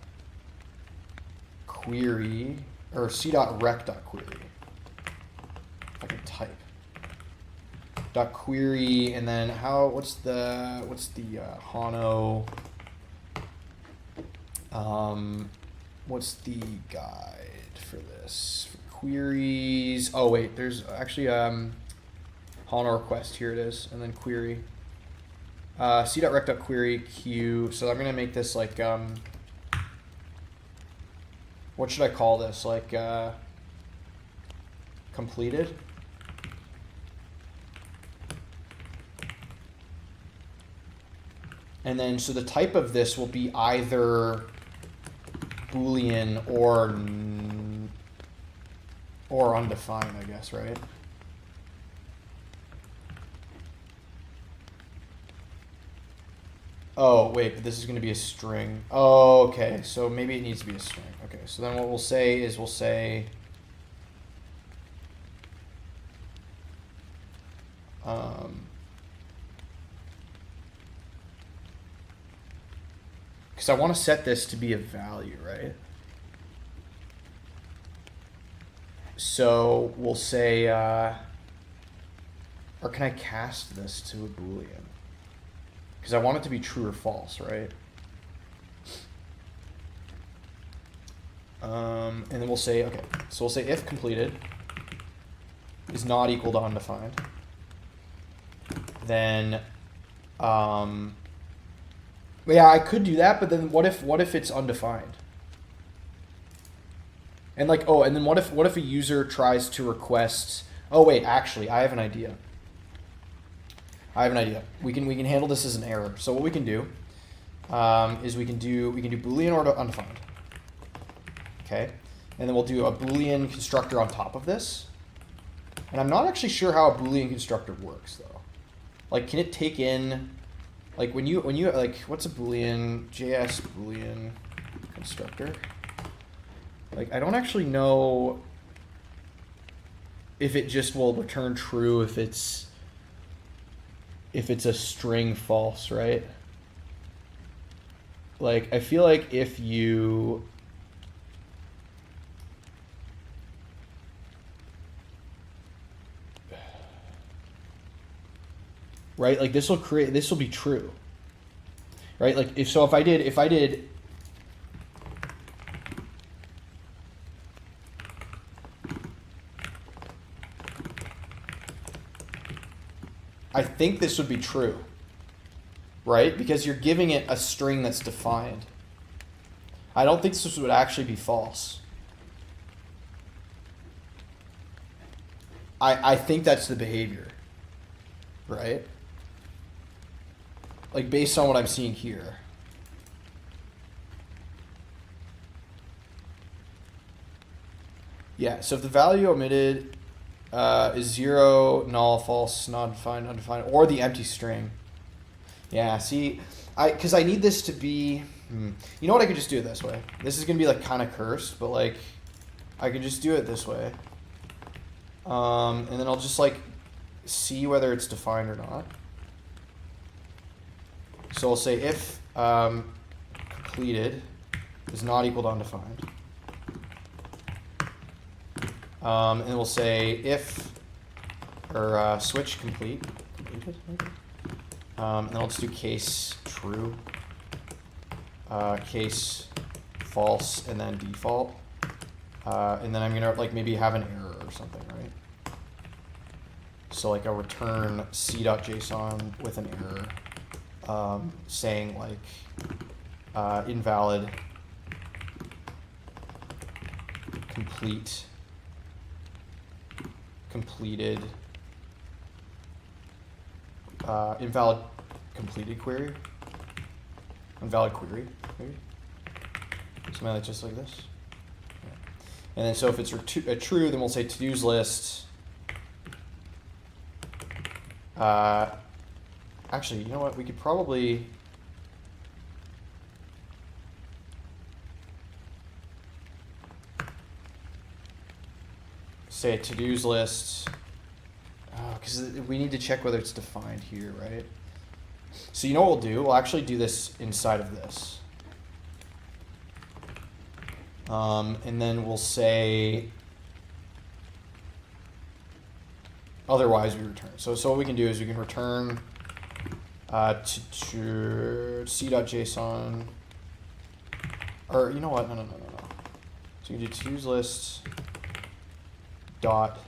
query, or c dot rec dot query. If I can type dot query, and then what's the Hano? What's the guide for this? For queries. Oh wait, there's actually Hana request. Here it is, and then query. c.rec.query q. So I'm gonna make this like what should I call this? Like completed. And then so the type of this will be either Boolean or undefined, I guess, right? Oh, wait, but this is going to be a string. Oh, okay, so maybe it needs to be a string. Okay, so then what we'll say is we'll say because I want to set this to be a value, right? So we'll say, or can I cast this to a Boolean? Because I want it to be true or false, right? And then we'll say, okay, so we'll say if completed is not equal to undefined, then, yeah, I could do that, but then what if it's undefined? And like, oh, and then what if a user tries to request? Oh wait, actually, I have an idea. We can handle this as an error. So what we can do is we can do Boolean or undefined. Okay, and then we'll do a Boolean constructor on top of this. And I'm not actually sure how a Boolean constructor works though. Like, can it take in, like when you like, what's a Boolean JS Boolean constructor? Like, I don't actually know if it just will return true if it's a string false, right? Like, I feel like if you right, like this will be true, right? Like if I did I think this would be true, right? Because you're giving it a string that's defined. I don't think this would actually be false. I think that's the behavior, right? Like based on what I'm seeing here. Yeah, so if the value omitted is 0, null, false, not defined, undefined, or the empty string. Yeah, see, because I need this to be, you know what, I could just do it this way. This is going to be like kind of cursed, but like, I could just do it this way. And then I'll just like see whether it's defined or not. So I'll say if completed is not equal to undefined. And we'll say if, or switch completed, and then I'll just do case true, case false, and then default. And then I'm gonna like maybe have an error or something, right? So like a return c.json with an error, saying like invalid completed invalid completed query, invalid query, maybe something like just like this. Yeah. And then so if it's a true, then we'll say to-dos list. Actually, you know what? We could probably say a to-dos list, because we need to check whether it's defined here, right? So you know what we'll do? We'll actually do this inside of this. And then we'll say, otherwise we return. So what we can do is we can return to c.json, or you know what? No. So you can do to-dos list dot.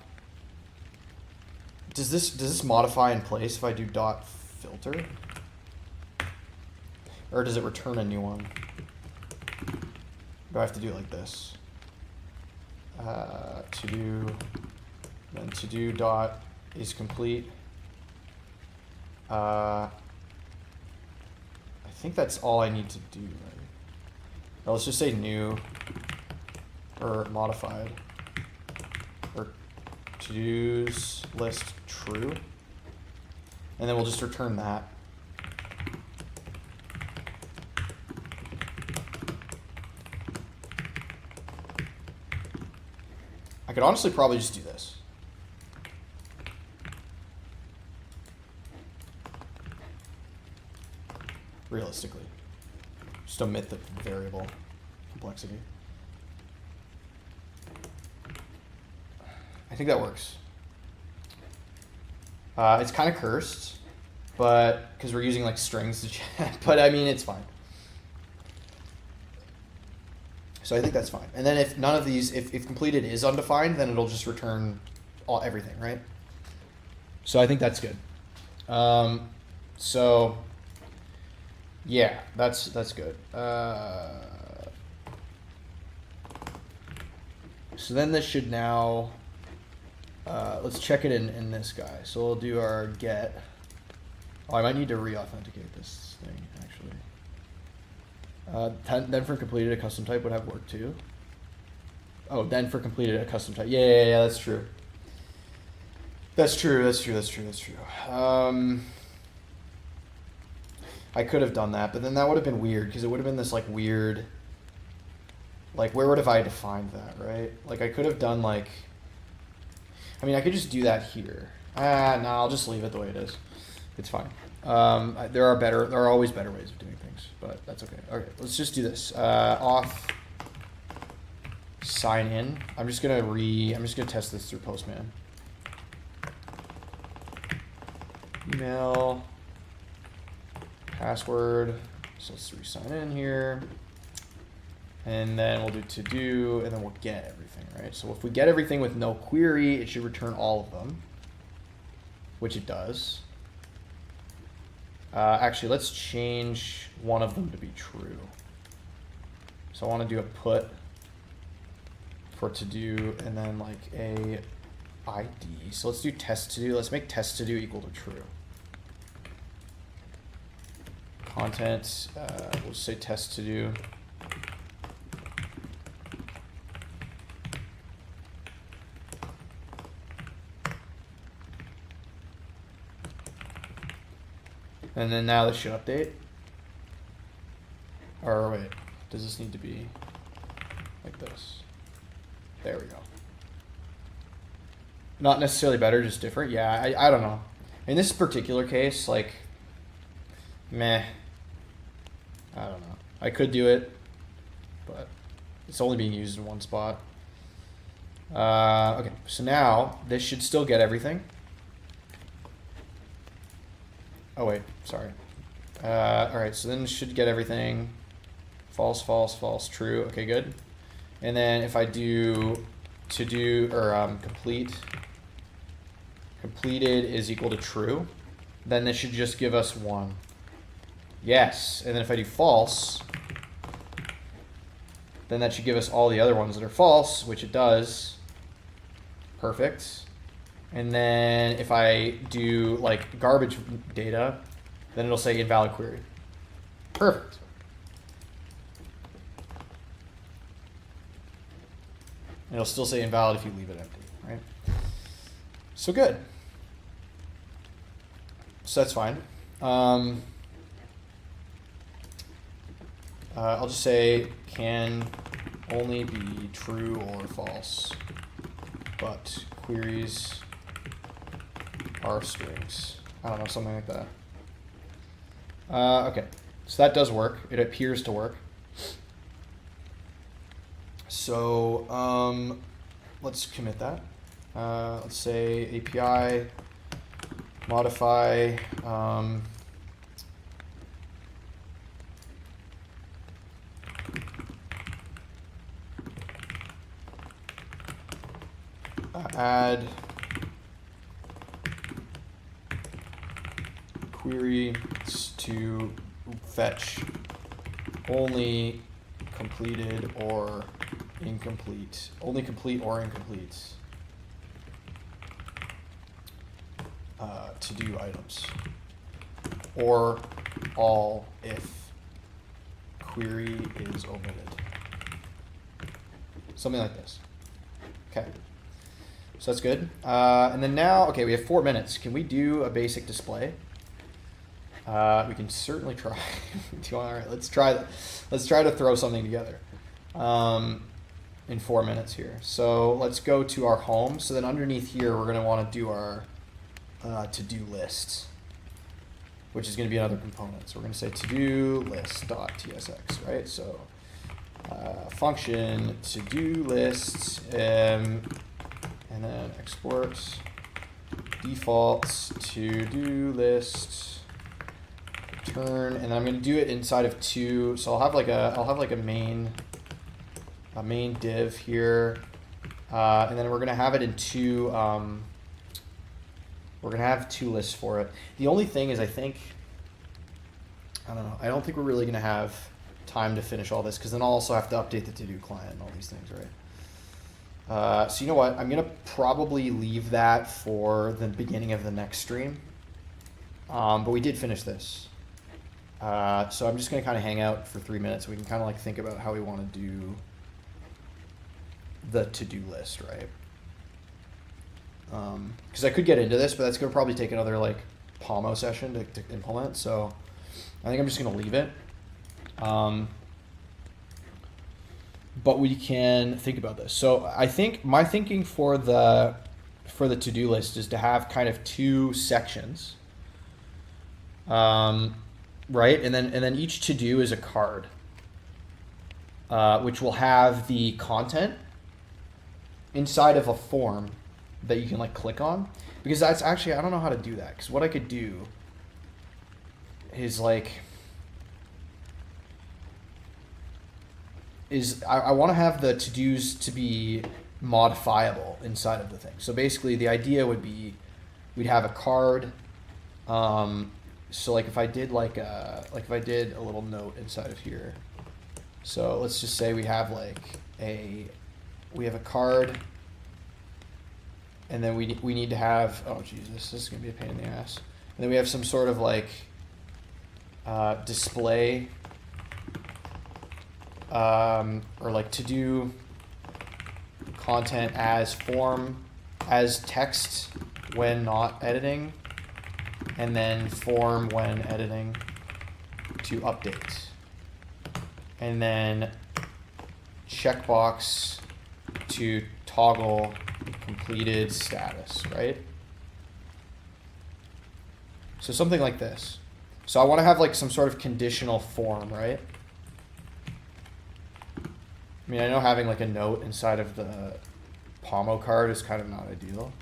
Does this modify in place if I do dot filter? Or does it return a new one? Do I have to do it like this? To do, then to do dot is complete. I think that's all I need to do, right? Now let's just say new or modified, or to-dos list true, and then we'll just return that. I could honestly probably just do this. Realistically. Just omit the variable complexity. I think that works. It's kind of cursed, but because we're using like strings to chat, but I mean, it's fine. So I think that's fine. And then if none of these, if completed is undefined, then it'll just return everything, right? So I think that's good. So yeah, that's good. So then this should now, let's check it in this guy. So we'll do our get. Oh, I might need to re-authenticate this thing, actually. Then for completed, a custom type would have work too. Oh, then for completed, a custom type. Yeah, that's true. That's true. I could have done that, but then that would have been weird because it would have been this like weird, like where would have I defined that, right? Like I could have done like, I mean, I could just do that here. No, I'll just leave it the way it is. It's fine. There are always better ways of doing things, but that's okay. Okay, let's just do this. Auth sign in. I'm just gonna test this through Postman. Email, password. So let's re-sign in here. And then we'll do to do, and then we'll get everything, right? So if we get everything with no query, it should return all of them, which it does. Actually, let's change one of them to be true. So I want to do a put for to do, and then like a ID. So let's do test to do. Let's make test to do equal to true. Content, we'll say test to do. And then now this should update. Or wait, does this need to be like this? There we go. Not necessarily better, just different. Yeah, I don't know. In this particular case, like, meh. I don't know. I could do it, but it's only being used in one spot. Okay, so now this should still get everything. Oh wait, sorry. All right, so then it should get everything. False, false, false, true. Okay, good. And then if I do to do or complete, completed is equal to true, then this should just give us 1. Yes, and then if I do false, then that should give us all the other ones that are false, which it does. Perfect. And then if I do like garbage data, then it'll say invalid query. Perfect. And it'll still say invalid if you leave it empty, right? So good. So that's fine. I'll just say can only be true or false, but queries are strings. I don't know, something like that. Okay, so that does work. It appears to work. So let's commit that. Let's say API modify add query to fetch only completed or incomplete, only complete or incomplete to do items, or all if query is omitted. something like this. Okay, so that's good. And then now, okay, we have 4 minutes. Can we do a basic display? We can certainly try. All right, let's try that. Let's try to throw something together in 4 minutes here. So let's go to our home. So then underneath here, we're going to want to do our to-do list, which is going to be another component. So we're going to say to-do list.tsx, right? So function to-do list, and then export defaults to-do list return, and then I'm going to do it inside of two. So I'll have like a main div here, and then we're going to have it in two. We're going to have two lists for it. The only thing is, I don't know. I don't think we're really going to have time to finish all this, because then I'll also have to update the to-do client and all these things, right? So you know what? I'm going to probably leave that for the beginning of the next stream. But we did finish this. So I'm just going to kind of hang out for 3 minutes. So we can kind of like think about how we want to do the to-do list, right? Because I could get into this, but that's going to probably take another like Pomo session to implement. So I think I'm just going to leave it. But we can think about this. So I think my thinking for the to-do list is to have kind of two sections, right? And then each to-do is a card, which will have the content inside of a form that you can like click on, because that's actually, I don't know how to do that, because what I could do is like, I want to have the to-dos to be modifiable inside of the thing. So basically the idea would be we'd have a card. So like if I did if I did a little note inside of here. So let's just say we have a card, and then we need to have, oh Jesus, this is gonna be a pain in the ass. And then we have some sort of like display, or like to do content as form, as text when not editing, and then form when editing to update, and then checkbox to toggle completed status, right? So something like this. So I want to have like some sort of conditional form, right? I mean, I know having like a note inside of the Pomo card is kind of not ideal,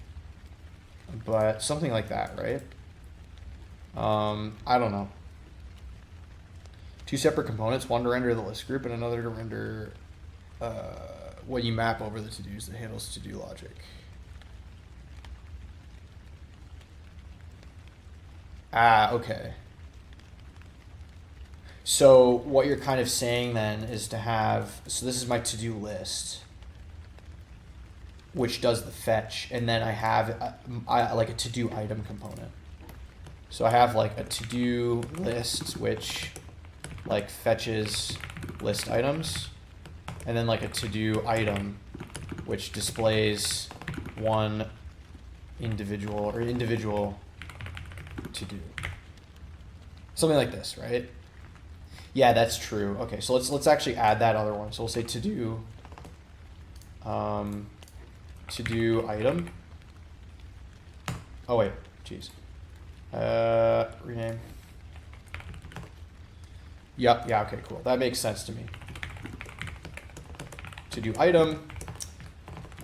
but something like that, right? I don't know. Two separate components, one to render the list group and another to render what you map over the to-dos that handles to-do logic. Ah, okay. So what you're kind of saying then is to have, so this is my to-do list, which does the fetch, and then I have like a to-do item component. So I have like a to-do list, which like fetches list items, and then like a to-do item, which displays one individual to-do. Something like this, right? Yeah, that's true. Okay, so let's actually add that other one. So we'll say to-do item. Oh wait, geez. Rename. Yep, yeah, okay, cool. That makes sense to me. To-do item,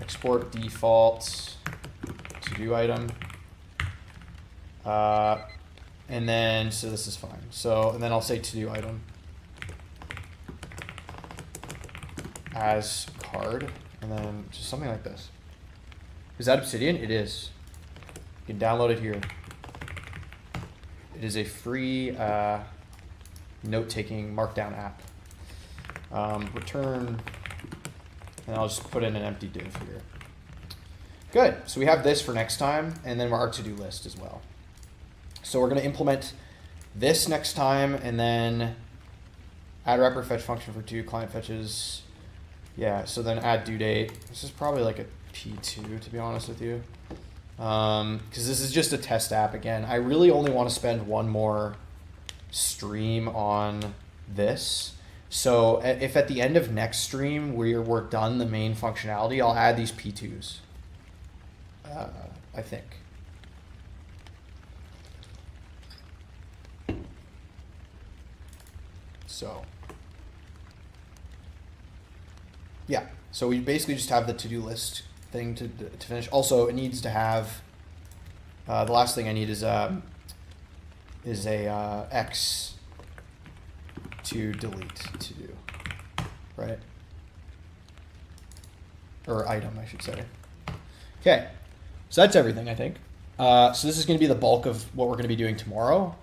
export default, to-do item. And then, so this is fine. So, and then I'll say to-do item as card, and then just something like this. Is that Obsidian? It is. You can download it here. It is a free note-taking markdown app. Return, and I'll just put in an empty div here. Good, so we have this for next time, and then our to-do list as well. So we're going to implement this next time, and then add wrapper fetch function for to client fetches Yeah, so then add due date. This is probably like a P2, to be honest with you. Because this is just a test app again. I really only want to spend one more stream on this. So if at the end of next stream we're done the main functionality, I'll add these P2s. I think. So yeah, so we basically just have the to-do list thing to finish. Also, it needs to have the last thing I need is a X to delete to do, right? Or item, I should say. Okay, so that's everything, I think. So this is going to be the bulk of what we're going to be doing tomorrow.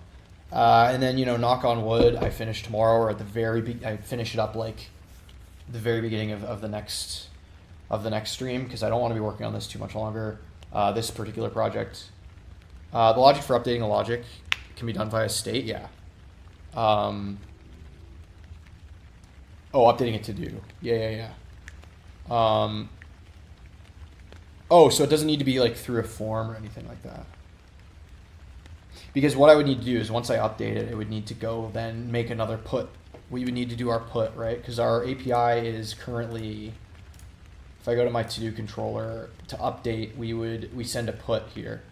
And then, you know, knock on wood, I finish tomorrow, or at the very I finish it up like the very beginning of the next stream, because I don't want to be working on this too much longer. This particular project, the logic for updating the logic can be done via state. Yeah. Oh, updating it to do. Yeah. Oh, so it doesn't need to be like through a form or anything like that. Because what I would need to do is once I update it, it would need to go then make another put. We would need to do our put, right? Because our API is currently, if I go to my to-do controller to update, we send a put here.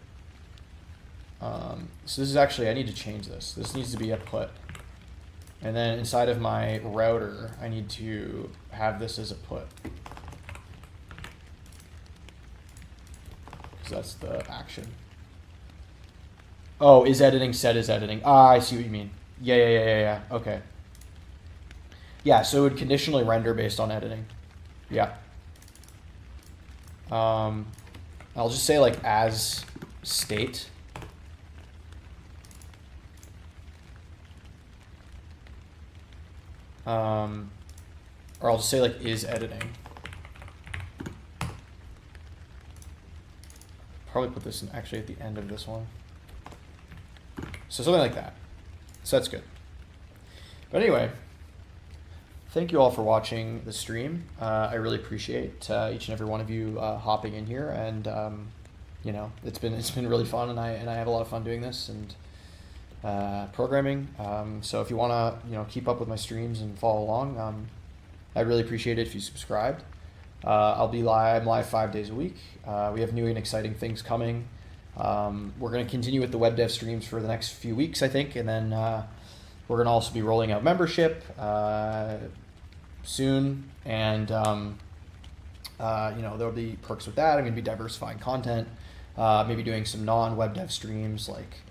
So this is actually, I need to change this. This needs to be a put. And then inside of my router, I need to have this as a put. Because that's the action. Oh, is editing, set is editing. Ah, I see what you mean. Yeah. Okay. Yeah, so it would conditionally render based on editing. Yeah. I'll just say like as state. Or I'll just say like is editing. Probably put this in actually at the end of this one. So something like that. So that's good. But anyway, thank you all for watching the stream. I really appreciate each and every one of you hopping in here, and you know, it's been really fun, and I have a lot of fun doing this and programming. So if you want to keep up with my streams and follow along, I really appreciate it if you subscribed. I'm live 5 days a week. We have new and exciting things coming. We're going to continue with the web dev streams for the next few weeks, I think, and then we're going to also be rolling out membership soon, and there'll be perks with that. I'm going to be diversifying content, maybe doing some non-web dev streams, like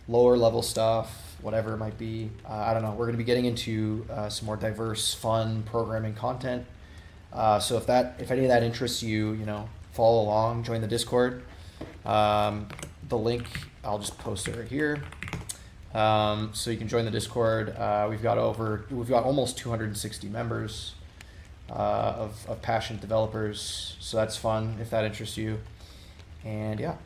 lower level stuff, whatever it might be. I don't know. We're going to be getting into some more diverse, fun programming content. So if any of that interests you, follow along, join the Discord. The link, I'll just post it right here. So you can join the Discord. We've got almost 260 members of passionate developers. So that's fun if that interests you. And yeah,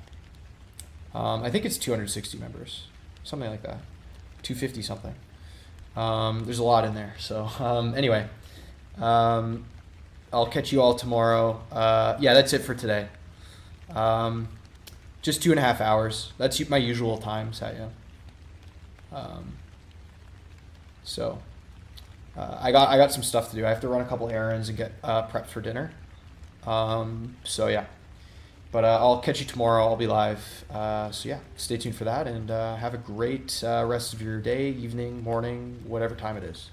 I think it's 260 members, something like that, 250 something. There's a lot in there. So anyway, I'll catch you all tomorrow. Yeah, that's it for today. Just 2.5 hours. That's my usual time, Satya. So I got some stuff to do. I have to run a couple errands and get prepped for dinner. So yeah, but I'll catch you tomorrow. I'll be live. So yeah, stay tuned for that, and have a great rest of your day, evening, morning, whatever time it is.